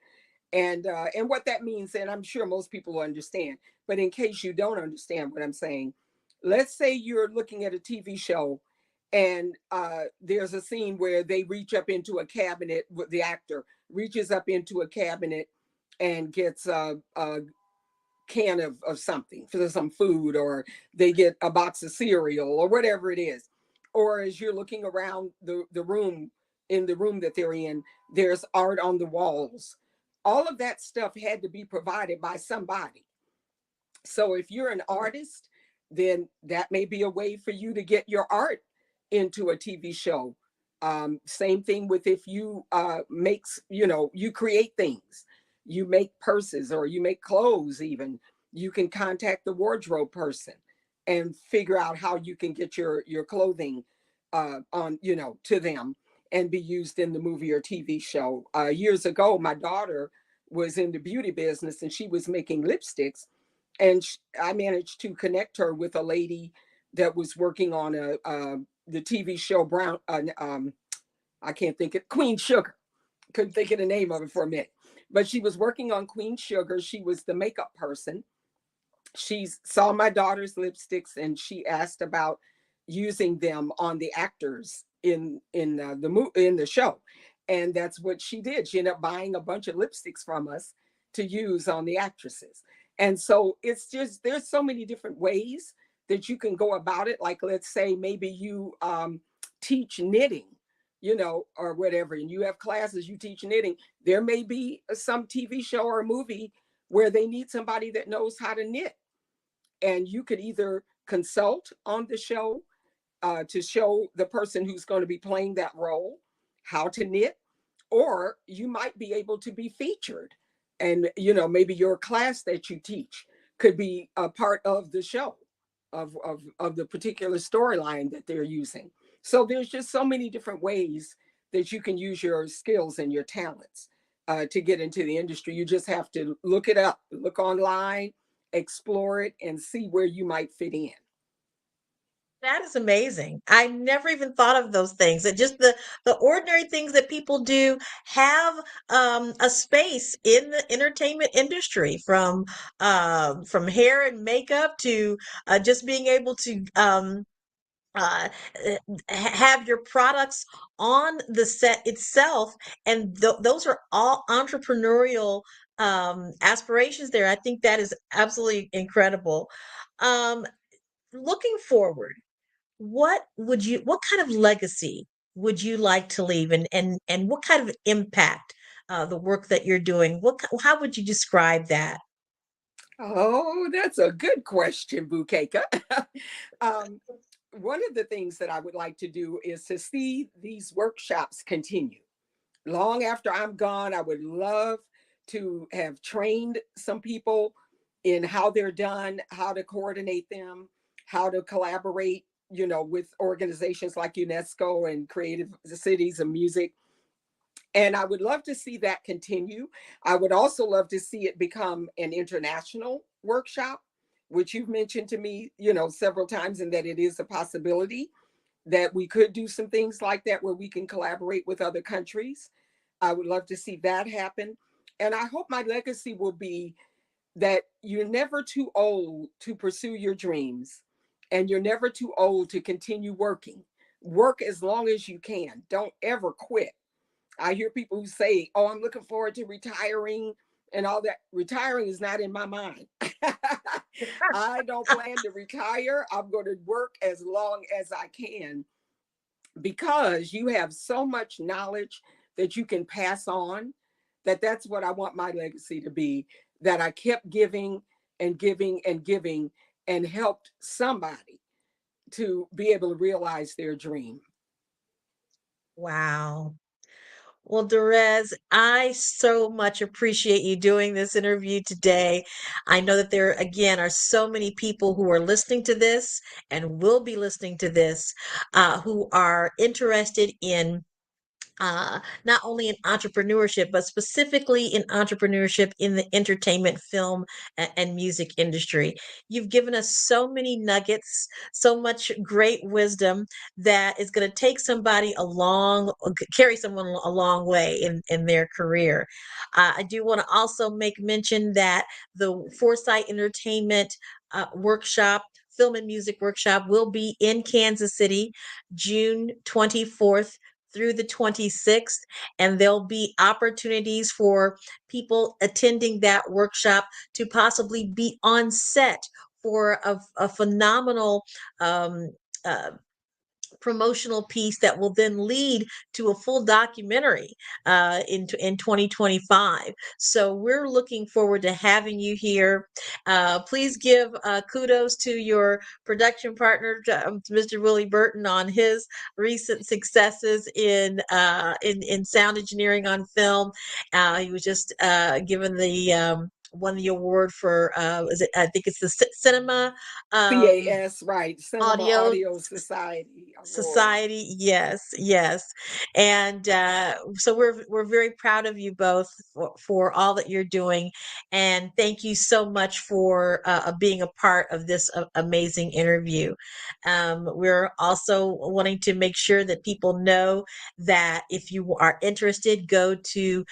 and what that means. And I'm sure most people will understand, but in case you don't understand what I'm saying, let's say you're looking at a TV show And there's a scene where they reach up into a cabinet, the actor reaches up into a cabinet and gets a can of something, for some food, or they get a box of cereal or whatever it is. Or as you're looking around the room, in the room that they're in, there's art on the walls. All of that stuff had to be provided by somebody. So if you're an artist, then that may be a way for you to get your art into a TV show. Same thing with if you you create things, you make purses or you make clothes even, you can contact the wardrobe person and figure out how you can get your clothing on, to them and be used in the movie or TV show. Years ago, my daughter was in the beauty business and she was making lipsticks, and I managed to connect her with a lady that was working on the TV show Brown. I can't think of Queen Sugar. Couldn't think of the name of it for a minute, but she was working on Queen Sugar. She was the makeup person. She saw my daughter's lipsticks and she asked about using them on the actors in the show, and that's what she did. She ended up buying a bunch of lipsticks from us to use on the actresses. And so it's just, there's so many different ways that you can go about it. Like, let's say maybe you teach knitting, or whatever, and you have classes, you teach knitting. There may be some TV show or a movie where they need somebody that knows how to knit. And you could either consult on the show to show the person who's going to be playing that role how to knit, or you might be able to be featured. And, maybe your class that you teach could be a part of the show of the particular storyline that they're using. So there's just so many different ways that you can use your skills and your talents to get into the industry. You just have to look it up, look online, explore it, and see where you might fit in. That is amazing. I never even thought of those things. That just the ordinary things that people do have a space in the entertainment industry, from hair and makeup to just being able to uh, have your products on the set itself, and those are all entrepreneurial aspirations there. I think that is absolutely incredible. Um, Looking forward, what kind of legacy would you like to leave, and what kind of impact the work that you're doing, how would you describe that? Oh, that's a good question, Bukeka. um, One of the things that I would like to do is to see these workshops continue. Long after I'm gone, I would love to have trained some people in how they're done, how to coordinate them, how to collaborate, with organizations like UNESCO and Creative Cities of Music. And I would love to see that continue. I would also love to see it become an international workshop, which you've mentioned to me, several times, and that it is a possibility that we could do some things like that where we can collaborate with other countries. I would love to see that happen. And I hope my legacy will be that you're never too old to pursue your dreams, and you're never too old to continue working. Work as long as you can. Don't ever quit. I hear people who say, "Oh, I'm looking forward to retiring," and all that. Retiring is not in my mind. I don't plan to retire. I'm going to work as long as I can, because you have so much knowledge that you can pass on. That's what I want my legacy to be, that I kept giving and giving and giving and helped somebody to be able to realize their dream. Wow. Well, Derez, I so much appreciate you doing this interview today. I know that there, again, are so many people who are listening to this and will be listening to this, who are interested in not only in entrepreneurship, but specifically in entrepreneurship in the entertainment, film, and music industry. You've given us so many nuggets, so much great wisdom that is going to take somebody carry someone a long way in their career. I do want to also make mention that the Foresight Entertainment workshop Film and Music Workshop will be in Kansas City, June 24th through the 26th. And there'll be opportunities for people attending that workshop to possibly be on set for a phenomenal promotional piece that will then lead to a full documentary in 2025. So we're looking forward to having you here. Please give kudos to your production partner, Mr. Willie Burton, on his recent successes in sound engineering on film. He was just given the won the award for I think it's the cinema CAS, right? Cinema audio Audio Society Award. Society, yes. And so we're very proud of you both for all that you're doing, and thank you so much for being a part of this amazing interview. We're also wanting to make sure that people know that if you are interested, go to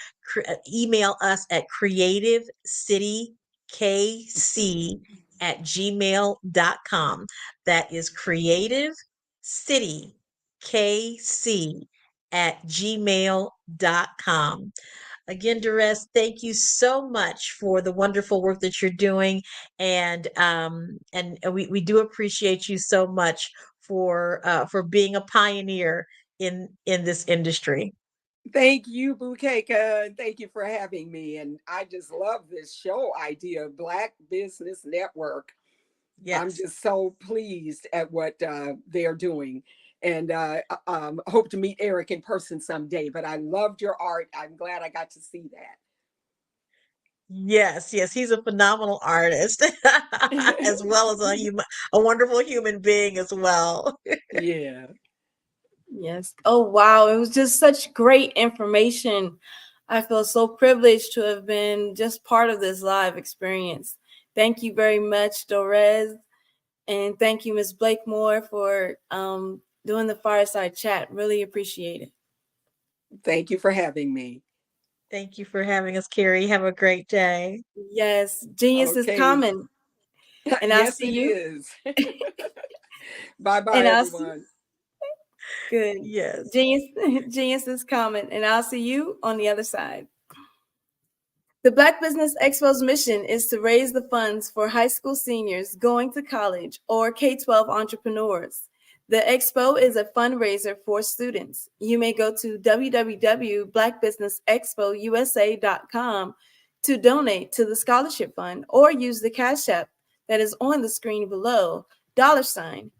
email us at creativecitykc@gmail.com. That is creativecitykc@gmail.com. Again, Duress, thank you so much for the wonderful work that you're doing, and we do appreciate you so much for being a pioneer in this industry. Thank you, Bukeka. Thank you for having me. And I just love this show idea, Black Business Network. Yes. I'm just so pleased at what they're doing. And hope to meet Eric in person someday. But I loved your art. I'm glad I got to see that. Yes, he's a phenomenal artist, as well as a wonderful human being as well. Yeah. Yes. Oh, wow. It was just such great information. I feel so privileged to have been just part of this live experience. Thank you very much, Dorez. And thank you, Ms. Blakemore, for doing the fireside chat. Really appreciate it. Thank you for having me. Thank you for having us, Carrie. Have a great day. Yes. Genius is common. And I'll yes, see you. Is. Bye-bye, everyone. Good. Yes. Genius is common. And I'll see you on the other side. The Black Business Expo's mission is to raise the funds for high school seniors going to college or K-12 entrepreneurs. The expo is a fundraiser for students. You may go to www.blackbusinessexpousa.com to donate to the scholarship fund, or use the Cash App that is on the screen below, $BBXUSA.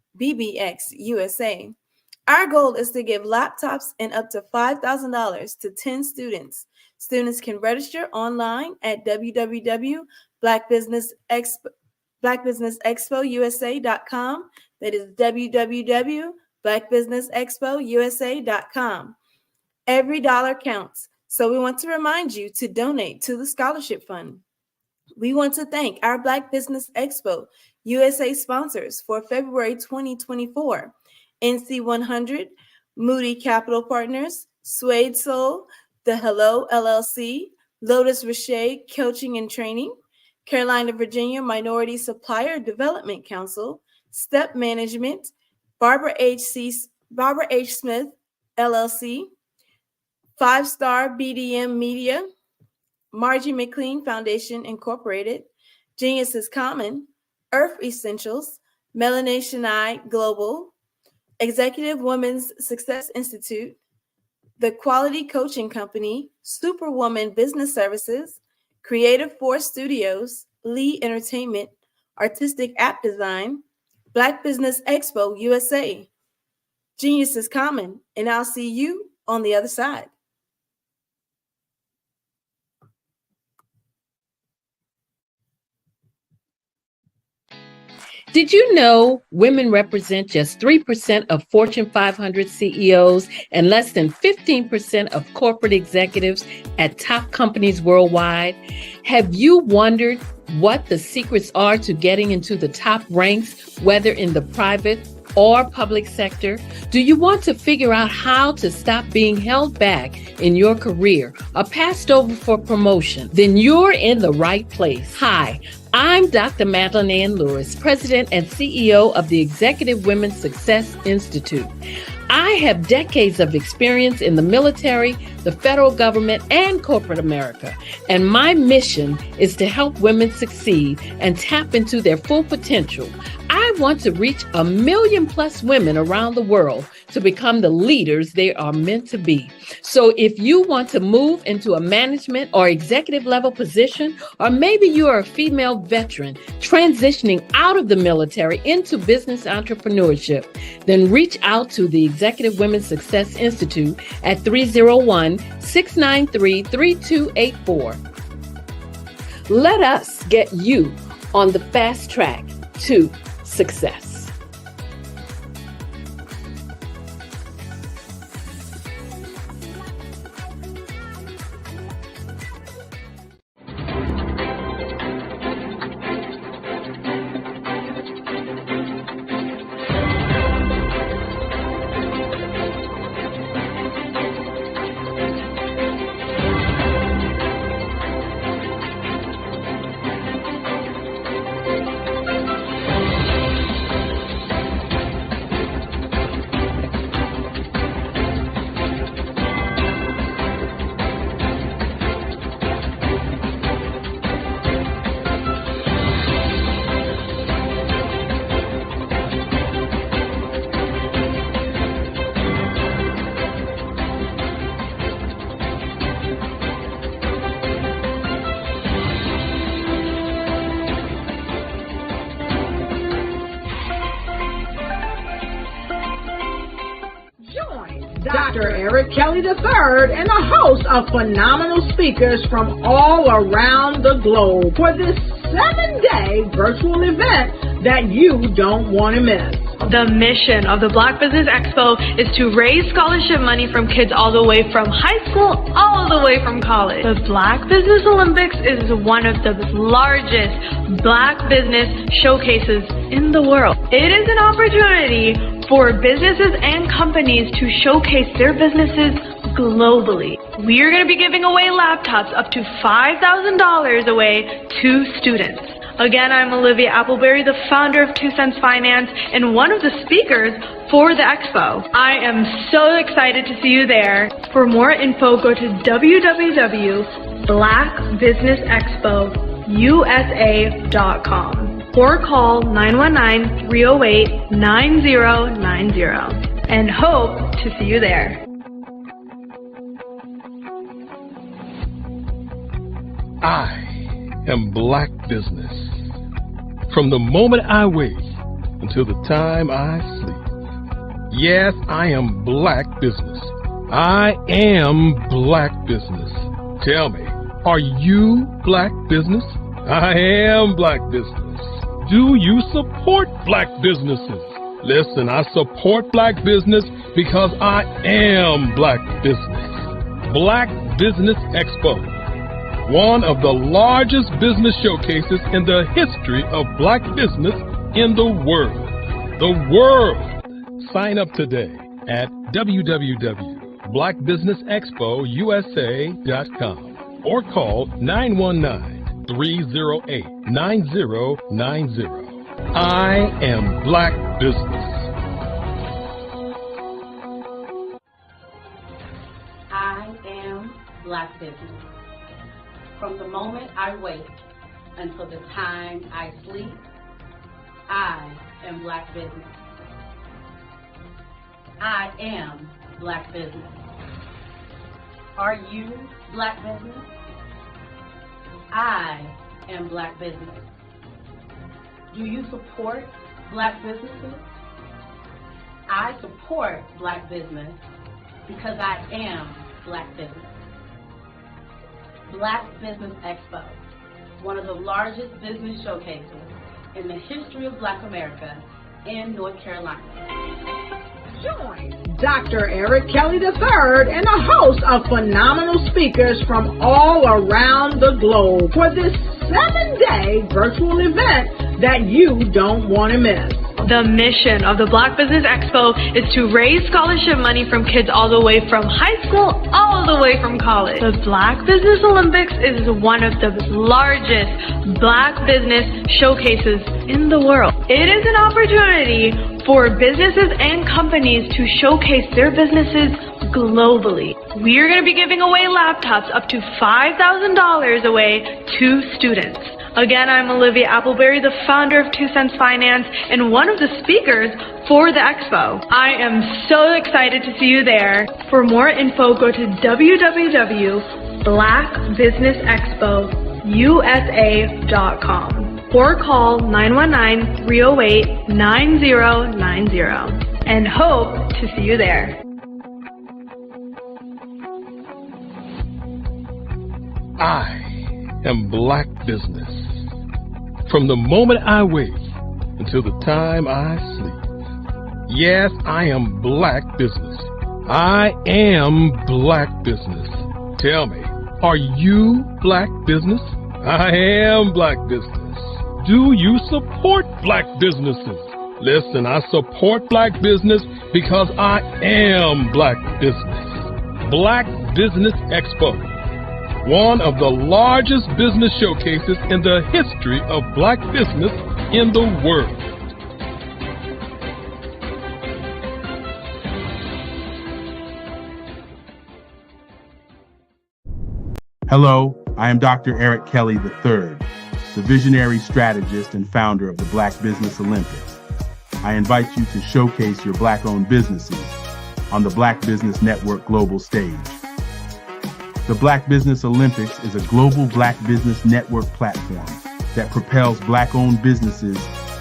Our goal is to give laptops and up to $5,000 to 10 students. Students can register online at www.blackbusinessexpousa.com. That is www.blackbusinessexpousa.com. Every dollar counts. So we want to remind you to donate to the scholarship fund. We want to thank our Black Business Expo USA sponsors for February 2024. NC 100, Moody Capital Partners, Suede Soul, The Hello LLC, Lotus Richey Coaching and Training, Carolina, Virginia Minority Supplier Development Council, Step Management, Barbara H. Smith LLC, 5-Star BDM Media, Margie McLean Foundation Incorporated, Genius is Common, Earth Essentials, Melanation Eye Global, Executive Women's Success Institute, The Quality Coaching Company, Superwoman Business Services, Creative Force Studios, Lee Entertainment, Artistic App Design, Black Business Expo USA. Genius is common, and I'll see you on the other side. Did you know women represent just 3% of Fortune 500 CEOs and less than 15% of corporate executives at top companies worldwide? Have you wondered what the secrets are to getting into the top ranks, whether in the private or public sector? Do you want to figure out how to stop being held back in your career or passed over for promotion? Then you're in the right place. Hi, I'm Dr. Madeline Ann Lewis, President and CEO of the Executive Women's Success Institute. I have decades of experience in the military, the federal government, and corporate America, and my mission is to help women succeed and tap into their full potential. I want to reach 1 million plus women around the world to become the leaders they are meant to be. So if you want to move into a management or executive level position, or maybe you are a female veteran transitioning out of the military into business entrepreneurship, then reach out to the Executive Women's Success Institute at 301-693-3284. Let us get you on the fast track to success. Dr. Eric Kelly III and a host of phenomenal speakers from all around the globe for this 7-day virtual event that you don't want to miss. The mission of the Black Business Expo is to raise scholarship money from kids all the way from high school, all the way from college. The Black Business Olympics is one of the largest Black business showcases in the world. It is an opportunity for businesses and companies to showcase their businesses globally. We are going to be giving away laptops up to $5,000 away to students. Again, I'm Olivia Appleberry, the founder of 2 Cents Finance and one of the speakers for the expo. I am so excited to see you there. For more info, go to www.blackbusinessexpousa.com or call 919-308-9090 and hope to see you there. I am Black Business. From the moment I wake until the time I sleep. Yes, I am Black Business. I am Black Business. Tell me, are you Black Business? I am Black Business. Do you support Black businesses? Listen, I support Black business because I am Black Business. Black Business Expo, one of the largest business showcases in the history of Black business in the world. The world! Sign up today at www.blackbusinessexpousa.com or call 919-308-9090. I am Black Business. I am Black Business. From the moment I wake until the time I sleep, I am Black Business. I am Black Business. Are you Black Business? I am Black Business. Do you support Black businesses? I support Black business because I am Black business. Black Business Expo, one of the largest business showcases in the history of Black America in North Carolina. Join Dr. Eric Kelly III and a host of phenomenal speakers from all around the globe for this 7-day virtual event that you don't want to miss. The mission of the Black Business Expo is to raise scholarship money from kids all the way from high school, all the way from college. The Black Business Olympics is one of the largest Black business showcases in the world. It is an opportunity for businesses and companies to showcase their businesses globally. We are going to be giving away laptops up to $5,000 away to students. Again, I'm Olivia Appleberry, the founder of 2 Cents Finance and one of the speakers for the expo. I am so excited to see you there. For more info, go to www.blackbusinessexpousa.com or call 919-308-9090 and hope to see you there. I am Black Business. From the moment I wake until the time I sleep. Yes, I am Black Business. I am Black Business. Tell me, are you Black Business? I am Black Business. Do you support Black businesses? Listen, I support Black business because I am Black Business. Black Business Expo, one of the largest business showcases in the history of Black business in the world. Hello, I am Dr. Eric Kelly III, the visionary strategist and founder of the Black Business Olympics. I invite you to showcase your Black-owned businesses on the Black Business Network global stage. The Black Business Olympics is a global Black Business Network platform that propels Black-owned businesses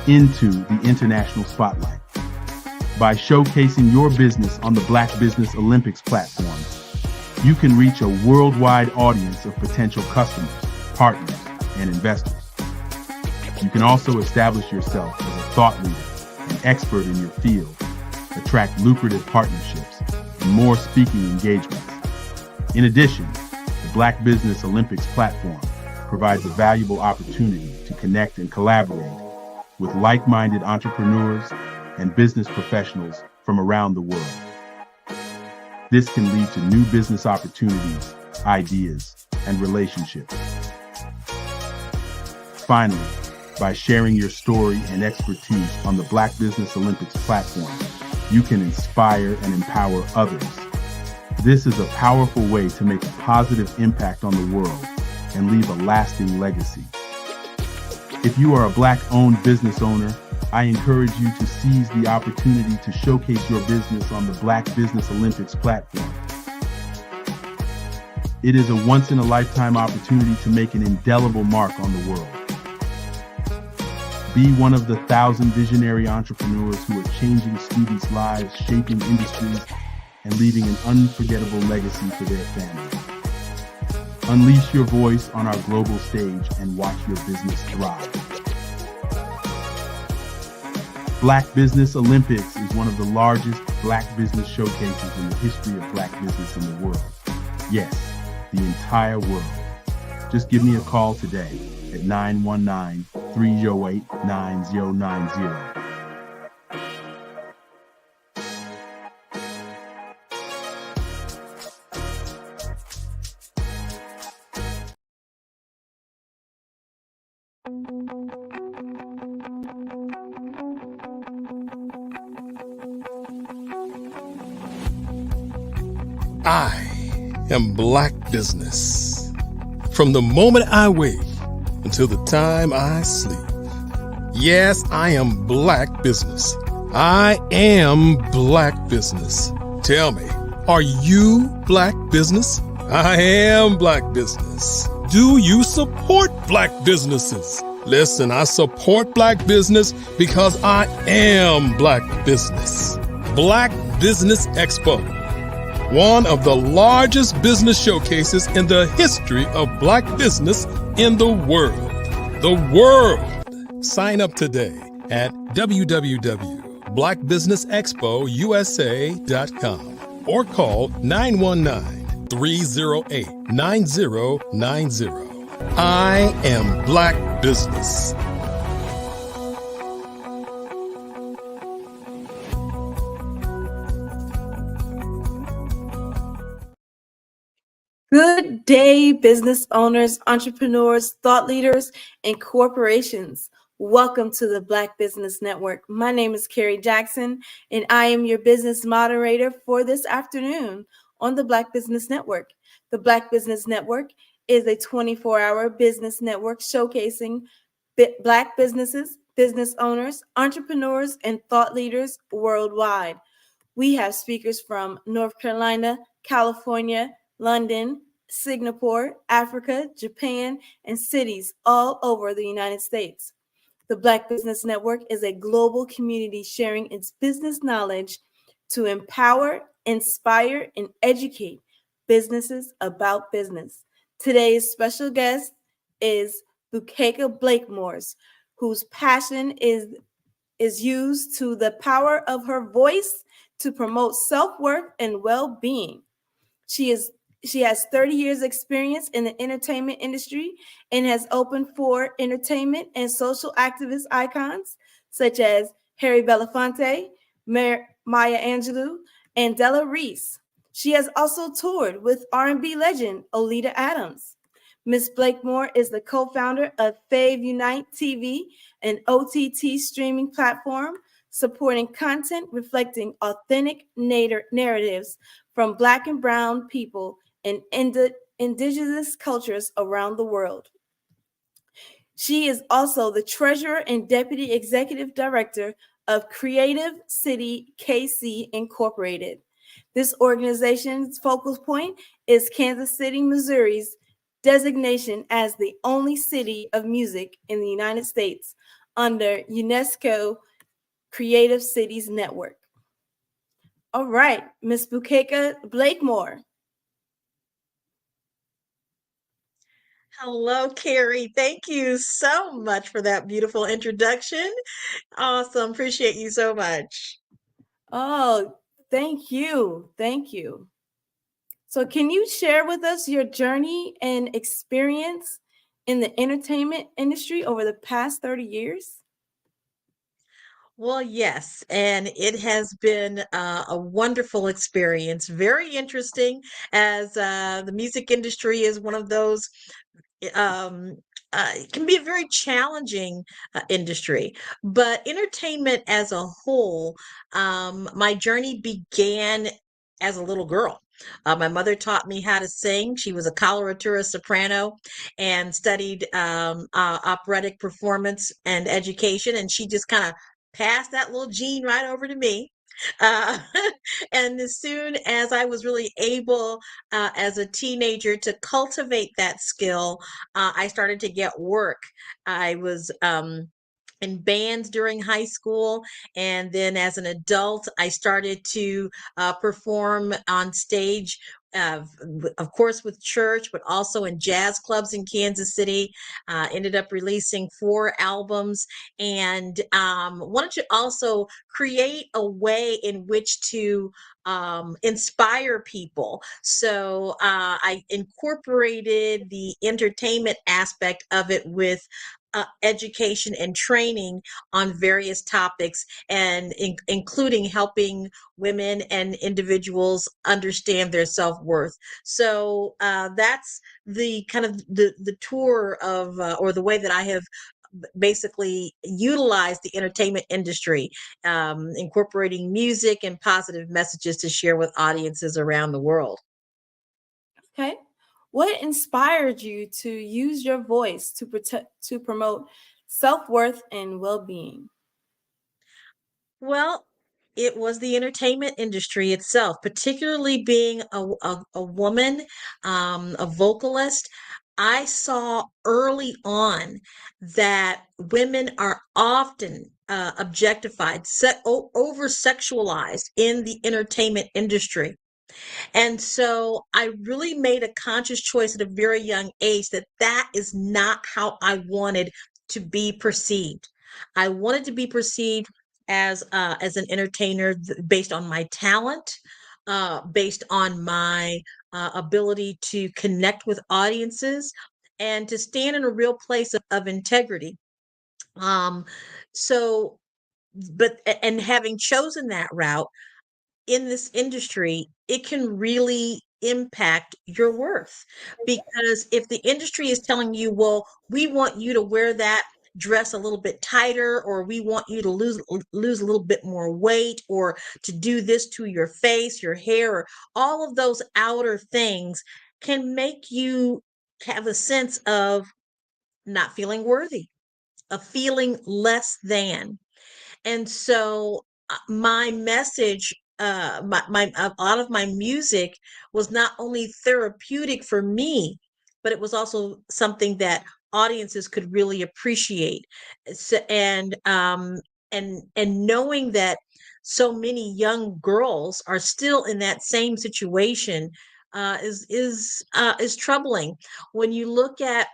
into the international spotlight. By showcasing your business on the Black Business Olympics platform, you can reach a worldwide audience of potential customers, partners, and investors. You can also establish yourself as a thought leader and expert in your field, attract lucrative partnerships, and more speaking engagements. In addition, the Black Business Olympics platform provides a valuable opportunity to connect and collaborate with like-minded entrepreneurs and business professionals from around the world. This can lead to new business opportunities, ideas, and relationships. Finally, by sharing your story and expertise on the Black Business Olympics platform, you can inspire and empower others. This is a powerful way to make a positive impact on the world and leave a lasting legacy. If you are a Black-owned business owner, I encourage you to seize the opportunity to showcase your business on the Black Business Olympics platform. It is a once-in-a-lifetime opportunity to make an indelible mark on the world. Be one of the 1,000 visionary entrepreneurs who are changing students' lives, shaping industries, and leaving an unforgettable legacy for their families. Unleash your voice on our global stage and watch your business thrive. Black Business Olympics is one of the largest Black business showcases in the history of Black business in the world. Yes, the entire world. Just give me a call today at 919-308-9090. I am Black Business. From the moment I wake until the time I sleep. Yes, I am Black Business. I am Black Business. Tell me, are you Black Business? I am Black Business. Do you support Black businesses? Listen, I support Black business because I am Black Business. Black Business Expo, one of the largest business showcases in the history of Black business in the world. The world! Sign up today at www.blackbusinessexpousa.com or call 919-308-9090. I am Black Business. Good day, business owners, entrepreneurs, thought leaders, and corporations. Welcome to the Black Business Network. My name is Carrie Jackson, and I am your business moderator for this afternoon on the Black Business Network. The Black Business Network is a 24-hour business network showcasing Black businesses, business owners, entrepreneurs, and thought leaders worldwide. We have speakers from North Carolina, California, London, Singapore, Africa, Japan, and cities all over the United States. The Black Business Network is a global community sharing its business knowledge to empower, inspire, and educate businesses about business. Today's special guest is Bukeka Blakemore, whose passion is used to the power of her voice to promote self-worth and well-being. She has 30 years experience in the entertainment industry and has opened for entertainment and social activist icons such as Harry Belafonte, Maya Angelou, and Della Reese. She has also toured with R&B legend Oleta Adams. Ms. Blakemore is the co-founder of Fave Unite TV, an OTT streaming platform supporting content reflecting authentic narratives from Black and Brown people and indigenous cultures around the world. She is also the treasurer and deputy executive director of Creative City KC Incorporated. This organization's focal point is Kansas City, Missouri's designation as the only city of music in the United States under UNESCO Creative Cities Network. All right, Ms. Bukeka Blakemore. Hello, Carrie. Thank you so much for that beautiful introduction. Awesome. Appreciate you so much. Oh, thank you. Thank you. So can you share with us your journey and experience in the entertainment industry over the past 30 years? Well, yes, and it has been a wonderful experience. Very interesting, as the music industry is one of those. Um, it can be a very challenging industry, but entertainment as a whole, my journey began as a little girl. My mother taught me how to sing. She was a coloratura soprano and studied operatic performance and education, and she just kind of passed that little gene right over to me. Uh, and as soon as I was really able, as a teenager, to cultivate that skill, I started to get work. I was in bands during high school, and then as an adult, I started to perform on stage. Of course, with church, but also in jazz clubs in Kansas City. Ended up releasing 4 albums, and wanted to also create a way in which to inspire people. So I incorporated the entertainment aspect of it with education and training on various topics, and including helping women and individuals understand their self-worth. So that's the kind of the tour of or the way that I have basically utilized the entertainment industry, incorporating music and positive messages to share with audiences around the world. Okay. What inspired you to use your voice to promote self-worth and well-being? Well, it was the entertainment industry itself, particularly being a woman, a vocalist. I saw early on that women are often objectified, over sexualized in the entertainment industry. And so I really made a conscious choice at a very young age that that is not how I wanted to be perceived. I wanted to be perceived as an entertainer based on my talent, based on my ability to connect with audiences, and to stand in a real place of integrity. Um, so, and having chosen that route in this industry, it can really impact your worth. Because if the industry is telling you, well, we want you to wear that dress a little bit tighter, or we want you to lose a little bit more weight, or to do this to your face, your hair, or all of those outer things can make you have a sense of not feeling worthy, of feeling less than. And so my message, a lot of my music was not only therapeutic for me, but it was also something that audiences could really appreciate. And knowing that so many young girls are still in that same situation is troubling. When you look at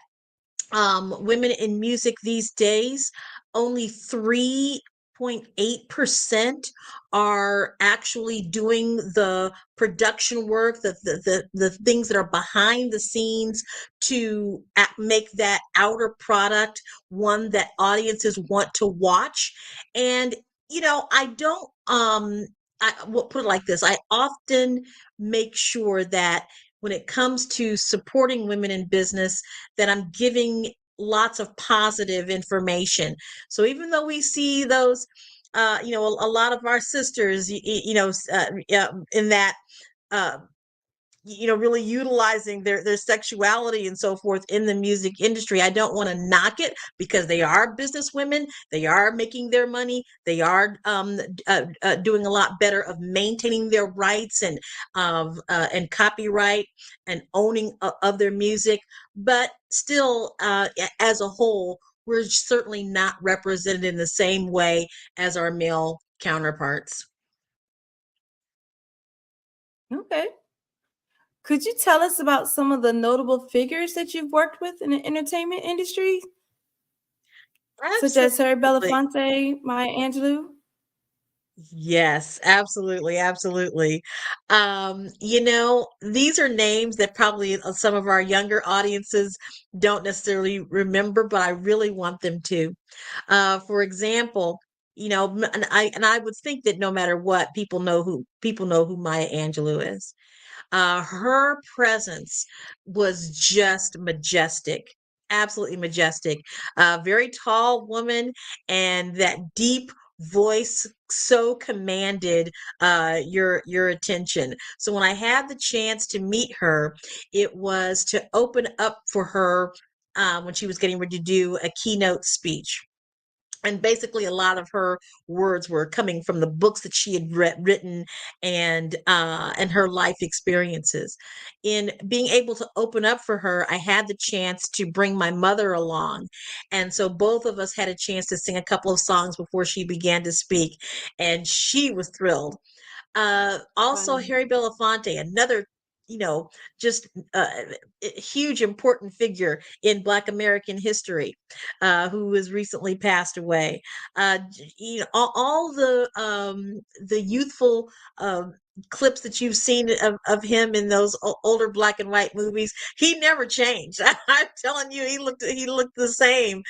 women in music these days, only 3.8% are actually doing the production work, the things that are behind the scenes to make that outer product one that audiences want to watch. And, I don't, I will put it like this. I often make sure that when it comes to supporting women in business, that I'm giving lots of positive information. So even though we see those, a lot of our sisters, in that, uh, really utilizing their sexuality and so forth in the music industry. I don't want to knock it, because they are business women. They are making their money. They are doing a lot better of maintaining their rights and copyright and owning of their music. But still, as a whole, we're certainly not represented in the same way as our male counterparts. Okay. Could you tell us about some of the notable figures that you've worked with in the entertainment industry, such as Harry Absolutely. Belafonte, Maya Angelou? Yes, absolutely, absolutely. These are names that probably some of our younger audiences don't necessarily remember, but I really want them to. For example, and I would think that no matter what, people know who Maya Angelou is. Her presence was just majestic, absolutely majestic. Very tall woman, and that deep voice so commanded your attention. So when I had the chance to meet her, it was to open up for her when she was getting ready to do a keynote speech. And basically, a lot of her words were coming from the books that she had written, and her life experiences. In being able to open up for her, I had the chance to bring my mother along, and so both of us had a chance to sing a couple of songs before she began to speak, and she was thrilled. Also, Wow. Harry Belafonte, another, just a huge important figure in Black American history, who has recently passed away. All the youthful clips that you've seen of him in those older black and white movies, he never changed. I'm telling you, he looked the same,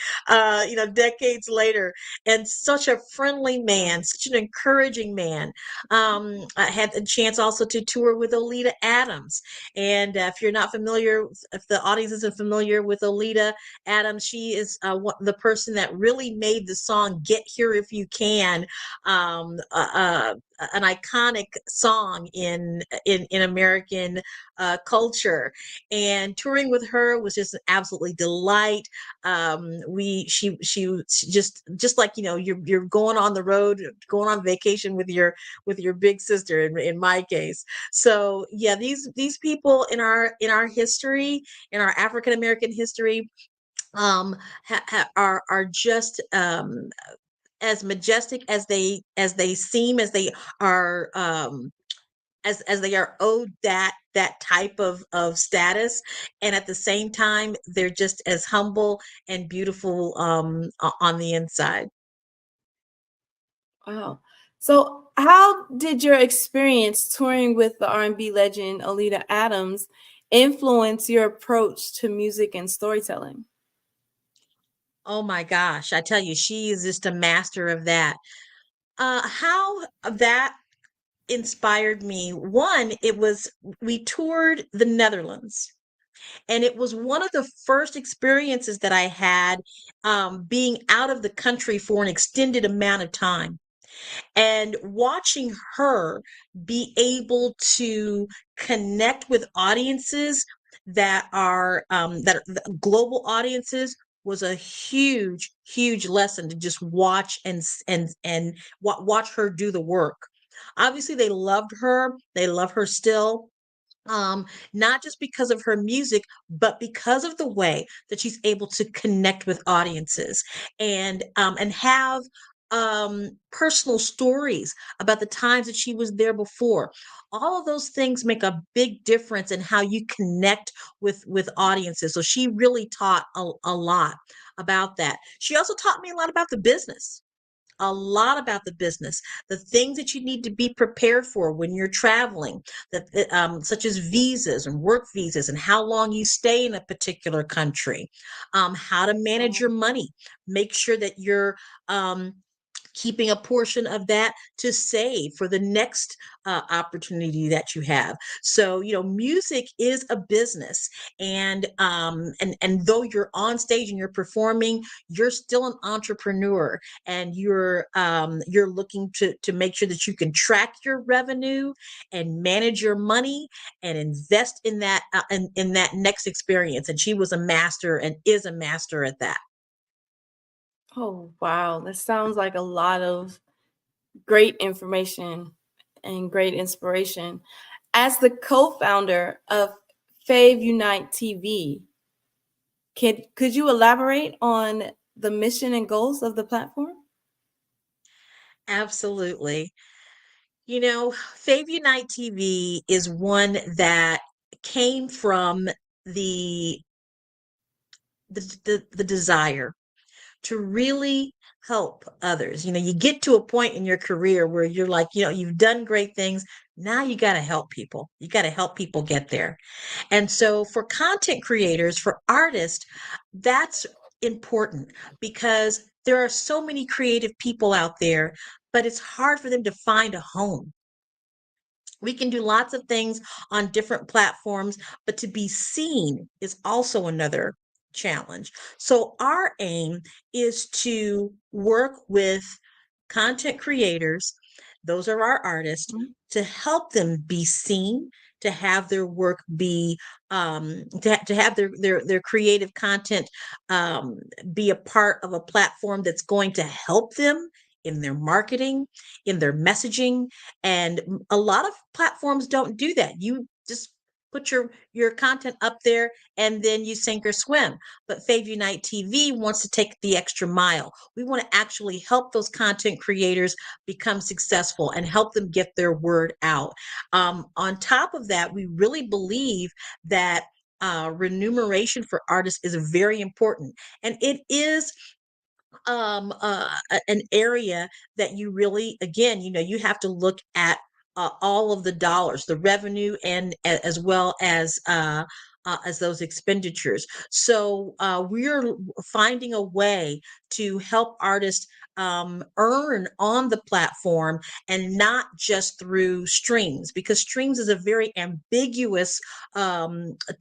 decades later, and such a friendly man, such an encouraging man. I had the chance also to tour with Olita Adams. And if you're not familiar, if the audience isn't familiar with Olita Adams, she is the person that really made the song "Get Here If You Can" an iconic song in American culture. And touring with her was just an absolutely delight. She just like, you're going on the road, going on vacation with your big sister in my case. So yeah, these people in our history, in our African American history, are just as majestic as they seem, as they are, as they are owed that type of status, and at the same time they're just as humble and beautiful on the inside. Wow. So, how did your experience touring with the R&B legend Olita Adams influence your approach to music and storytelling? Oh my gosh, I tell you, she is just a master of that. How that inspired me. One, we toured the Netherlands. And it was one of the first experiences that I had being out of the country for an extended amount of time and watching her be able to connect with audiences that are global audiences was a huge lesson to just watch and watch her do the work. Obviously they love her still, not just because of her music, but because of the way that she's able to connect with audiences and have personal stories about the times that she was there before. All of those things make a big difference in how you connect with audiences. So she really taught a lot about that. She also taught me a lot about the business, a lot about the business, the things that you need to be prepared for when you're traveling, such as visas and work visas, and how long you stay in a particular country, how to manage your money, make sure that you're keeping a portion of that to save for the next opportunity that you have. So, music is a business, and though you're on stage and you're performing, you're still an entrepreneur, and you're looking to make sure that you can track your revenue and manage your money and invest in that in that next experience. And she was a master and is a master at that. Oh, wow. That sounds like a lot of great information and great inspiration. As the co-founder of Fave Unite TV, could you elaborate on the mission and goals of the platform? Absolutely. Fave Unite TV is one that came from the the desire to really help others. You get to a point in your career where you're like, you've done great things. Now you got to help people. You got to help people get there. And so for content creators, for artists, that's important because there are so many creative people out there, but it's hard for them to find a home. We can do lots of things on different platforms, but to be seen is also another challenge. So, our aim is to work with content creators, those are our artists, to help them be seen, to have their work be to have their creative content be a part of a platform that's going to help them in their marketing, in their messaging. And a lot of platforms don't do that. You just put your content up there and then you sink or swim. But Fave Unite TV wants to take the extra mile. We want to actually help those content creators become successful and help them get their word out. On top of that, we really believe that remuneration for artists is very important, and it is an area that you really, again, you have to look at all of the dollars, the revenue, and as well as those expenditures. So we're finding a way to help artists earn on the platform and not just through streams, because streams is a very ambiguous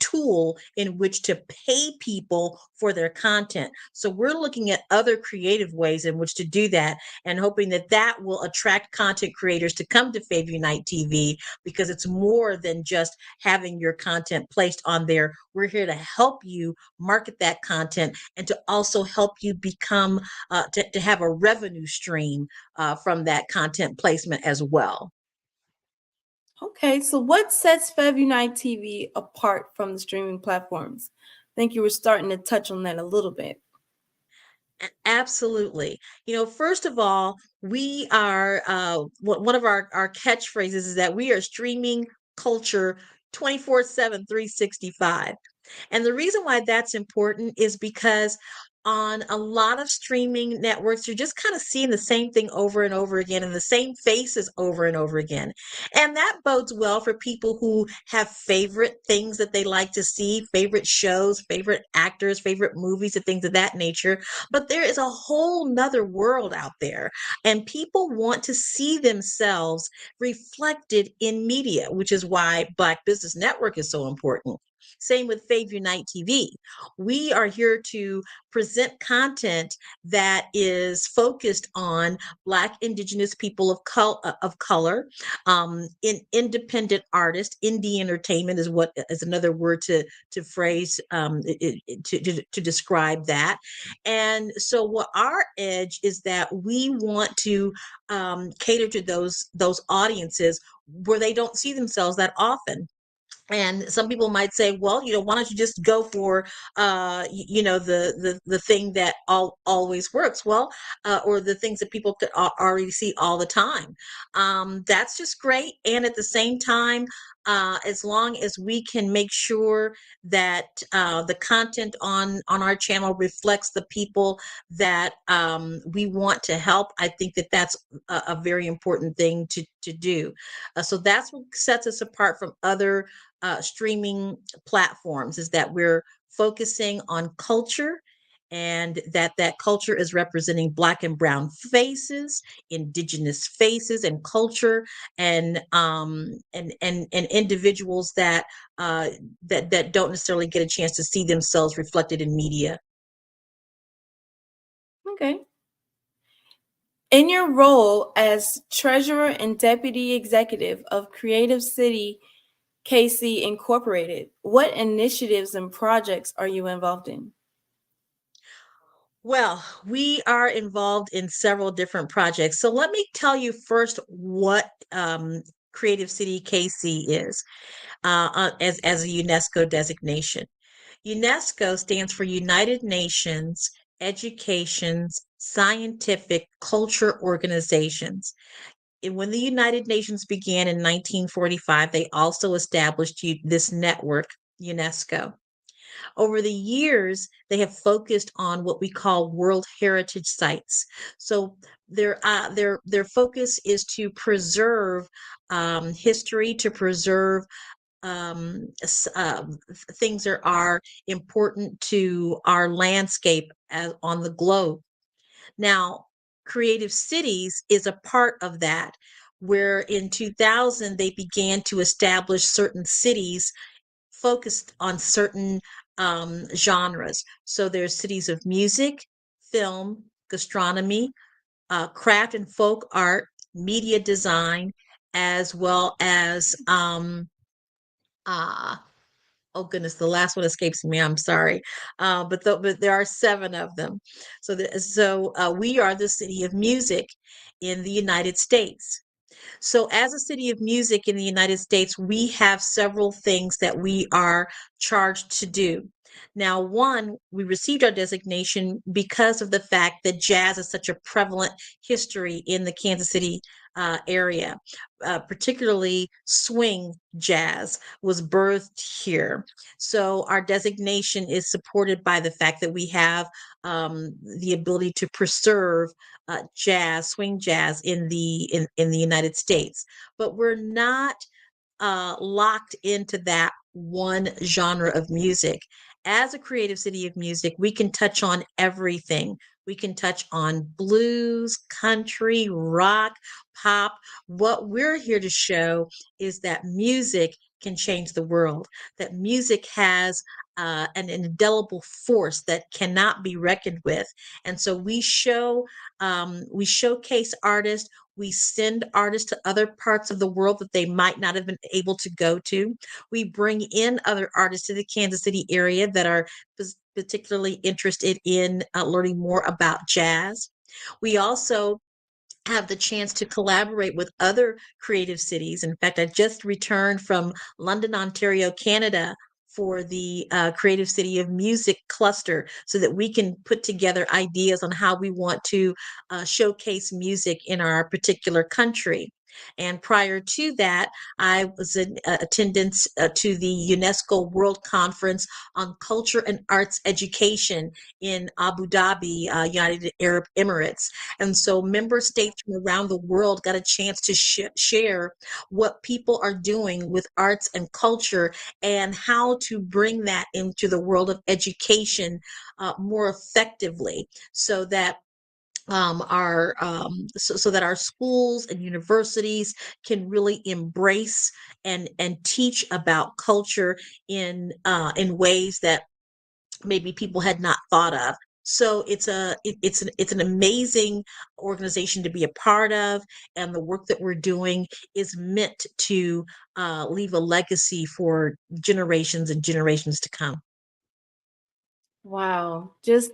tool in which to pay people for their content. So we're looking at other creative ways in which to do that, and hoping that that will attract content creators to come to Fave Unite TV, because it's more than just having your content placed on there. We're here to help you market that content and to also help you become to have a revenue stream from that content placement as well. Okay, so what sets Fave Unite TV apart from the streaming platforms? I think you were starting to touch on that a little bit. Absolutely. First of all, we are one of our catchphrases is that we are streaming culture 24/7, 365. And the reason why that's important is because on a lot of streaming networks, you're just kind of seeing the same thing over and over again and the same faces over and over again. And that bodes well for people who have favorite things that they like to see, favorite shows, favorite actors, favorite movies, and things of that nature. But there is a whole nother world out there, and people want to see themselves reflected in media, which is why Black Business Network is so important. Same with Fave Unite TV. We are here to present content that is focused on Black, Indigenous people of color, in independent artists. Indie entertainment is what is another word to phrase to describe that. And so, what our edge is that we want to cater to those audiences where they don't see themselves that often. And some people might say, well, why don't you just go for the thing that always works well, or the things that people could already see all the time. That's just great. And at the same time, as long as we can make sure that the content on our channel reflects the people that we want to help, I think that that's a very important thing to do. So that's what sets us apart from other streaming platforms, is that we're focusing on culture, and that culture is representing Black and brown faces, Indigenous faces and culture, and individuals that don't necessarily get a chance to see themselves reflected in media. Okay. In your role as treasurer and deputy executive of Creative City KC Incorporated, what initiatives and projects are you involved in? Well, we are involved in several different projects. So let me tell you first what Creative City KC is, as a UNESCO designation. UNESCO stands for United Nations Education's Scientific Culture Organizations. And when the United Nations began in 1945, they also established this network, UNESCO. Over the years, they have focused on what we call World Heritage Sites. So their focus is to preserve history, to preserve things that are important to our landscape on the globe. Now, Creative Cities is a part of that, where in 2000 they began to establish certain cities focused on certain genres. So there's cities of music, film, gastronomy, craft and folk art, media design, as well as oh goodness, the last one escapes me. I'm sorry, but there are 7 of them. So we are the city of music in the United States. So, as a city of music in the United States, we have several things that we are charged to do. Now, one, we received our designation because of the fact that jazz is such a prevalent history in the Kansas City area. Particularly swing jazz was birthed here. So, our designation is supported by the fact that we have the ability to preserve jazz, swing jazz in the United States, but we're not locked into that one genre of music. As a creative city of music, we can touch on everything. We can touch on blues, country, rock, pop. What we're here to show is that music can change the world, that music has an indelible force that cannot be reckoned with. And so we showcase artists. We send artists to other parts of the world that they might not have been able to go to. We bring in other artists to the Kansas City area that are particularly interested in learning more about jazz. We also have the chance to collaborate with other creative cities. In fact, I just returned from London, Ontario, Canada, for the Creative City of Music cluster, so that we can put together ideas on how we want to showcase music in our particular country. And prior to that, I was in attendance to the UNESCO World Conference on Culture and Arts Education in Abu Dhabi, United Arab Emirates. And so member states from around the world got a chance to share what people are doing with arts and culture and how to bring that into the world of education more effectively so that so that our schools and universities can really embrace and teach about culture in ways that maybe people had not thought of. So it's an amazing organization to be a part of, and the work that we're doing is meant to leave a legacy for generations and generations to come. Wow. Just,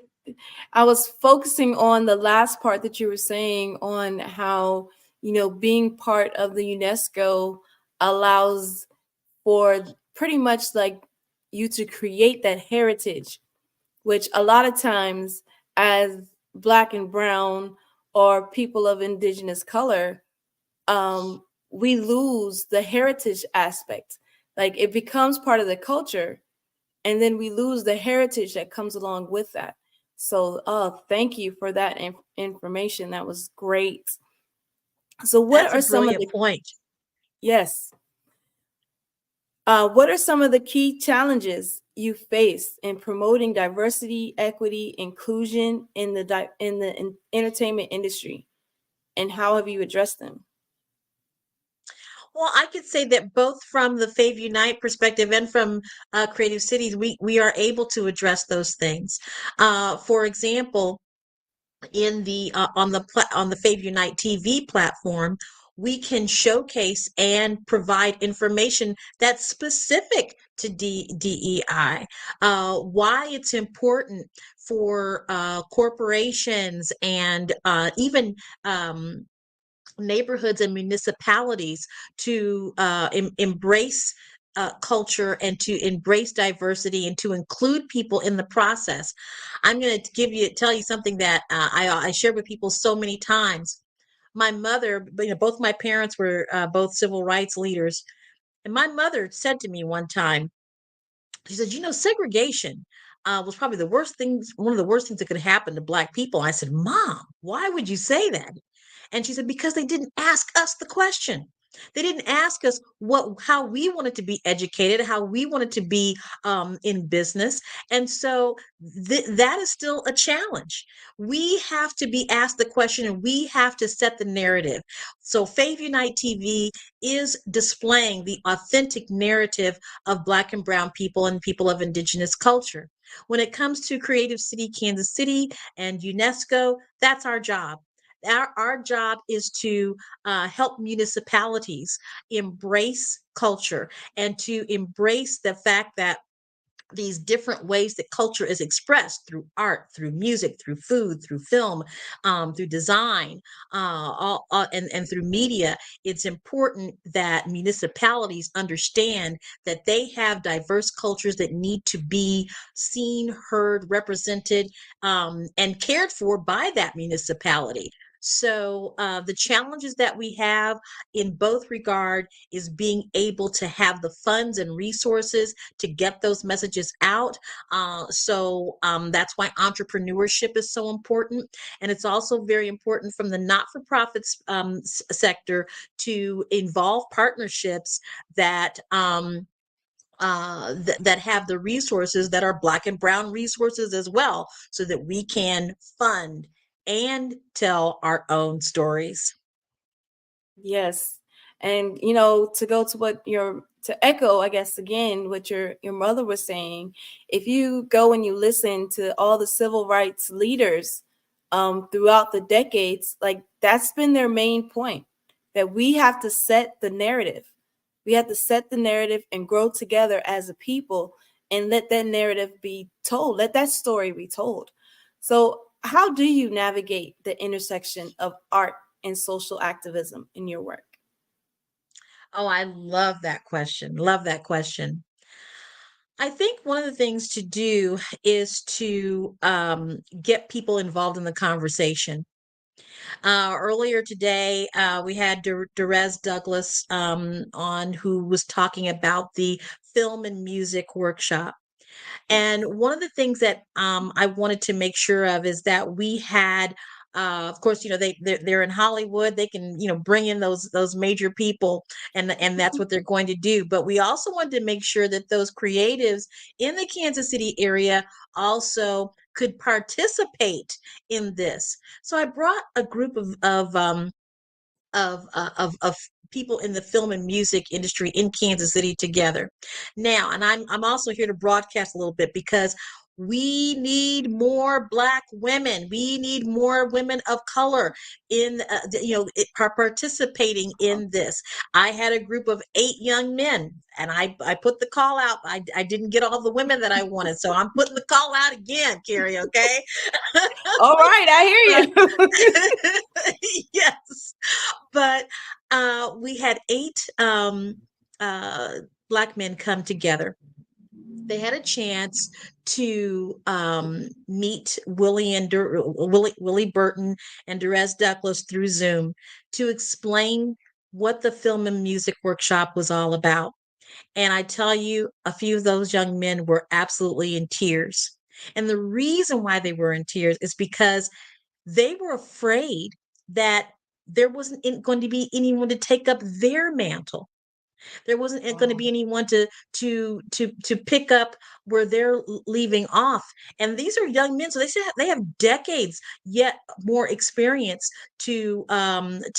I was focusing on the last part that you were saying on how, being part of the UNESCO allows for pretty much like you to create that heritage, which a lot of times as Black and Brown or people of Indigenous color, we lose the heritage aspect. Like it becomes part of the culture, and then we lose the heritage that comes along with that. So, thank you for that information. That was great. So, what That's are a some of brilliant the point. yes? What are some of the key challenges you face in promoting diversity, equity, inclusion in the entertainment industry, and how have you addressed them? Well, I could say that both from the Fave Unite perspective and from Creative Cities, we are able to address those things. For example, in the on the Fave Unite TV platform, we can showcase and provide information that's specific to DEI, why it's important for corporations and even neighborhoods and municipalities to embrace culture and to embrace diversity and to include people in the process. I'm going to tell you something that I share with people so many times. My mother, both my parents were both civil rights leaders, and my mother said to me one time, she said, segregation was probably the worst things, one of the worst things that could happen to Black people. I said, Mom, why would you say that? And she said, because they didn't ask us the question. They didn't ask us how we wanted to be educated, how we wanted to be in business. And so that is still a challenge. We have to be asked the question and we have to set the narrative. So Fave Unite TV is displaying the authentic narrative of Black and Brown people and people of Indigenous culture. When it comes to Creative City, Kansas City, and UNESCO, that's our job. Our job is to help municipalities embrace culture and to embrace the fact that these different ways that culture is expressed through art, through music, through food, through film, through design, and through media. It's important that municipalities understand that they have diverse cultures that need to be seen, heard, represented, and cared for by that municipality. So the challenges that we have in both regard is being able to have the funds and resources to get those messages out. That's why entrepreneurship is so important. And it's also very important from the not-for-profit sector to involve partnerships that that have the resources that are Black and Brown resources as well, so that we can fund and tell our own stories. Yes. And to go to what to echo, I guess, again, what your mother was saying, if you go and you listen to all the civil rights leaders throughout the decades, like that's been their main point, that we have to set the narrative. We have to set the narrative and grow together as a people and let that narrative be told. Let that story be told. So how do you navigate the intersection of art and social activism in your work? Oh, I love that question. Love that question. I think one of the things to do is to get people involved in the conversation. Earlier today, we had Derez Douglas on, who was talking about the film and music workshop. And one of the things that I wanted to make sure of is that we had, of course, they're in Hollywood. They can bring in those major people, and that's what they're going to do. But we also wanted to make sure that those creatives in the Kansas City area also could participate in this. So I brought a group of people in the film and music industry in Kansas City together. Now, and I'm also here to broadcast a little bit because we need more Black women. We need more women of color in participating in this. I had a group of 8 young men, and I put the call out. I didn't get all the women that I wanted, so I'm putting the call out again, Carrie. Okay. All right, I hear you. Yes, but we had 8 Black men come together. They had a chance to meet Willie Burton and Derez Douglas through Zoom to explain what the film and music workshop was all about. And I tell you, a few of those young men were absolutely in tears. And the reason why they were in tears is because they were afraid that there wasn't going to be anyone to take up their mantle. There wasn't going to be anyone to pick up where they're leaving off. And these are young men, so they have decades yet more experience to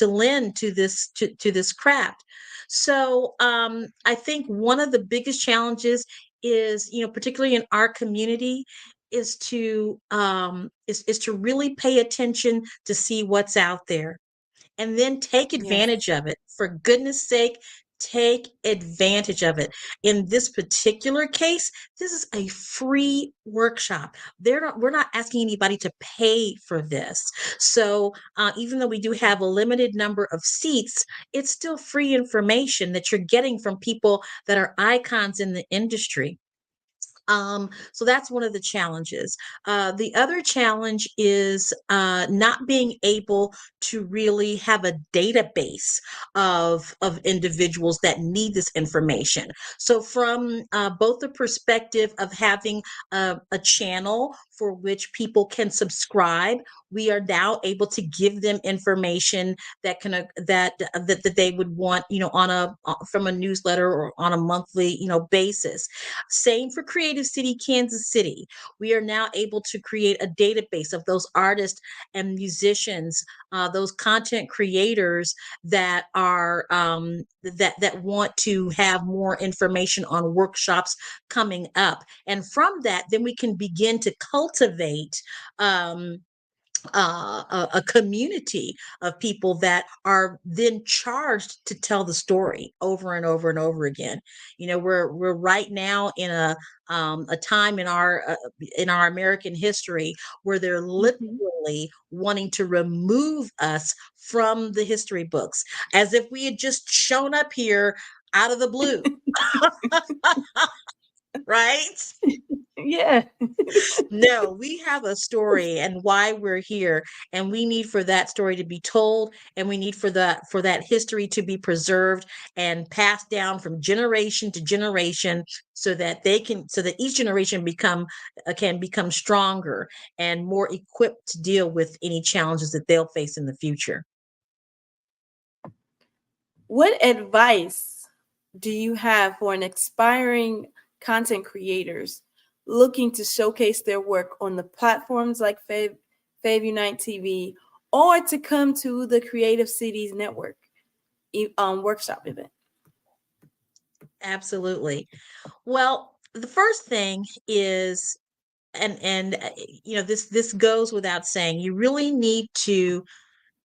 lend to this craft. So I think one of the biggest challenges is, particularly in our community, is to really pay attention to see what's out there and then take advantage of it. For goodness sake, take advantage of it. In this particular case, this is a free workshop. We're not asking anybody to pay for this. So even though we do have a limited number of seats, it's still free information that you're getting from people that are icons in the industry. So that's one of the challenges. The other challenge is not being able to really have a database of individuals that need this information. So from both the perspective of having a channel for which people can subscribe, we are now able to give them information that that they would want, from a newsletter or on a monthly, basis. Same for Creative City, Kansas City. We are now able to create a database of those artists and musicians, those content creators that are that want to have more information on workshops coming up. And from that, then we can begin to cultivate a community of people that are then charged to tell the story over and over and over again. We're right now in a time in our American history where they're literally wanting to remove us from the history books, as if we had just shown up here out of the blue. Right? Yeah. No, we have a story and why we're here, and we need for that story to be told, and we need for that history to be preserved and passed down from generation to generation, so that each generation can become stronger and more equipped to deal with any challenges that they'll face in the future. What advice do you have for an aspiring content creators looking to showcase their work on the platforms like Fave Unite TV, or to come to the Creative Cities Network workshop event? Absolutely. Well, the first thing is, and this goes without saying, you really need to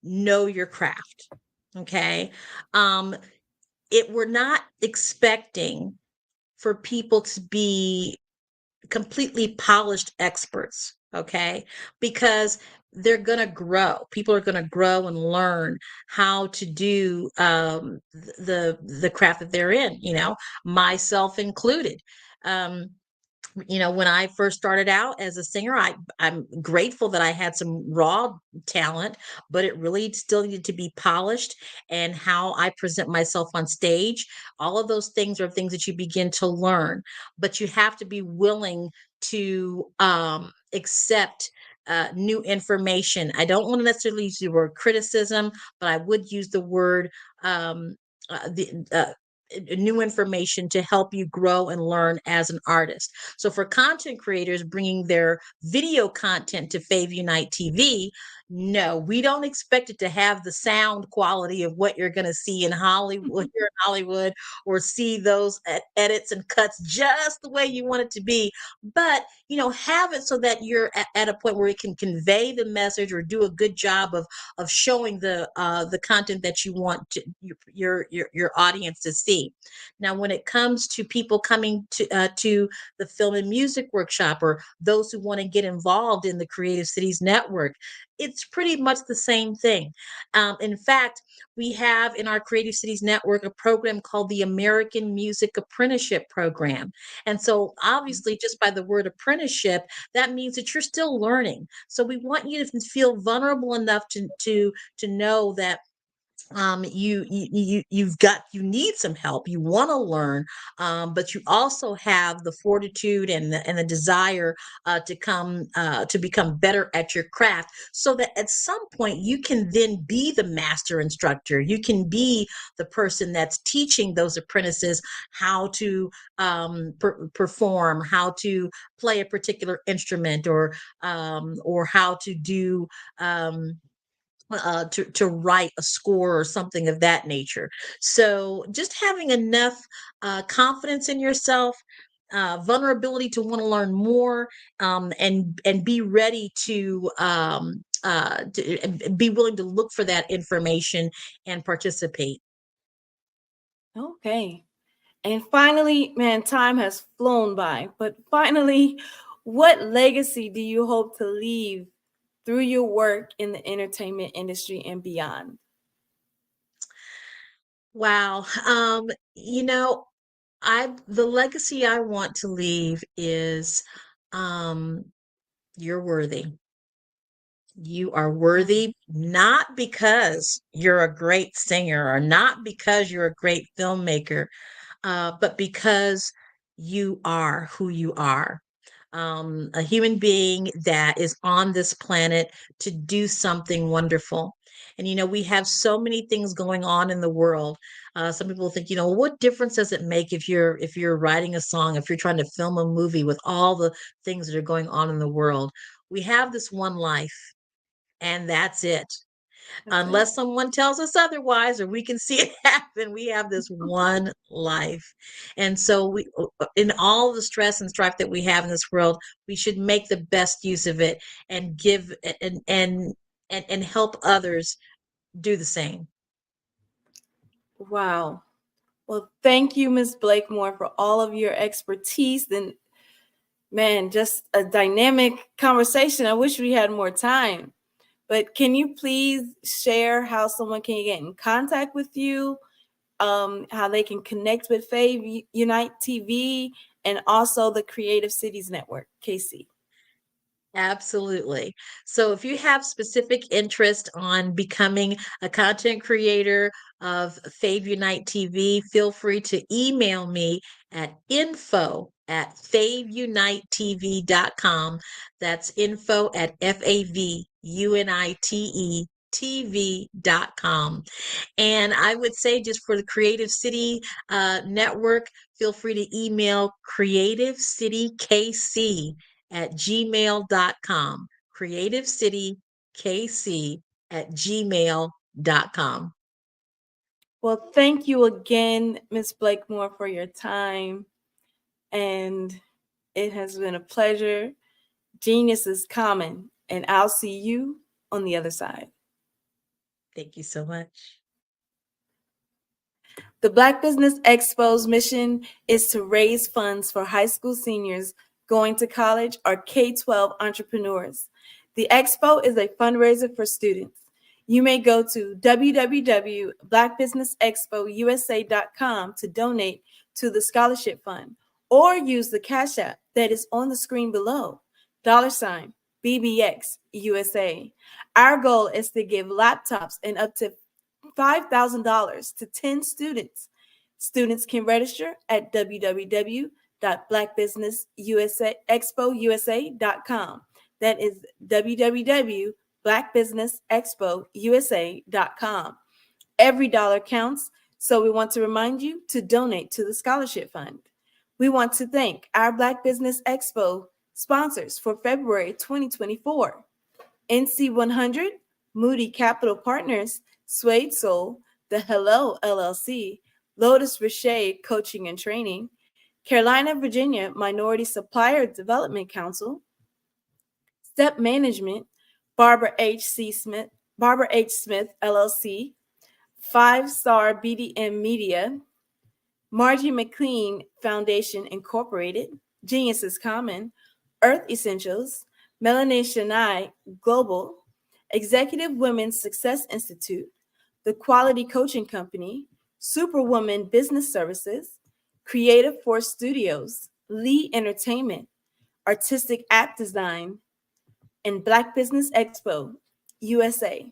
know your craft. Okay. We're not expecting for people to be completely polished experts, okay? Because they're going to grow. People are going to grow and learn how to do the craft that they're in, myself included. when I first started out as a singer, I'm grateful that I had some raw talent, but it really still needed to be polished. And how I present myself on stage, all of those things are things that you begin to learn, but you have to be willing to accept new information. I don't want to necessarily use the word criticism, but I would use the word the new information to help you grow and learn as an artist. So for content creators bringing their video content to Fave Unite TV, no, we don't expect it to have the sound quality of what you're going to see in Hollywood, here in Hollywood, or see those edits and cuts just the way you want it to be. But have it so that you're at a point where it can convey the message or do a good job of showing the content that you want your audience to see. Now, when it comes to people coming to the film and music workshop, or those who want to get involved in the Creative Cities Network, it's pretty much the same thing. In fact, we have in our Creative Cities Network a program called the American Music Apprenticeship Program. And so obviously, just by the word apprenticeship, that means that you're still learning. So we want you to feel vulnerable enough to know that you need some help, you want to learn, but you also have the fortitude and the desire to become better at your craft, so that at some point you can then be the master instructor. You can be the person that's teaching those apprentices how to perform, how to play a particular instrument, or how to do to write a score or something of that nature. So just having enough confidence in yourself, vulnerability to want to learn more, and be ready to be willing to look for that information and participate. Okay. And finally, man, time has flown by, but finally, what legacy do you hope to leave through your work in the entertainment industry and beyond? Wow. The legacy I want to leave is you're worthy. You are worthy, not because you're a great singer or not because you're a great filmmaker, but because you are who you are. A human being that is on this planet to do something wonderful. And we have so many things going on in the world. Some people think, what difference does it make if you're writing a song, if you're trying to film a movie, with all the things that are going on in the world? We have this one life, and that's it. Unless someone tells us otherwise, or we can see it happen, we have this one life. And so in all the stress and strife that we have in this world, we should make the best use of it and give and help others do the same. Wow. Well, thank you, Ms. Blakemore, for all of your expertise. And man, just a dynamic conversation. I wish we had more time. But can you please share how someone can get in contact with you, how they can connect with Fave Unite TV, and also the Creative Cities Network, KC? Absolutely. So if you have specific interest on becoming a content creator of Fave Unite TV, feel free to email me at info@faveunitetv.com. That's info@faveunitetv.com. And I would say, just for the Creative City Network, feel free to email creativecitykc@gmail.com. creativecitykc@gmail.com. Well, thank you again, Ms. Blakemore, for your time. And it has been a pleasure. Genius is common, and I'll see you on the other side. Thank you so much. The Black Business Expo's mission is to raise funds for high school seniors going to college or K-12 entrepreneurs. The Expo is a fundraiser for students. You may go to www.blackbusinessexpousa.com to donate to the scholarship fund, or use the Cash App that is on the screen below, $BBX USA. Our goal is to give laptops and up to $5,000 to 10 students. Students can register at www.blackbusinessexpousa.com. That is www.blackbusinessexpousa.com. Every dollar counts, so we want to remind you to donate to the scholarship fund. We want to thank our Black Business Expo sponsors for February 2024. NC100, Moody Capital Partners, Suede Soul, The Hello LLC, Lotus Richey Coaching and Training, Carolina, Virginia Minority Supplier Development Council, Step Management, Barbara H. Smith LLC, 5-Star BDM Media, Margie McLean Foundation Incorporated, Genius is Common, Earth Essentials, Melanie Shania Global, Executive Women's Success Institute, The Quality Coaching Company, Superwoman Business Services, Creative Force Studios, Lee Entertainment, Artistic App Design, and Black Business Expo USA.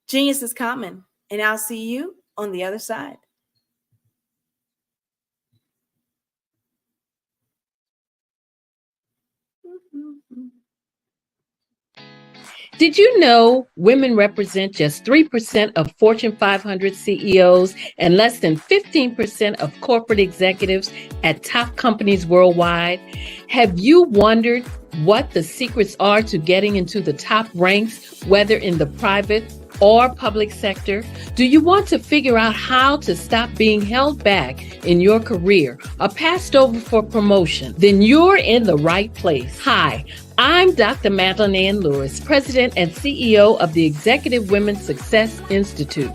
Genius is Common, and I'll see you on the other side. Did you know women represent just 3% of Fortune 500 CEOs and less than 15% of corporate executives at top companies worldwide? Have you wondered what the secrets are to getting into the top ranks, whether in the private or public sector? Do you want to figure out how to stop being held back in your career or passed over for promotion? Then you're in the right place. Hi, I'm Dr. Madeline Ann Lewis, President and CEO of the Executive Women's Success Institute.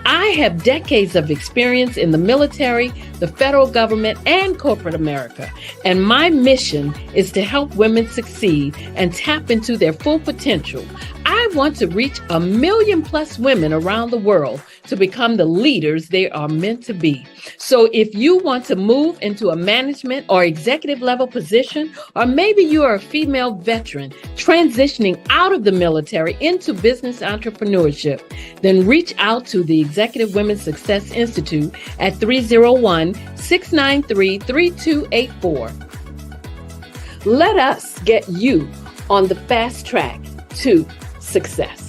I have decades of experience in the military, the federal government, and corporate America, and my mission is to help women succeed and tap into their full potential. I want to reach 1 million plus women around the world to become the leaders they are meant to be. So if you want to move into a management or executive level position, or maybe you are a female veteran transitioning out of the military into business entrepreneurship, then reach out to the Executive Women's Success Institute at 301-693-3284. Let us get you on the fast track to success.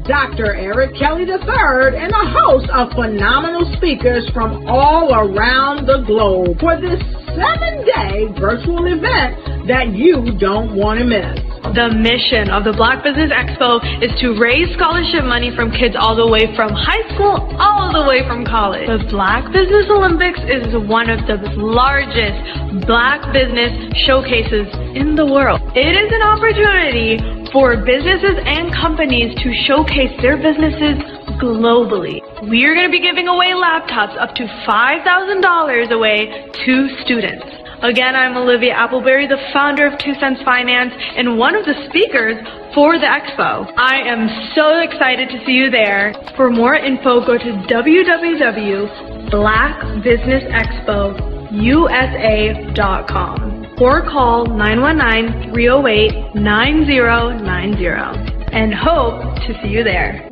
Dr. Eric Kelly III and a host of phenomenal speakers from all around the globe for this 7-day virtual event that you don't want to miss. The mission of the Black Business Expo is to raise scholarship money from kids all the way from high school, all the way from college. The Black Business Olympics is one of the largest Black business showcases in the world. It is an opportunity for businesses and companies to showcase their businesses globally. We are going to be giving away laptops up to $5,000 away to students. Again, I'm Olivia Appleberry, the founder of 2 Cents Finance and one of the speakers for the expo. I am so excited to see you there. For more info, go to www.blackbusinessexpousa.com or call 919-308-9090 and hope to see you there.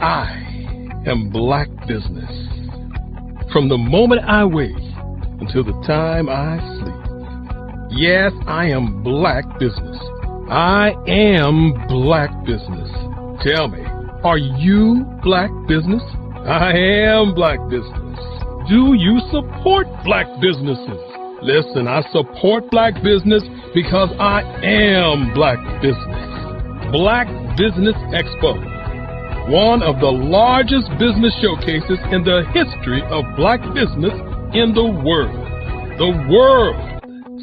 I am Black business. From the moment I wake until the time I sleep. Yes, I am Black business. I am Black business. Tell me, are you Black business? I am Black business. Do you support Black businesses? Listen, I support Black business because I am Black business. Black Business Expo, one of the largest business showcases in the history of Black business in the world. The world!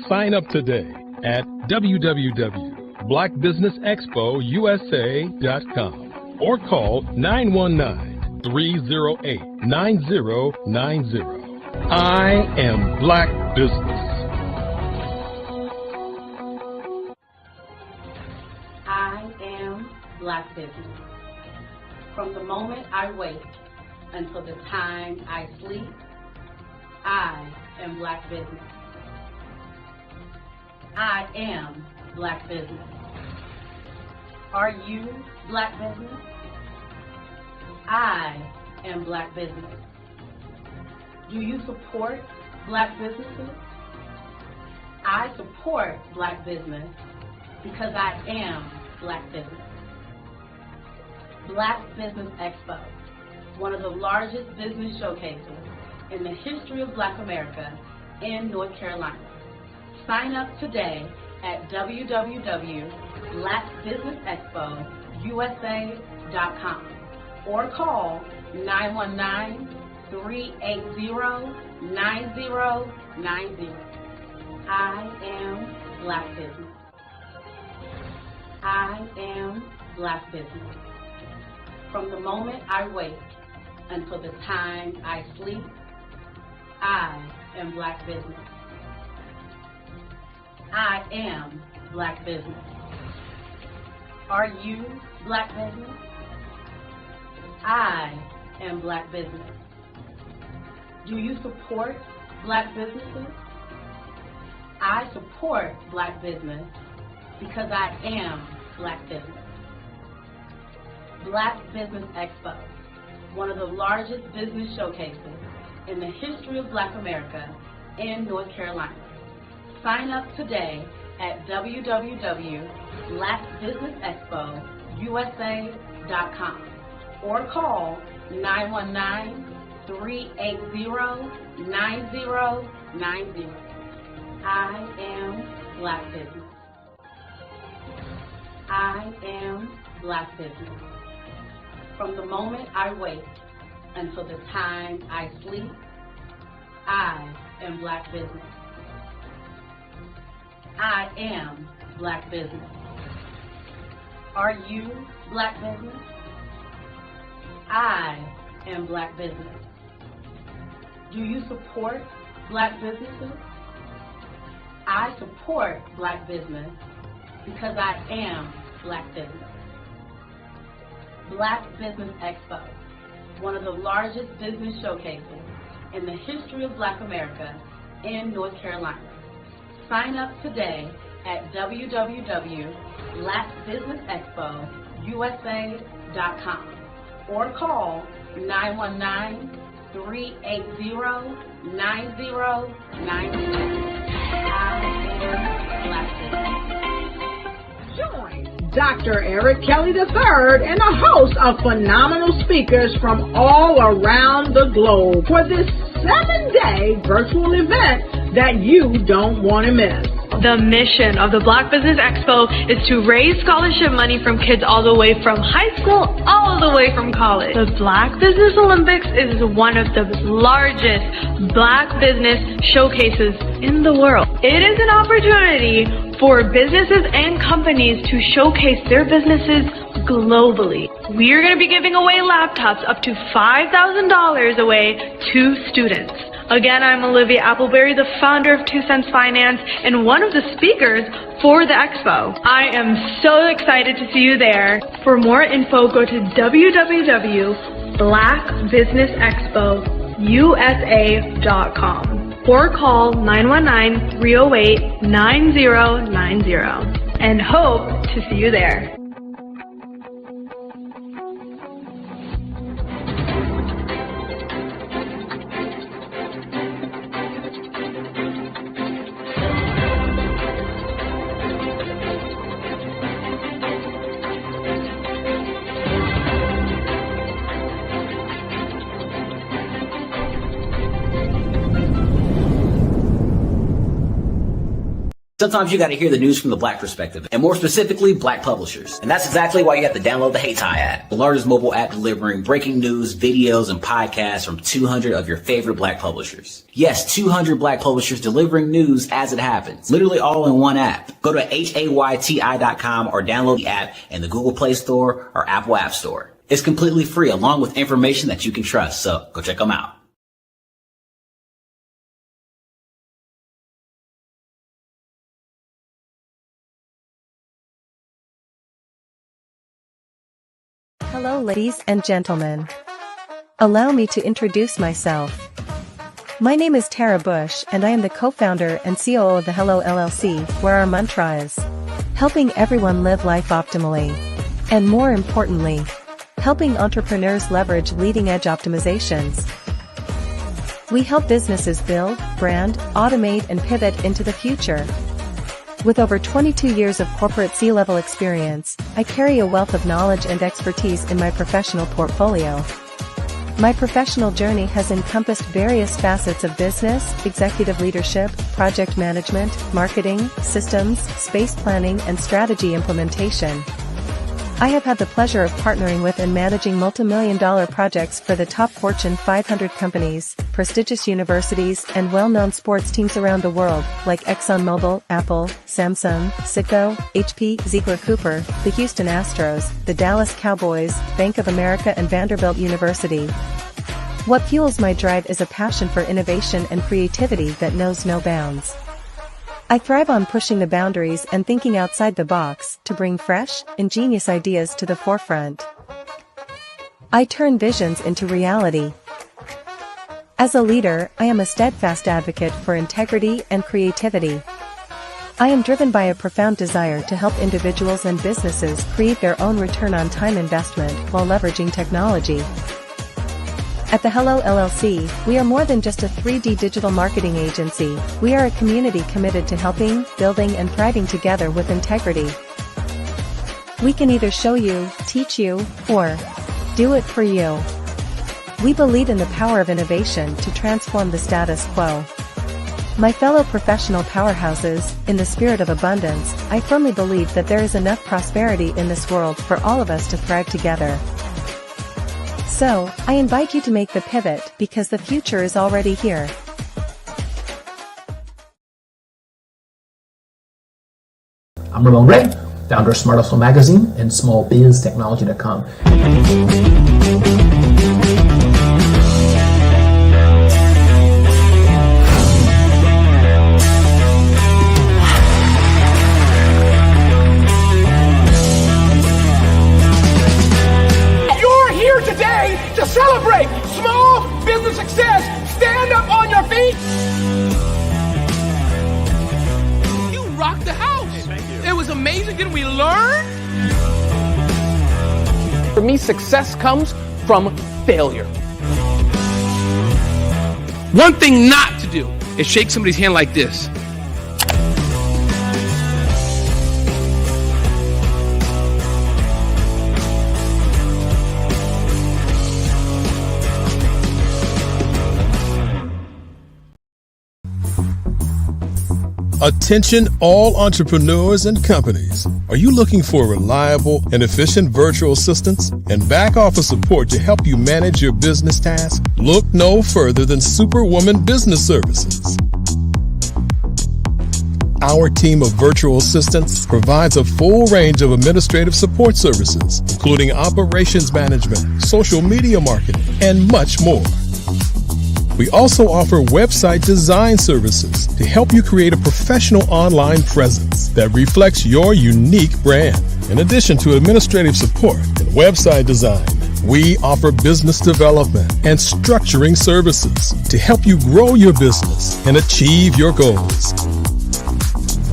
Sign up today at www.blackbusinessexpousa.com or call 919-308-9090. I am Black business. I am Black business. From the moment I wake until the time I sleep, I am Black business. I am Black business. Are you Black business? I am Black business. Do you support Black businesses? I support Black business because I am Black business. Black Business Expo, one of the largest business showcases in the history of Black America in North Carolina. Sign up today at www.blackbusinessexpousa.com or call 919-380-9090. I am Black business. I am Black business. From the moment I wake until the time I sleep, I am Black business. I am Black business. Are you Black business? I am Black business. Do you support Black businesses? I support Black business because I am Black business. Black Business Expo, one of the largest business showcases in the history of Black America in North Carolina. Sign up today at www.blackbusinessexpousa.com or call 919-380-9090. I am Black business. I am Black business. From the moment I wake until the time I sleep, I am Black business. I am Black business. Are you Black business? I am Black business. Do you support Black businesses? I support Black business because I am Black business. Black Business Expo, one of the largest business showcases in the history of Black America in North Carolina. Sign up today at www.blackbusinessexpousa.com or call 919-380-9090. I am Black business. Join Dr. Eric Kelly III and a host of phenomenal speakers from all around the globe for this 7-day virtual event that you don't want to miss. The mission of the Black Business Expo is to raise scholarship money from kids all the way from high school, all the way from college. The Black Business Olympics is one of the largest Black business showcases in the world. It is an opportunity for businesses and companies to showcase their businesses globally. We are going to be giving away laptops up to $5,000 away to students. Again, I'm Olivia Appleberry, the founder of 2 Cents Finance and one of the speakers for the expo. I am so excited to see you there. For more info, go to www.blackbusinessexpousa.com or call 919-308-9090 and hope to see you there. Sometimes you got to hear the news from the Black perspective, and more specifically, Black publishers. And that's exactly why you have to download the Hey Tie app, the largest mobile app delivering breaking news, videos, and podcasts from 200 of your favorite Black publishers. Yes, 200 Black publishers delivering news as it happens, literally all in one app. Go to hayti.com or download the app in the Google Play Store or Apple App Store. It's completely free, along with information that you can trust, so go check them out. Hello, ladies and gentlemen. Allow me to introduce myself. My name is Tara Bush, and I am the co-founder and COO of the Hello LLC, where our mantra is helping everyone live life optimally. And more importantly, helping entrepreneurs leverage leading-edge optimizations. We help businesses build, brand, automate, and pivot into the future. With over 22 years of corporate C-level experience, I carry a wealth of knowledge and expertise in my professional portfolio. My professional journey has encompassed various facets of business, executive leadership, project management, marketing, systems, space planning, and strategy implementation. I have had the pleasure of partnering with and managing multi-million-dollar projects for the top Fortune 500 companies, prestigious universities, and well-known sports teams around the world, like ExxonMobil, Apple, Samsung, Citgo, HP, Ziegler-Cooper, the Houston Astros, the Dallas Cowboys, Bank of America, and Vanderbilt University. What fuels my drive is a passion for innovation and creativity that knows no bounds. I thrive on pushing the boundaries and thinking outside the box to bring fresh, ingenious ideas to the forefront. I turn visions into reality. As a leader, I am a steadfast advocate for integrity and creativity. I am driven by a profound desire to help individuals and businesses create their own return on time investment while leveraging technology. At the Hello LLC, we are more than just a 3D digital marketing agency. We are a community committed to helping, building, and thriving together with integrity. We can either show you, teach you, or do it for you. We believe in the power of innovation to transform the status quo. My fellow professional powerhouses, in the spirit of abundance, I firmly believe that there is enough prosperity in this world for all of us to thrive together. So, I invite you to make the pivot because the future is already here. I'm Ramon Ray, founder of Smart Hustle Magazine and smallbiztechnology.com. To celebrate small business success, stand up on your feet. You rocked the house. Hey, thank you. It was amazing. Didn't we learn? For me, success comes from failure. One thing not to do is shake somebody's hand like this. Attention all entrepreneurs and companies. Are you looking for reliable and efficient virtual assistants and back office support to help you manage your business tasks? Look no further than Superwoman Business Services. Our team of virtual assistants provides a full range of administrative support services, including operations management, social media marketing, and much more. We also offer website design services to help you create a professional online presence that reflects your unique brand. In addition to administrative support and website design, we offer business development and structuring services to help you grow your business and achieve your goals.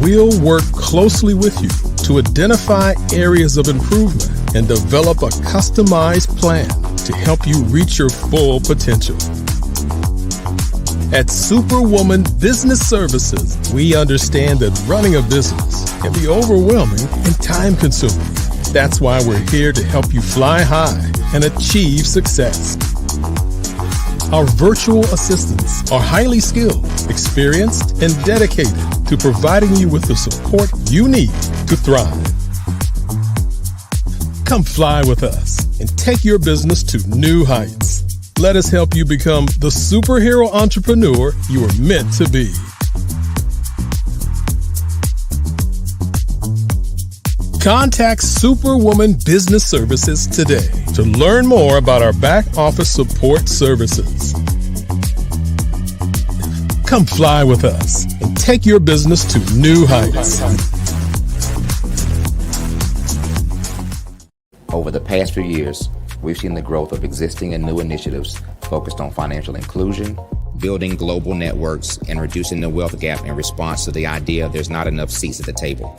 We'll work closely with you to identify areas of improvement and develop a customized plan to help you reach your full potential. At Superwoman Business Services, we understand that running a business can be overwhelming and time-consuming. That's why we're here to help you fly high and achieve success. Our virtual assistants are highly skilled, experienced, and dedicated to providing you with the support you need to thrive. Come fly with us and take your business to new heights. Let us help you become the superhero entrepreneur you are meant to be. Contact Superwoman Business Services today to learn more about our back office support services. Come fly with us and take your business to new heights. Over the past few years, we've seen the growth of existing and new initiatives focused on financial inclusion, building global networks, and reducing the wealth gap in response to the idea there's not enough seats at the table.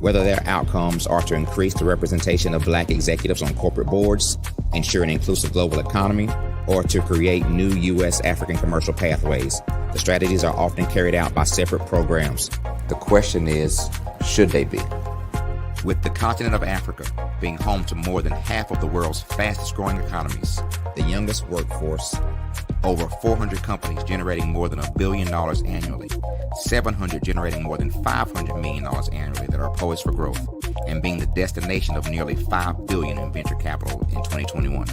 Whether their outcomes are to increase the representation of Black executives on corporate boards, ensure an inclusive global economy, or to create new U.S. African commercial pathways, the strategies are often carried out by separate programs. The question is, should they be? With the continent of Africa being home to more than half of the world's fastest growing economies, the youngest workforce, over 400 companies generating more than $1 billion annually, 700 generating more than $500 million annually that are poised for growth, and being the destination of nearly $5 billion in venture capital in 2021.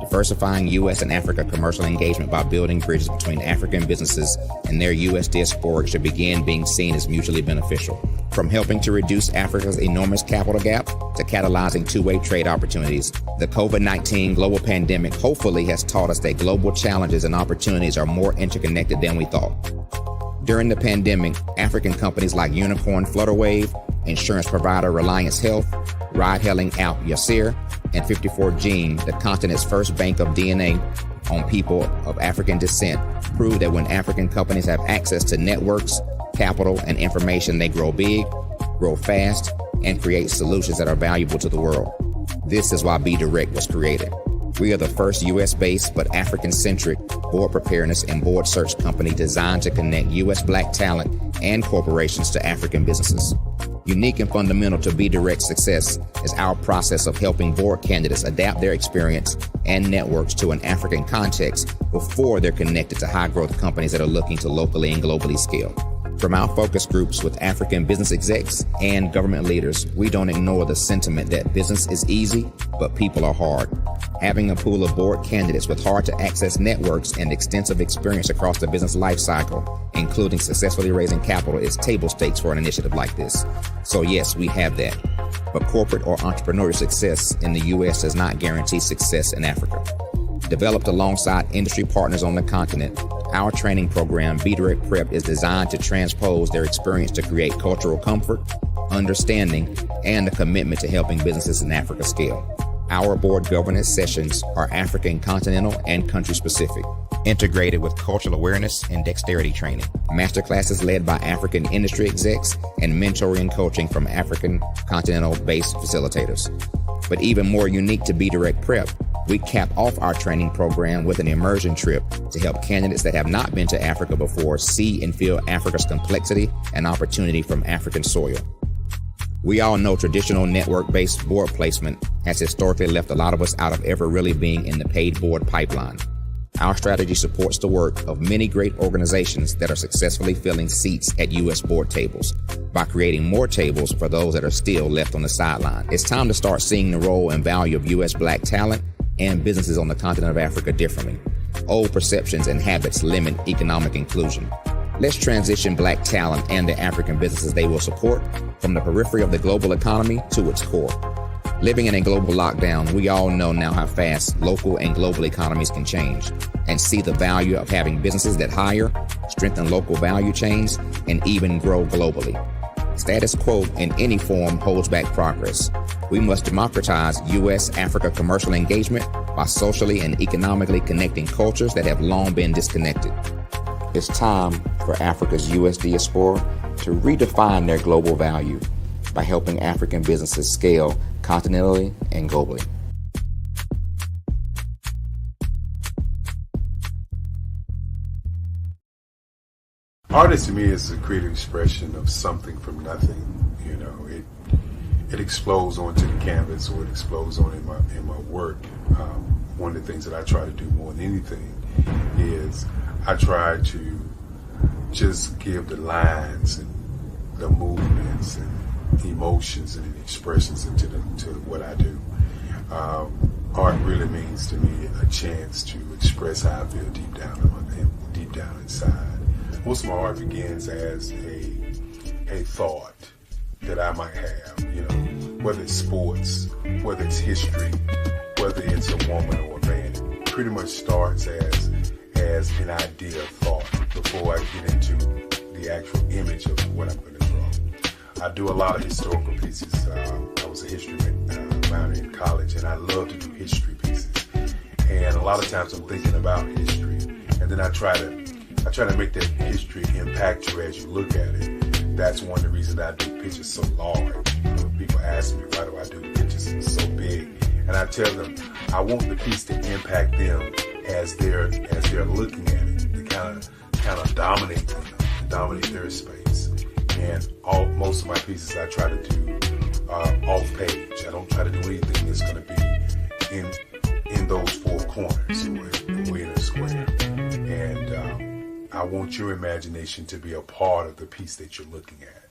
Diversifying U.S. and Africa commercial engagement by building bridges between African businesses and their U.S. diaspora should begin being seen as mutually beneficial. From helping to reduce Africa's enormous capital gap to catalyzing two-way trade opportunities, the COVID-19 global pandemic hopefully has taught us that global challenges and opportunities are more interconnected than we thought. During the pandemic, African companies like Unicorn Flutterwave, insurance provider Reliance Health, ride-hailing app Yasir, and 54Gene, the continent's first bank of DNA on people of African descent, proved that when African companies have access to networks, capital, and information, they grow big, grow fast, and create solutions that are valuable to the world. This is why Be Direct was created. We are the first U.S.-based but African-centric board preparedness and board search company designed to connect U.S. Black talent and corporations to African businesses. Unique and fundamental to Be Direct's success is our process of helping board candidates adapt their experience and networks to an African context before they're connected to high-growth companies that are looking to locally and globally scale. From our focus groups with African business execs and government leaders, we don't ignore the sentiment that business is easy, but people are hard. Having a pool of board candidates with hard-to-access networks and extensive experience across the business life cycle, including successfully raising capital, is table stakes for an initiative like this. So yes, we have that. But corporate or entrepreneurial success in the U.S. does not guarantee success in Africa. Developed alongside industry partners on the continent, our training program, Be Direct Prep, is designed to transpose their experience to create cultural comfort, understanding, and a commitment to helping businesses in Africa scale. Our board governance sessions are African continental and country specific, integrated with cultural awareness and dexterity training, masterclasses led by African industry execs, and mentoring and coaching from African continental-based facilitators. But even more unique to Be Direct Prep, we cap off our training program with an immersion trip to help candidates that have not been to Africa before see and feel Africa's complexity and opportunity from African soil. We all know traditional network-based board placement has historically left a lot of us out of ever really being in the paid board pipeline. Our strategy supports the work of many great organizations that are successfully filling seats at U.S. board tables by creating more tables for those that are still left on the sideline. It's time to start seeing the role and value of U.S. Black talent and businesses on the continent of Africa differently. Old perceptions and habits limit economic inclusion. Let's transition Black talent and the African businesses they will support from the periphery of the global economy to its core. Living in a global lockdown, we all know now how fast local and global economies can change, and see the value of having businesses that hire, strengthen local value chains, and even grow globally. Status quo in any form holds back progress. We must democratize U.S.-Africa commercial engagement by socially and economically connecting cultures that have long been disconnected. It's time for Africa's U.S. diaspora to redefine their global value by helping African businesses scale continentally and globally. Artist to me is a creative expression of something from nothing. You know, it explodes onto the canvas, or it explodes on in my work. One of the things that I try to do more than anything is I try to just give the lines and the movements and emotions and expressions into what I do. Art really means to me a chance to express how I feel deep down inside. Most of my art begins as a thought that I might have, whether it's sports, whether it's history, whether it's a woman or a man. It pretty much starts as an idea of thought before I get into the actual image of what I'm going to draw. I do a lot of historical pieces. I was a history minor in college, and I love to do history pieces. And a lot of times I'm thinking about history, and then I try to make that history impact you as you look at it. That's one of the reasons I do pictures so large. People ask me, why do I do the pictures so big? And I tell them, I want the piece to impact them as they're looking at it, to kind of dominate them, dominate their space. And most of my pieces I try to do off page. I don't try to do anything that's going to be in those four corners or in a square. And I want your imagination to be a part of the piece that you're looking at.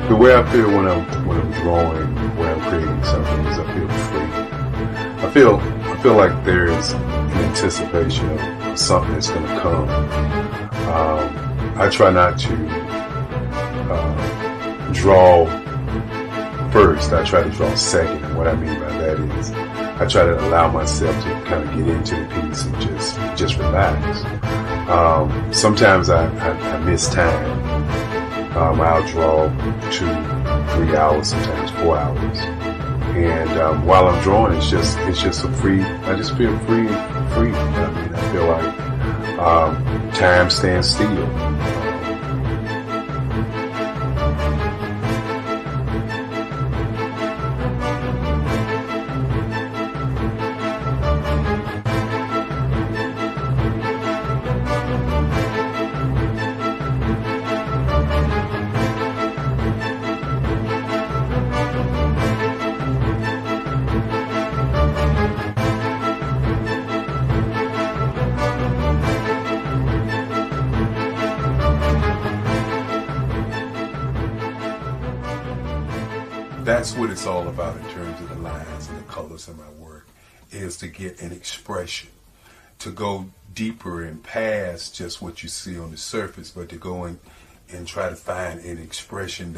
The way I feel when I'm drawing, when I'm creating something, is I feel free. I feel like there's an anticipation of something that's going to come. I try not to draw first. I try to draw second. And what I mean by that is I try to allow myself to kind of get into the piece and just relax. Sometimes I miss time. I'll draw 2-3 hours, sometimes 4 hours. And while I'm drawing, it's just a free. I just feel free. I mean, I feel like time stands still. That's what it's all about in terms of the lines and the colors of my work, is to get an expression, to go deeper and past just what you see on the surface, but to go in and try to find an expression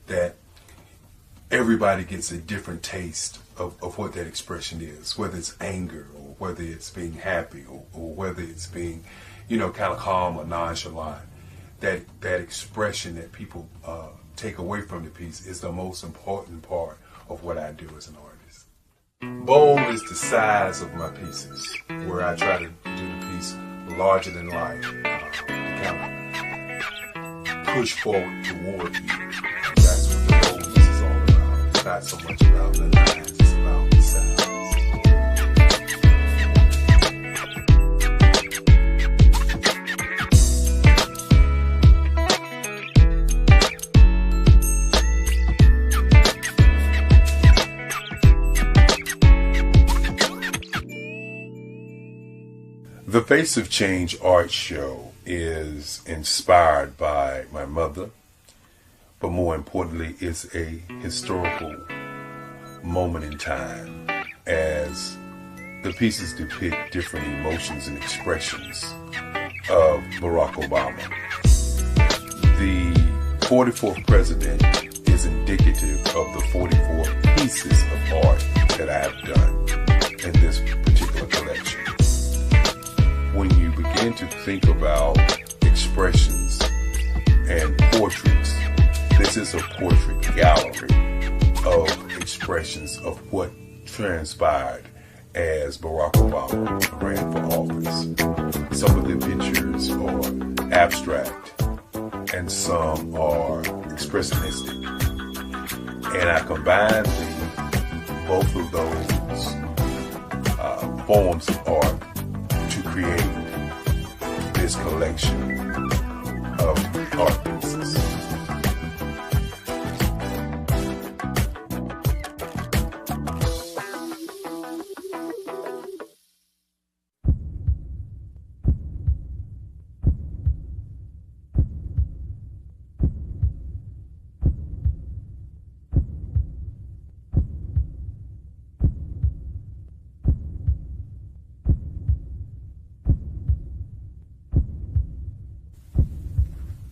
that everybody gets a different taste of what that expression is, whether it's anger or whether it's being happy or whether it's being, kind of calm or nonchalant. That expression that people take away from the piece is the most important part of what I do as an artist. Bold is the size of my pieces, where I try to do the piece larger than life, to kind of push forward toward you. That's what the boldness is all about. It's not so much about the lines, it's about the size. The Face of Change art show is inspired by my mother, but more importantly, it's a historical moment in time as the pieces depict different emotions and expressions of Barack Obama. The 44th president is indicative of the 44 pieces of art that I have done in this particular collection. When you begin to think about expressions and portraits, this is a portrait gallery of expressions of what transpired as Barack Obama ran for office. Some of the pictures are abstract and some are expressionistic. And I combine both of those forms of art create this collection of art pieces.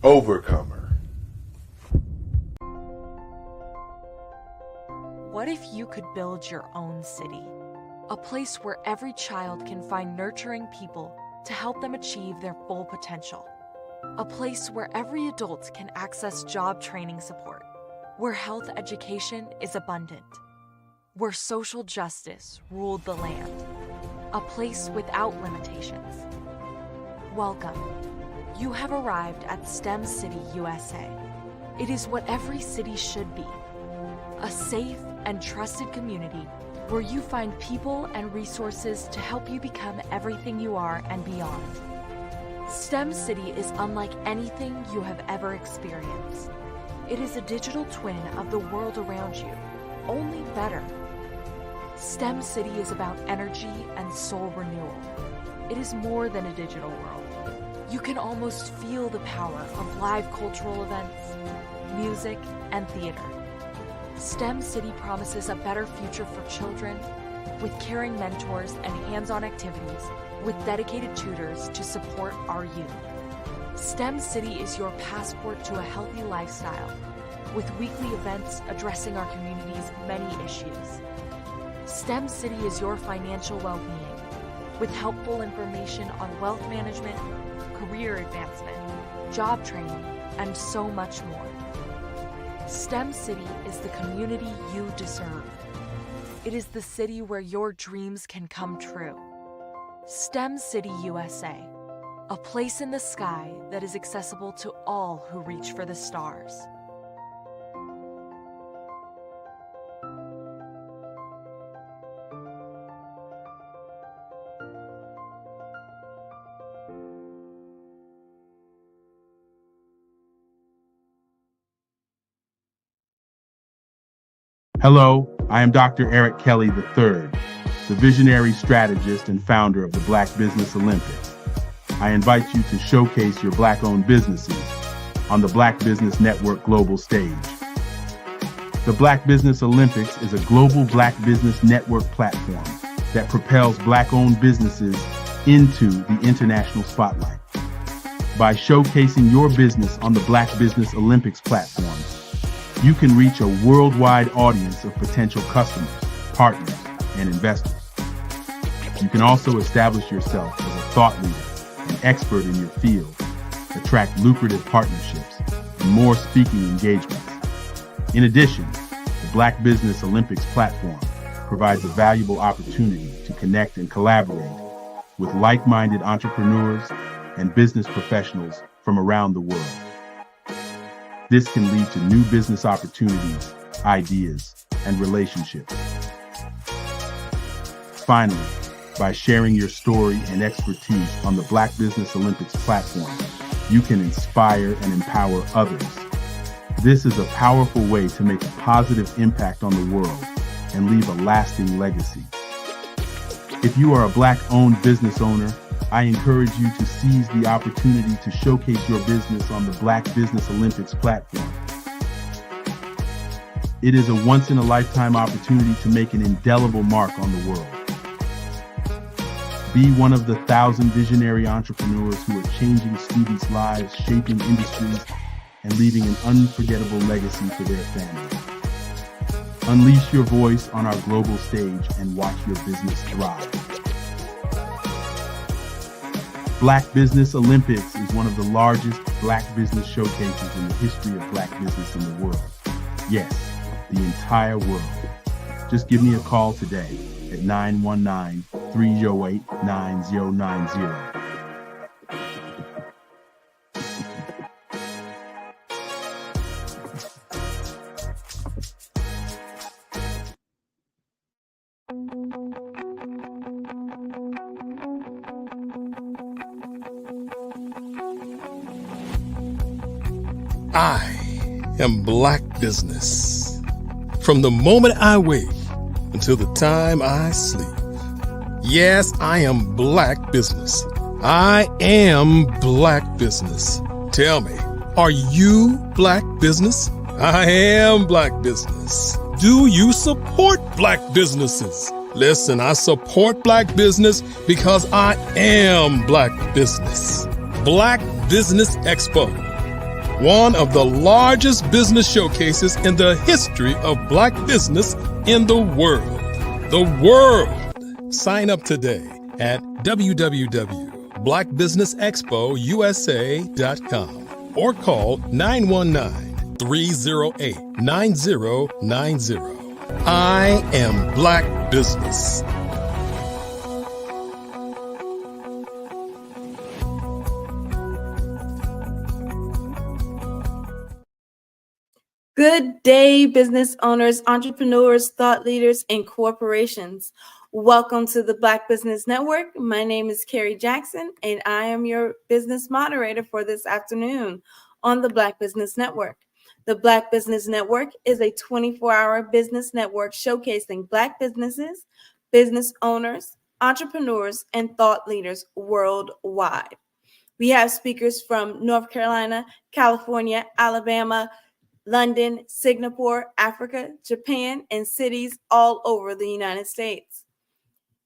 Overcomer. What if you could build your own city? A place where every child can find nurturing people to help them achieve their full potential. A place where every adult can access job training support, where health education is abundant, where social justice ruled the land. A place without limitations. Welcome. You have arrived at STEM City, USA. It is what every city should be. A safe and trusted community where you find people and resources to help you become everything you are and beyond. STEM City is unlike anything you have ever experienced. It is a digital twin of the world around you, only better. STEM City is about energy and soul renewal. It is more than a digital world. You can almost feel the power of live cultural events, music, and theater. STEM City promises a better future for children with caring mentors and hands-on activities with dedicated tutors to support our youth. STEM City is your passport to a healthy lifestyle with weekly events addressing our community's many issues. STEM City is your financial well-being with helpful information on wealth management, career advancement, job training, and so much more. STEM City is the community you deserve. It is the city where your dreams can come true. STEM City USA, a place in the sky that is accessible to all who reach for the stars. Hello, I am Dr. Eric Kelly III, the visionary strategist and founder of the Black Business Olympics. I invite you to showcase your Black-owned businesses on the Black Business Network global stage. The Black Business Olympics is a global Black Business Network platform that propels Black-owned businesses into the international spotlight. By showcasing your business on the Black Business Olympics platform, you can reach a worldwide audience of potential customers, partners, and investors. You can also establish yourself as a thought leader and expert in your field, attract lucrative partnerships, and more speaking engagements. In addition, the Black Business Olympics platform provides a valuable opportunity to connect and collaborate with like-minded entrepreneurs and business professionals from around the world. This can lead to new business opportunities, ideas, and relationships. Finally, by sharing your story and expertise on the Black Business Olympics platform, you can inspire and empower others. This is a powerful way to make a positive impact on the world and leave a lasting legacy. If you are a Black-owned business owner, I encourage you to seize the opportunity to showcase your business on the Black Business Olympics platform. It is a once-in-a-lifetime opportunity to make an indelible mark on the world. Be one of the 1,000 visionary entrepreneurs who are changing students' lives, shaping industries, and leaving an unforgettable legacy for their families. Unleash your voice on our global stage and watch your business thrive. Black Business Olympics is one of the largest Black business showcases in the history of Black business in the world. Yes, the entire world. Just give me a call today at 919-308-9090. I am Black Business. From the moment I wake until the time I sleep. Yes, I am Black Business. I am Black Business. Tell me, are you Black Business? I am Black Business. Do you support Black businesses? Listen, I support Black business because I am Black Business. Black Business Expo, one of the largest business showcases in the history of Black business in the world. The world! Sign up today at www.blackbusinessexpousa.com or call 919-308-9090. I am Black Business. Good day, business owners, entrepreneurs, thought leaders, and corporations. Welcome to the Black Business Network. My name is Carrie Jackson, and I am your business moderator for this afternoon on the Black Business Network. The Black Business Network is a 24-hour business network showcasing Black businesses, business owners, entrepreneurs, and thought leaders worldwide. We have speakers from North Carolina, California, Alabama, London, Singapore, Africa, Japan, and cities all over the United States.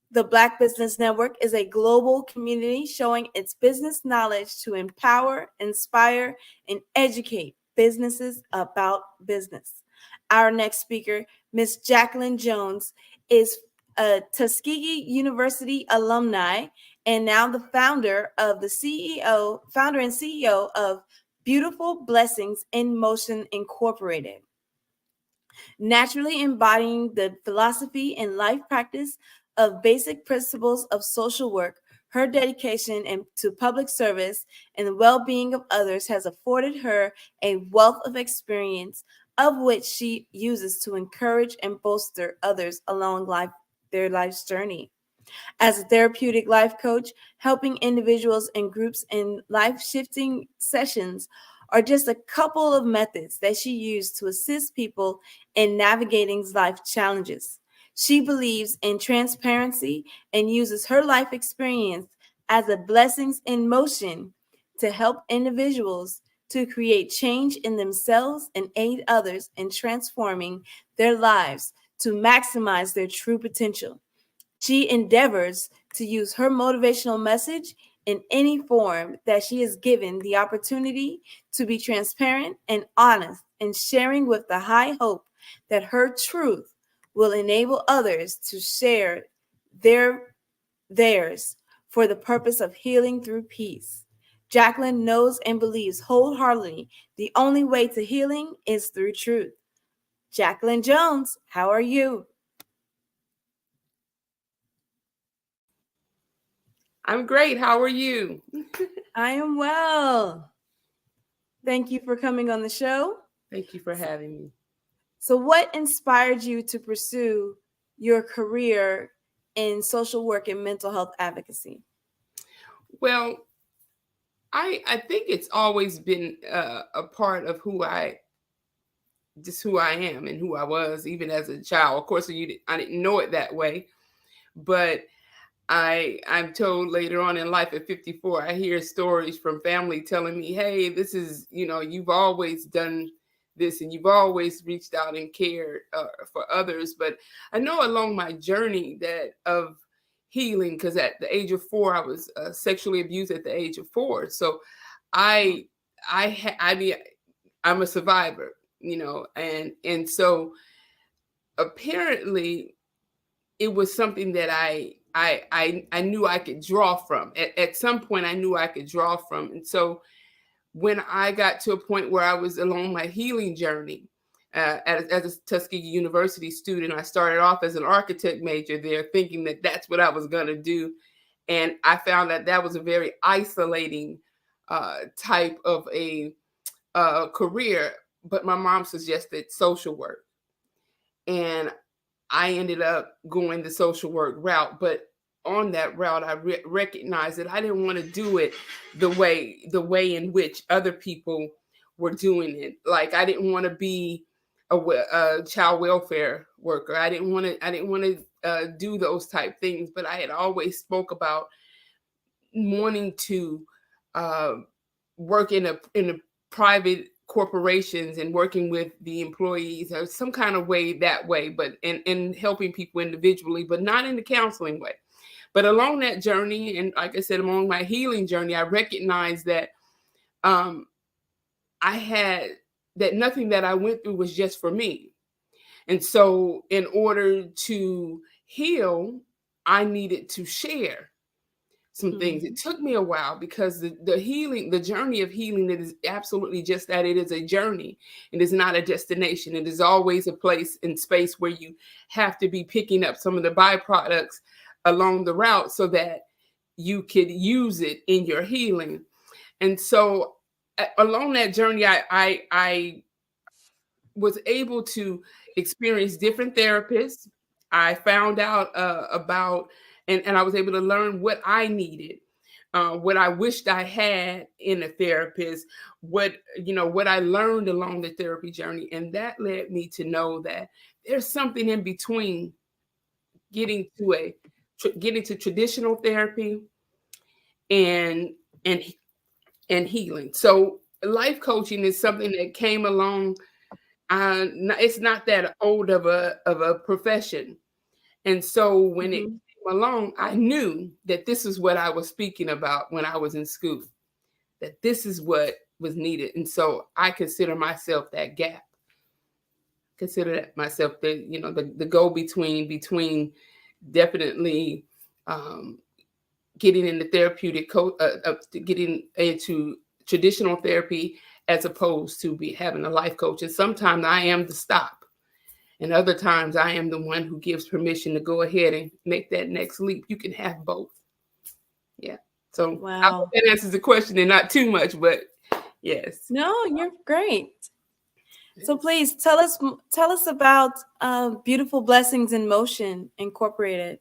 The Black Business Network is a global community showing its business knowledge to empower, inspire, and educate businesses about business. Our next speaker, Ms. Jacqueline Jones, is a Tuskegee University alumni and now the founder and CEO of Beautiful Blessings in Motion Incorporated. Naturally embodying the philosophy and life practice of basic principles of social work, her dedication to public service and the well-being of others has afforded her a wealth of experience, of which she uses to encourage and bolster others along their life's journey. As a therapeutic life coach, helping individuals and groups in life-shifting sessions are just a couple of methods that she used to assist people in navigating life challenges. She believes in transparency and uses her life experience as a blessings in motion to help individuals to create change in themselves and aid others in transforming their lives to maximize their true potential. She endeavors to use her motivational message in any form that she is given the opportunity to be transparent and honest in sharing with the high hope that her truth will enable others to share theirs for the purpose of healing through peace. Jacqueline knows and believes wholeheartedly the only way to healing is through truth. Jacqueline Jones, how are you? I'm great. How are you? I am well. Thank you for coming on the show. Thank you for having me. So what inspired you to pursue your career in social work and mental health advocacy? Well, I think it's always been a part of who I am and who I was, even as a child. Of course, I didn't know it that way, but I'm told later on in life at 54, I hear stories from family telling me, hey, this is, you've always done this and you've always reached out and cared for others. But I know along my journey of healing, because at the age of 4, I was sexually abused at the age of 4. So I'm a survivor, and so apparently it was something that I knew I could draw from. At some point, I knew I could draw from. And so when I got to a point where I was along my healing journey as a Tuskegee University student, I started off as an architect major there, thinking that that's what I was going to do. And I found that was a very isolating type of a career. But my mom suggested social work. And I ended up going the social work route, but on that route, I recognized that I didn't want to do it the way in which other people were doing it. Like I didn't want to be a child welfare worker. I didn't want to do those type things, but I had always spoke about wanting to work in a private corporations and working with the employees or some kind of way that way, but and helping people individually, but not in the counseling way. But along that journey, and like I said, along my healing journey, I recognized that I had that nothing that I went through was just for me. And so in order to heal, I needed to share some things. It took me a while because the healing, the journey of healing, it is absolutely just that. It is a journey. It is not a destination. It is always a place and space where you have to be picking up some of the byproducts along the route so that you could use it in your healing. And so along that journey, I was able to experience different therapists. I found out about, and I was able to learn what I needed, what I wished I had in a therapist, what I learned along the therapy journey. And that led me to know that there's something in between getting to traditional therapy and healing. So life coaching is something that came along. It's not that old of a profession. And so when it came along, I knew that this is what I was speaking about when I was in school, that this is what was needed. And so I consider myself that gap. Consider that myself the go between definitely getting into therapeutic getting into traditional therapy as opposed to having a life coach. And sometimes I am the stop. And other times I am the one who gives permission to go ahead and make that next leap. You can have both. Yeah. So I hope that answers the question and not too much, but yes. No, you're great. So please tell us about Beautiful Blessings in Motion Incorporated.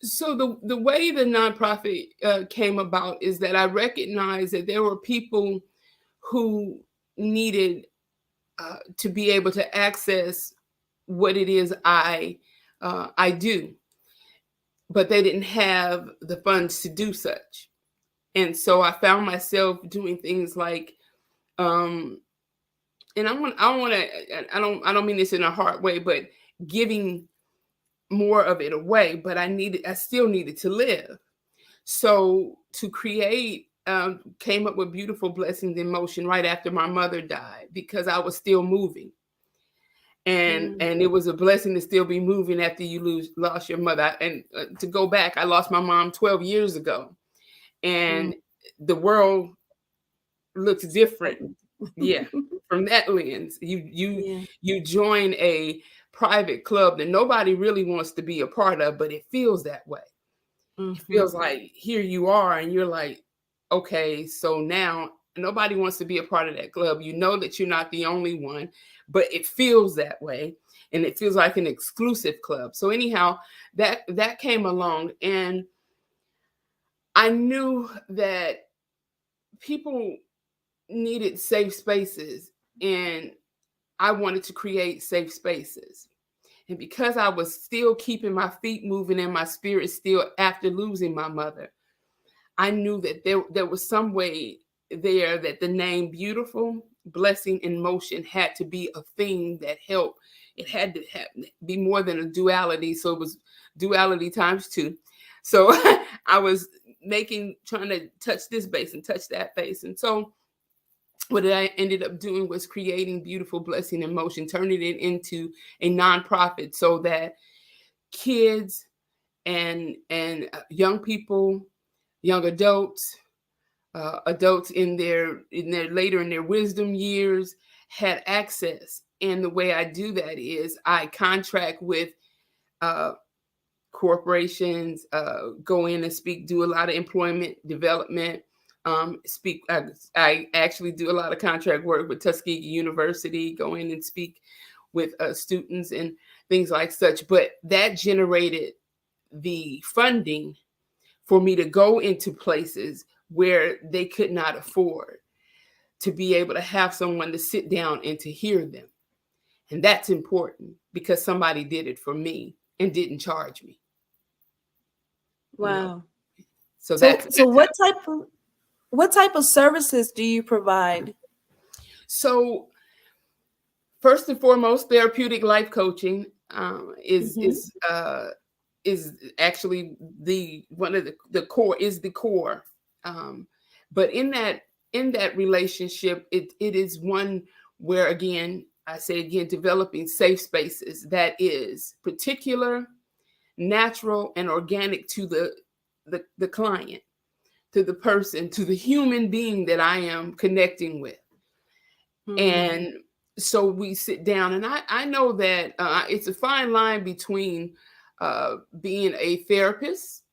So the way the nonprofit came about is that I recognized that there were people who needed to be able to access what it is I do, but they didn't have the funds to do such. And so I found myself doing things like, and I don't mean this in a hard way, but giving more of it away, but I still needed to live. So to create, came up with Beautiful Blessings in Motion right after my mother died, because I was still moving. And it was a blessing to still be moving after you lost your mother. And to go back, I lost my mom 12 years ago, and the world looks different. Yeah, from that lens, you join a private club that nobody really wants to be a part of, but it feels that way. It feels like here you are, and you're like, okay, so now nobody wants to be a part of that club. You know that you're not the only one, but it feels that way, and it feels like an exclusive club. So anyhow, that came along, and I knew that people needed safe spaces, and I wanted to create safe spaces. And because I was still keeping my feet moving and my spirit still after losing my mother, I knew that there was some way there that the name Beautiful Blessing in Motion had to be a thing that helped. It had to be more than a duality. So it was duality times 2. So I was trying to touch this base and touch that base. And so what I ended up doing was creating Beautiful Blessing in Motion, turning it into a nonprofit so that kids and young people, young adults, adults in their later in their wisdom years had access. And the way I do that is I contract with corporations, go in and speak, do a lot of employment development. I actually do a lot of contract work with Tuskegee University, go in and speak with students and things like such. But that generated the funding for me to go into places where they could not afford. to be able to have someone to sit down and to hear them. And that's important because somebody did it for me and didn't charge me. Wow. You know? So what type of services do you provide? So first and foremost, therapeutic life coaching is actually one of the core is the core. But in that relationship, it is one where, again, I say again, developing safe spaces that is particular, natural, and organic to the client, to the person, to the human being that I am connecting with. And so we sit down, and I know that it's a fine line between being a therapist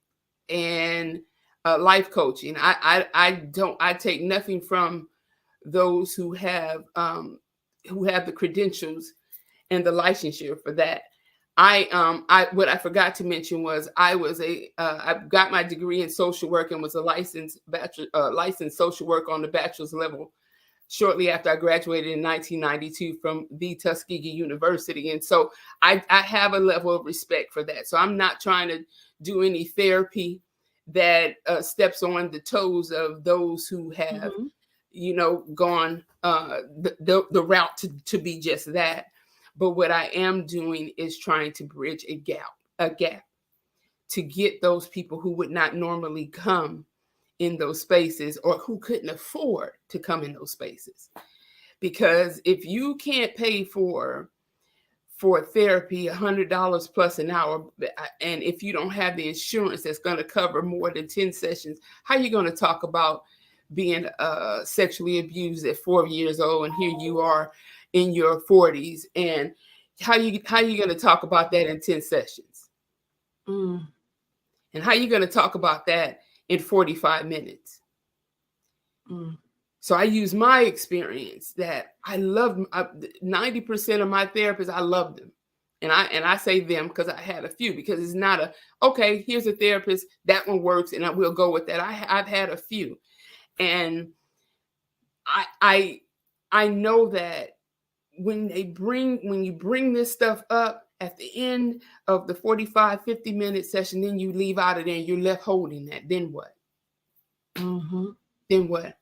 and life coaching. I take nothing from those who have the credentials and the licensure for that. What I forgot to mention was I got my degree in social work and was a licensed social work on the bachelor's level shortly after I graduated in 1992 from the Tuskegee University. And so I have a level of respect for that. So I'm not trying to do any therapy that steps on the toes of those who have, gone the route to be just that. But what I am doing is trying to bridge a gap to get those people who would not normally come in those spaces or who couldn't afford to come in those spaces. Because if you can't pay for therapy $100 plus an hour, and if you don't have the insurance that's going to cover more than 10 sessions, how are you going to talk about being sexually abused at 4 years old, and here you are in your 40s, and how you going to talk about that in 10 sessions? And how are you going to talk about that in 45 minutes? So I use my experience that I love 90% of my therapists. I love them. And I say them because I had a few, because it's not okay, here's a therapist, that one works, and I will go with that. I've had a few. And I know that when you bring this stuff up at the end of the 45, 50-minute session, then you leave out of there and you're left holding that. Then what? Then what?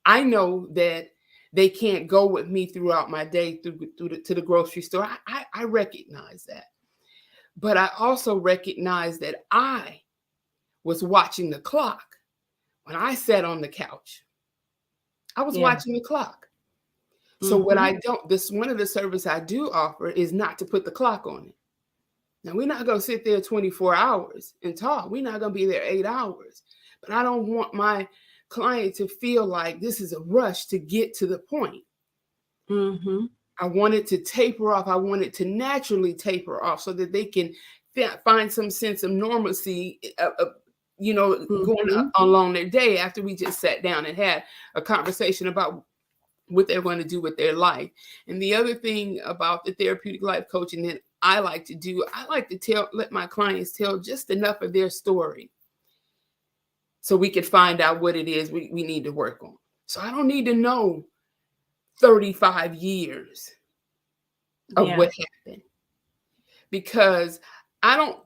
I know that they can't go with me throughout my day to the grocery store. I recognize that. But I also recognize that I was watching the clock when I sat on the couch. I was watching the clock. So what one of the services I do offer is not to put the clock on it. Now, we're not going to sit there 24 hours and talk. We're not going to be there 8 hours. But I don't want my client to feel like this is a rush to get to the point. I want it to taper off. I want it to naturally taper off so that they can find some sense of normalcy, going along their day after we just sat down and had a conversation about what they're going to do with their life. And the other thing about the therapeutic life coaching that I like to do, I like to let my clients tell just enough of their story so we can find out what it is we need to work on. So I don't need to know 35 years of what happened, because I don't,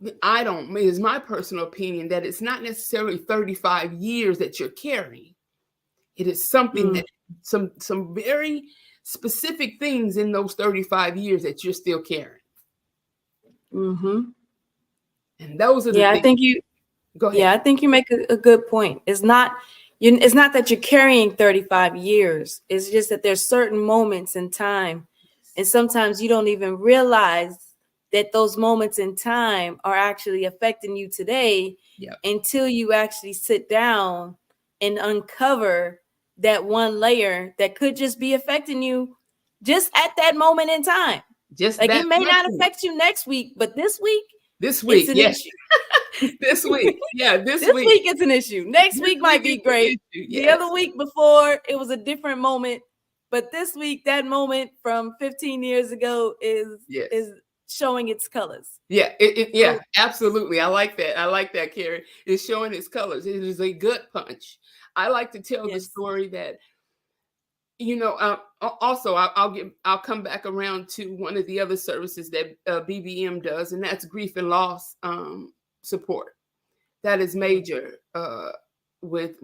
it's my personal opinion that it's not necessarily 35 years that you're carrying. It is something that some very specific things in those 35 years that you're still carrying. And those are the things. I think you go ahead. Yeah, I think you make a good point. It's not that you're carrying 35 years. It's just that there's certain moments in time, and sometimes you don't even realize that those moments in time are actually affecting you today until you actually sit down and uncover that one layer that could just be affecting you just at that moment in time. Just like that it may not week. affect you next week, but this week, it's an issue. This week, this week it's an issue. Next week might be great. The other week before, it was a different moment, but this week, that moment from 15 years ago is showing its colors. Absolutely. I like that, Carrie. It's showing its colors. It is a gut punch. I like to tell the story that Also, I'll come back around to one of the other services that BBM does, and that's grief and loss support. That is major with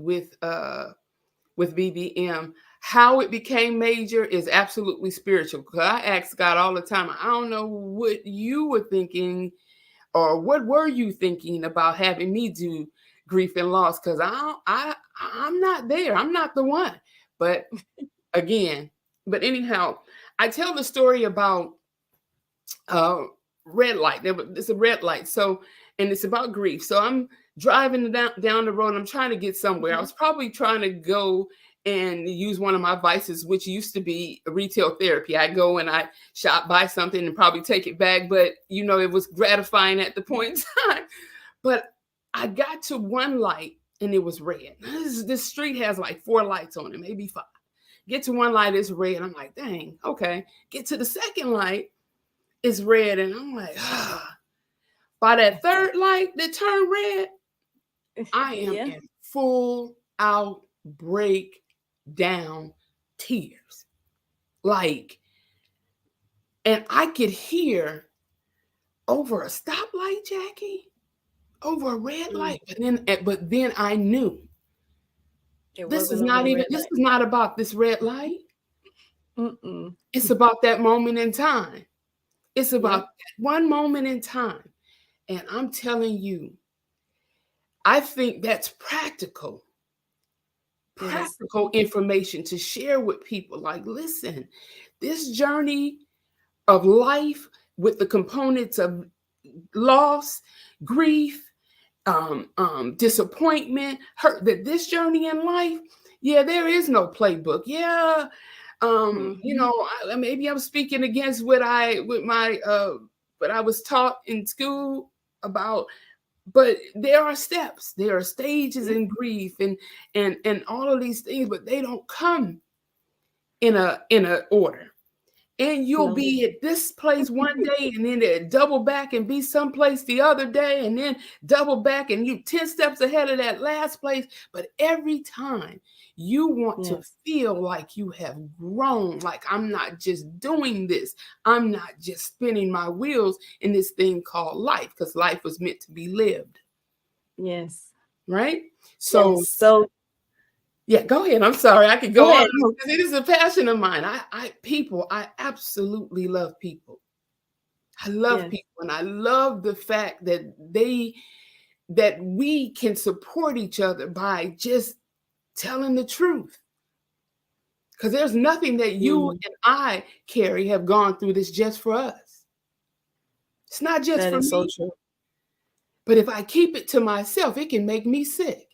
BBM. How it became major is absolutely spiritual. Because I ask God all the time, I don't know what you were thinking, or what were you thinking about having me do grief and loss? Because I'm not there. I'm not the one. But anyhow, I tell the story about red light. It's a red light. So, and it's about grief. So I'm driving down the road. And I'm trying to get somewhere. I was probably trying to go and use one of my vices, which used to be retail therapy. I go and I shop, buy something, and probably take it back. But it was gratifying at the point in time. But I got to one light and it was red. This street has like 4 lights on it, maybe 5. Get to one light, it's red. I'm like, dang, okay. Get to the second light, it's red. And I'm like, By that third light that turned red, I am in full out breakdown tears. And I could hear over a stoplight, Jackie, over a red light. But then I knew this is not about this red light. It's about that moment in time. It's about that one moment in time. And I'm telling you, I think that's practical information to share with people. Like, listen, this journey of life with the components of loss, grief, disappointment, hurt, that this journey in life, there is no playbook. Maybe I'm speaking against what I was taught in school about, but there are steps, there are stages in grief and all of these things, but they don't come in a order. And you'll be at this place one day, and then double back and be someplace the other day, and then double back and you 10 steps ahead of that last place. But every time you want to feel like you have grown, like I'm not just doing this, I'm not just spinning my wheels in this thing called life, because life was meant to be lived. Yes. Right? So go ahead. I'm sorry. I could go on because it is a passion of mine. I absolutely love people. I love people, and I love the fact that we can support each other by just telling the truth. Because there's nothing that you and I, Carrie, have gone through that's just for us. It's not just for me. So true. But if I keep it to myself, it can make me sick.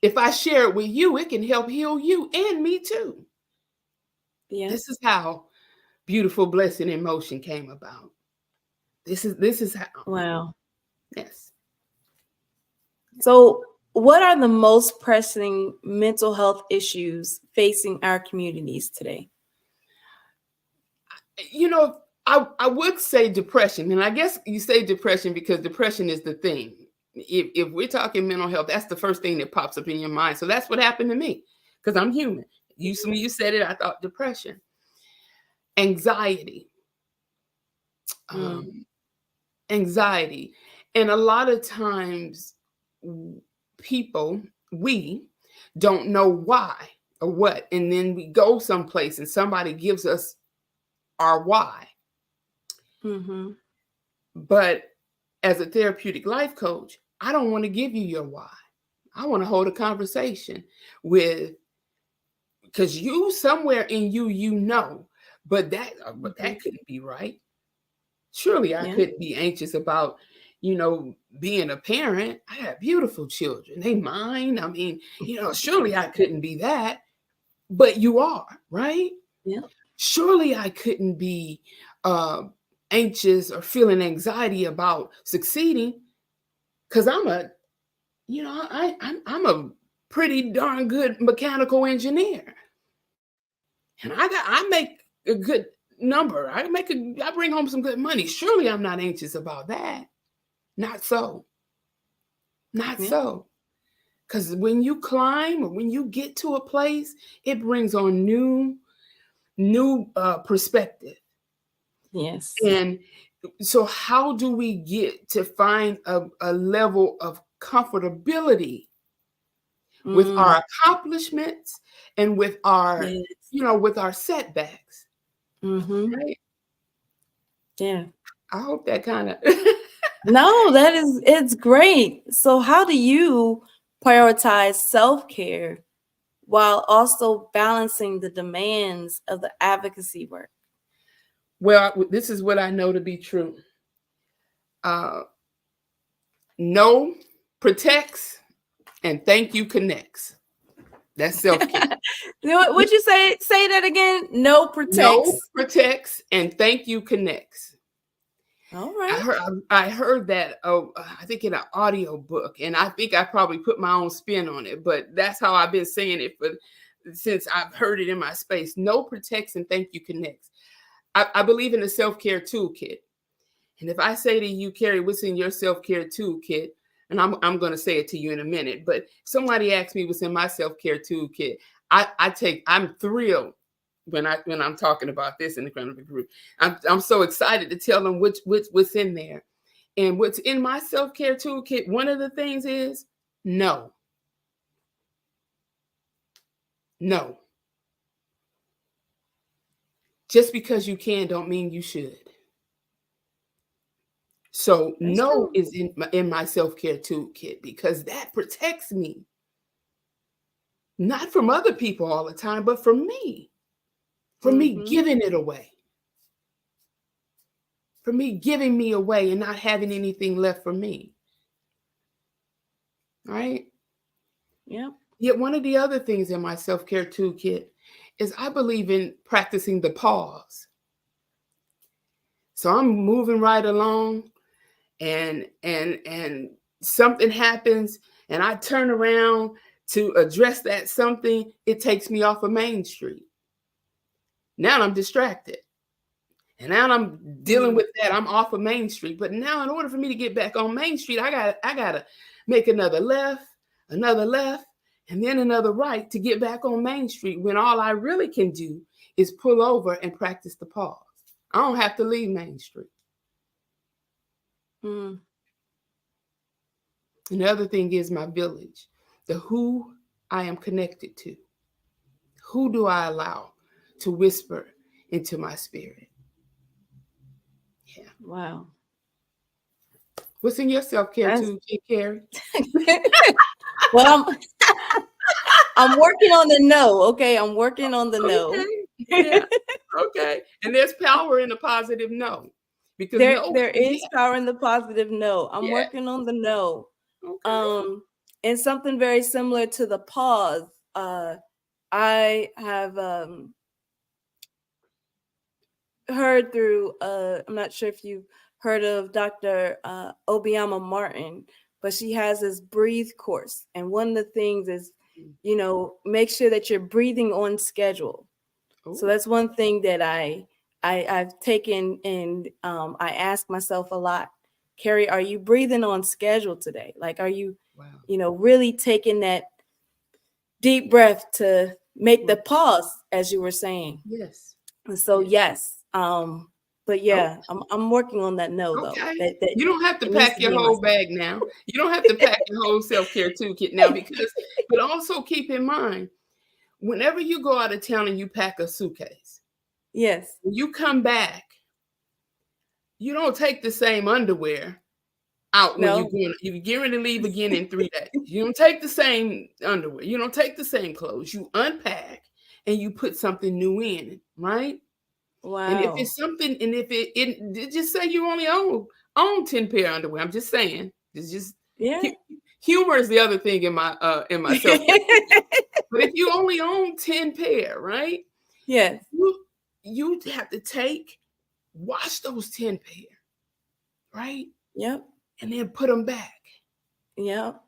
If I share it with you, it can help heal you and me too. Yeah. This is how Beautiful Blessing in Motion came about. This is how. Wow. Yes. So, what are the most pressing mental health issues facing our communities today? I would say depression. And I guess you say depression because depression is the thing. If we're talking mental health, that's the first thing that pops up in your mind. So that's what happened to me, because I'm human. When you said it, I thought depression, anxiety, anxiety. And a lot of times we don't know why or what. And then we go someplace and somebody gives us our why. But as a therapeutic life coach, I don't want to give you your why. I want to hold a conversation because you somewhere in you, but that couldn't be right. Surely I couldn't be anxious about, being a parent. I have beautiful children. They mine. I mean, surely I couldn't be that, but you are, right? Yeah. Surely I couldn't be anxious or feeling anxiety about succeeding, because I'm a pretty darn good mechanical engineer, and I make a good number. I bring home some good money. Surely I'm not anxious about that. Not so. Because Because when you climb or when you get to a place, it brings on new perspective. Yes. And so how do we get to find a level of comfortability with our accomplishments and with our, with our setbacks? Right? Yeah. I hope that kind of. No, it's great. So how do you prioritize self-care while also balancing the demands of the advocacy work? Well, this is what I know to be true. No protects and thank you connects. That's self-care. Would you say that again? No protects. No protects and thank you connects. All right. I heard that, I think in an audio book, and I think I probably put my own spin on it, but that's how I've been saying it since I've heard it in my space. No protects and thank you connects. I believe in the self-care toolkit. And if I say to you, Carrie, what's in your self-care toolkit? And I'm going to say it to you in a minute, but somebody asked me what's in my self-care toolkit. I'm thrilled when I'm talking about this in the front of the group. I'm so excited to tell them what's in there. And what's in my self-care toolkit, one of the things is no. No. Just because you can don't mean you should. So That's no true. is in my self-care toolkit because that protects me. Not from other people all the time, but from me. From me giving it away. From me giving me away and not having anything left for me. Right? Yep. Yet one of the other things in my self-care toolkit is I believe in practicing the pause. So I'm moving right along and something happens and I turn around to address that something, it takes me off of Main Street. Now I'm distracted. And now I'm dealing with that. I'm off of Main Street. But now in order for me to get back on Main Street, I gotta make another left, and then another right to get back on Main Street when all I really can do is pull over and practice the pause. I don't have to leave Main Street. And the other thing is my village, the who I am connected to. Who do I allow to whisper into my spirit? Yeah. Wow. What's in your self-care toolkit, Carrie? Well, I'm working on the no. Okay, I'm working on the no. Yeah. Okay. And there's power in a positive no. Because there is power in the positive no. I'm working on the no. Okay. And something very similar to the pause. I have heard through I'm not sure if you've heard of Dr. Obiama Martin, but she has this breathe course. And one of the things is, make sure that you're breathing on schedule. Ooh. So that's one thing that I've taken, and I ask myself a lot, Carrie, are you breathing on schedule today? Like, are you, really taking that deep breath to make the pause, as you were saying? Yes. And so, yes. But yeah, I'm working on that no, though. That you don't have to pack your whole bag now. You don't have to pack your whole self-care toolkit now, but also keep in mind, whenever you go out of town and you pack a suitcase, yes, when you come back, you don't take the same underwear out when you're getting ready to leave again in 3 days. You don't take the same underwear. You don't take the same clothes. You unpack and you put something new in, right? Wow. And if it's something, and if it just say you only own 10 pair of underwear. I'm just saying. It's just humor is the other thing in my self. But if you only own 10 pair, right? Yes. You have to wash those 10 pair, right? Yep. And then put them back. Yep.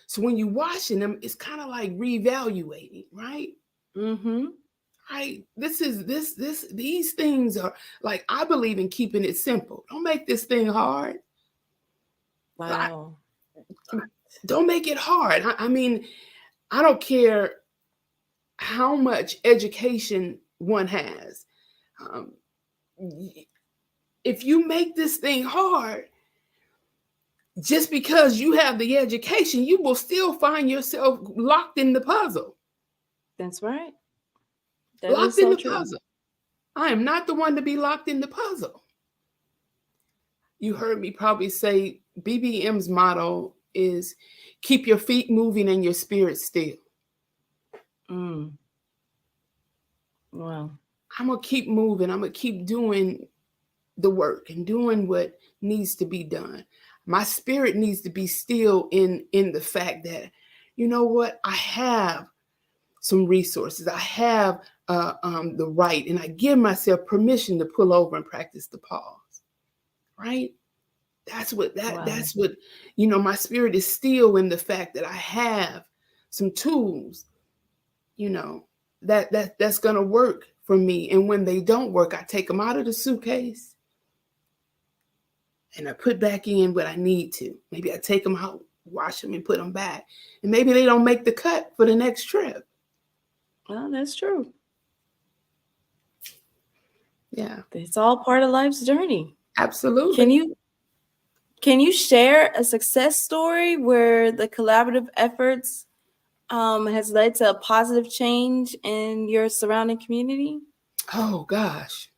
So when you're washing them, it's kind of like reevaluating, right? Mm-hmm. Right. These things are like, I believe in keeping it simple. Don't make this thing hard. Wow. Don't make it hard. I mean, I don't care how much education one has. If you make this thing hard, just because you have the education, you will still find yourself locked in the puzzle. That's right. That Locked is so in the true. puzzle. I am not the one to be locked in the puzzle. You heard me probably say BBM's motto is keep your feet moving and your spirit still. Wow. I'm going to keep moving. I'm going to keep doing the work and doing what needs to be done. My spirit needs to be still in the fact that, you know what, I have some resources. I have the right, and I give myself permission to pull over and practice the pause. Right? That's what you know, my spirit is still in the fact that I have some tools, you know, that's going to work for me. And when they don't work, I take them out of the suitcase and I put back in what I need to. Maybe I take them out, wash them, and put them back. And maybe they don't make the cut for the next trip. Well, that's true. Yeah. It's all part of life's journey. Absolutely. Can you share a success story where the collaborative efforts has led to a positive change in your surrounding community? Oh gosh.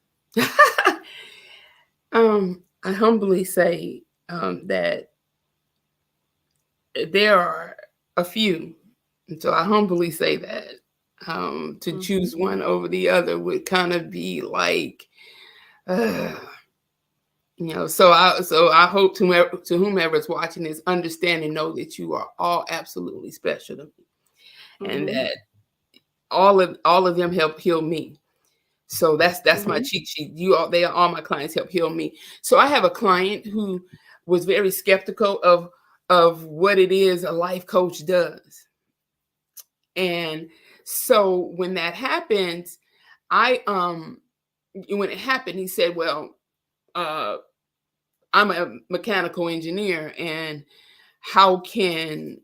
I humbly say that there are a few. And so I humbly say that to choose one over the other would kind of be like, you know, so I hope to whomever is watching this understand and know that you are all absolutely special to me, and that all of them help heal me. So that's my cheat sheet. They are all my clients help heal me. So I have a client who was very skeptical of what it is a life coach does. And so when that happens, when it happened, he said, well, I'm a mechanical engineer, and how can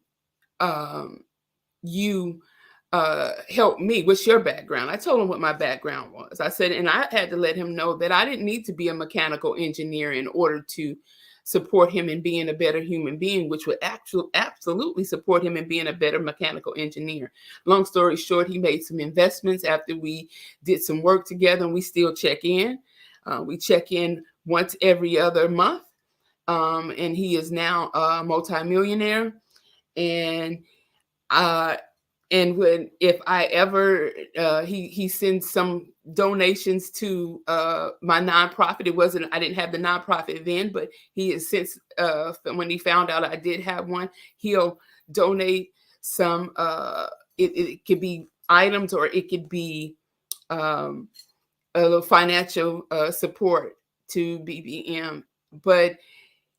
you help me? What's your background? I told him what my background was. I said, and I had to let him know that I didn't need to be a mechanical engineer in order to support him in being a better human being, which would absolutely support him in being a better mechanical engineer. Long story short, he made some investments after we did some work together, and we still check in. We check in once every other month. And he is now a multimillionaire. And if I ever, he sends some donations to my nonprofit. I didn't have the nonprofit then, but he has since, when he found out I did have one, he'll donate some, it could be items, or it could be a little financial support to BBM. But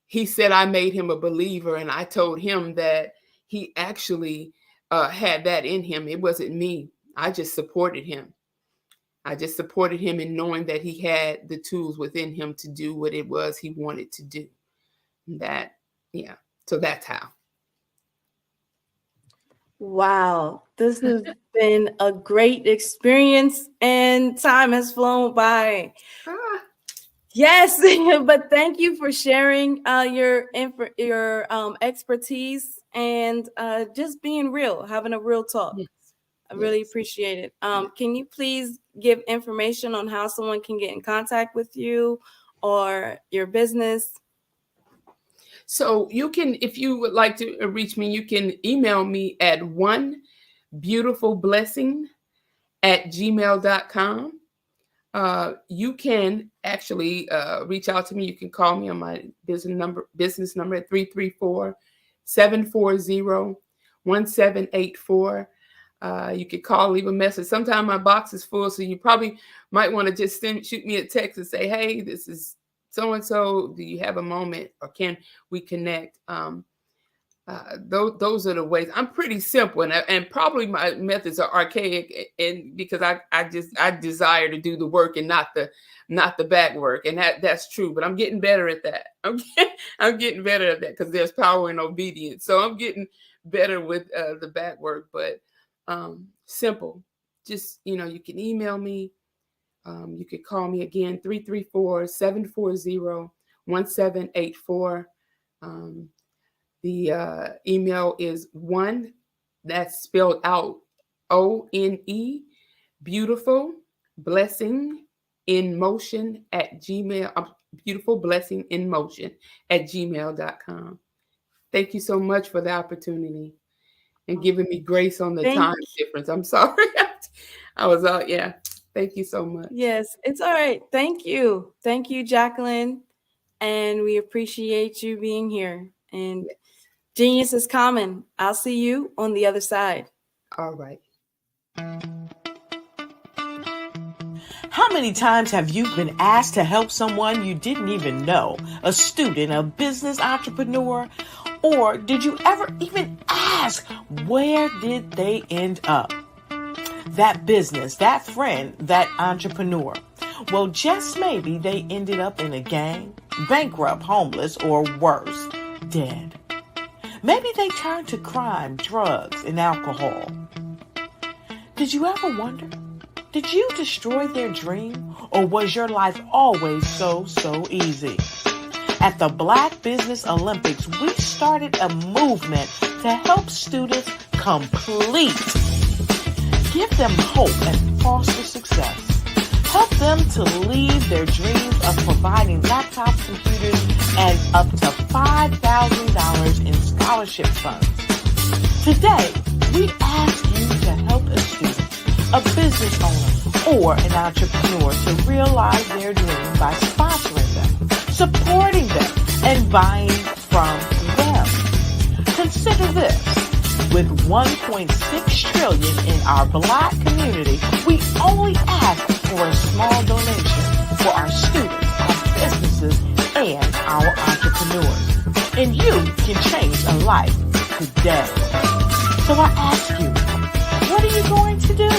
he said I made him a believer, and I told him that he actually had that in him. It wasn't me. I just supported him. I just supported him in knowing that he had the tools within him to do what it was he wanted to do. So that's how. Wow, this has been a great experience, and time has flown by. Yes, but thank you for sharing your expertise and just being real, having a real talk. Yes. I really appreciate it. Can you please give information on how someone can get in contact with you or your business? So you can, if you would like to reach me, you can email me at onebeautifulblessing@gmail.com. You can actually reach out to me. You can call me on my business number at 334-740-1784. You could call, leave a message. Sometimes my box is full, so you probably might want to just shoot me a text and say, hey, this is so-and-so. Do you have a moment, or can we connect? those are the ways. I'm pretty simple, and probably my methods are archaic, and because I desire to do the work and not the back work, and that's true. But I'm getting better at that. I'm getting better at that because there's power in obedience. So I'm getting better with the back work, but simple. Just, you can email me. You could call me again, 334-740-1784. The email is one, that's spelled out ONE, beautiful blessing in motion at Gmail, beautiful blessing in motion at gmail.com. Thank you so much for the opportunity and giving me grace on the time difference. I'm sorry. I was out. Yeah. Thank you so much. Yes, it's all right. Thank you. Thank you, Jacqueline. And we appreciate you being here. And genius is common. I'll see you on the other side. All right. How many times have you been asked to help someone you didn't even know? A student, a business entrepreneur? Or did you ever even ask, where did they end up? That business, that friend, that entrepreneur. Well, just maybe they ended up in a gang, bankrupt, homeless, or worse, dead. Maybe they turned to crime, drugs, and alcohol. Did you ever wonder? Did you destroy their dream, or was your life always so easy? At the Black Business Olympics, we started a movement to help students complete. Give them hope and foster success. Help them to leave their dreams of providing laptops, computers, and up to $5,000 in scholarship funds. Today, we ask you to help a student, a business owner, or an entrepreneur to realize their dream by sponsoring them, supporting them, and buying from them. Consider this. With $1.6 trillion in our Black community, we only ask for a small donation for our students, our businesses, and our entrepreneurs. And you can change a life today. So I ask you, what are you going to do?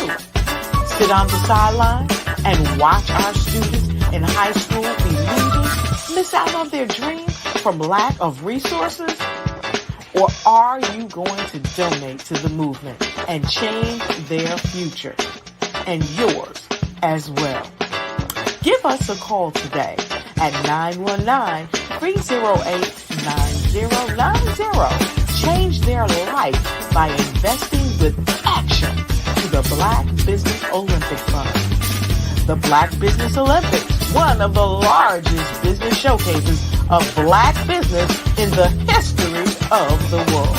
Sit on the sideline and watch our students in high school be leaving, miss out on their dream from lack of resources? Or are you going to donate to the movement and change their future and yours as well? Give us a call today at 919-308-9090. Change their life by investing with action to the Black Business Olympic Fund. The Black Business Olympics, one of the largest business showcases of Black business in the history of the world.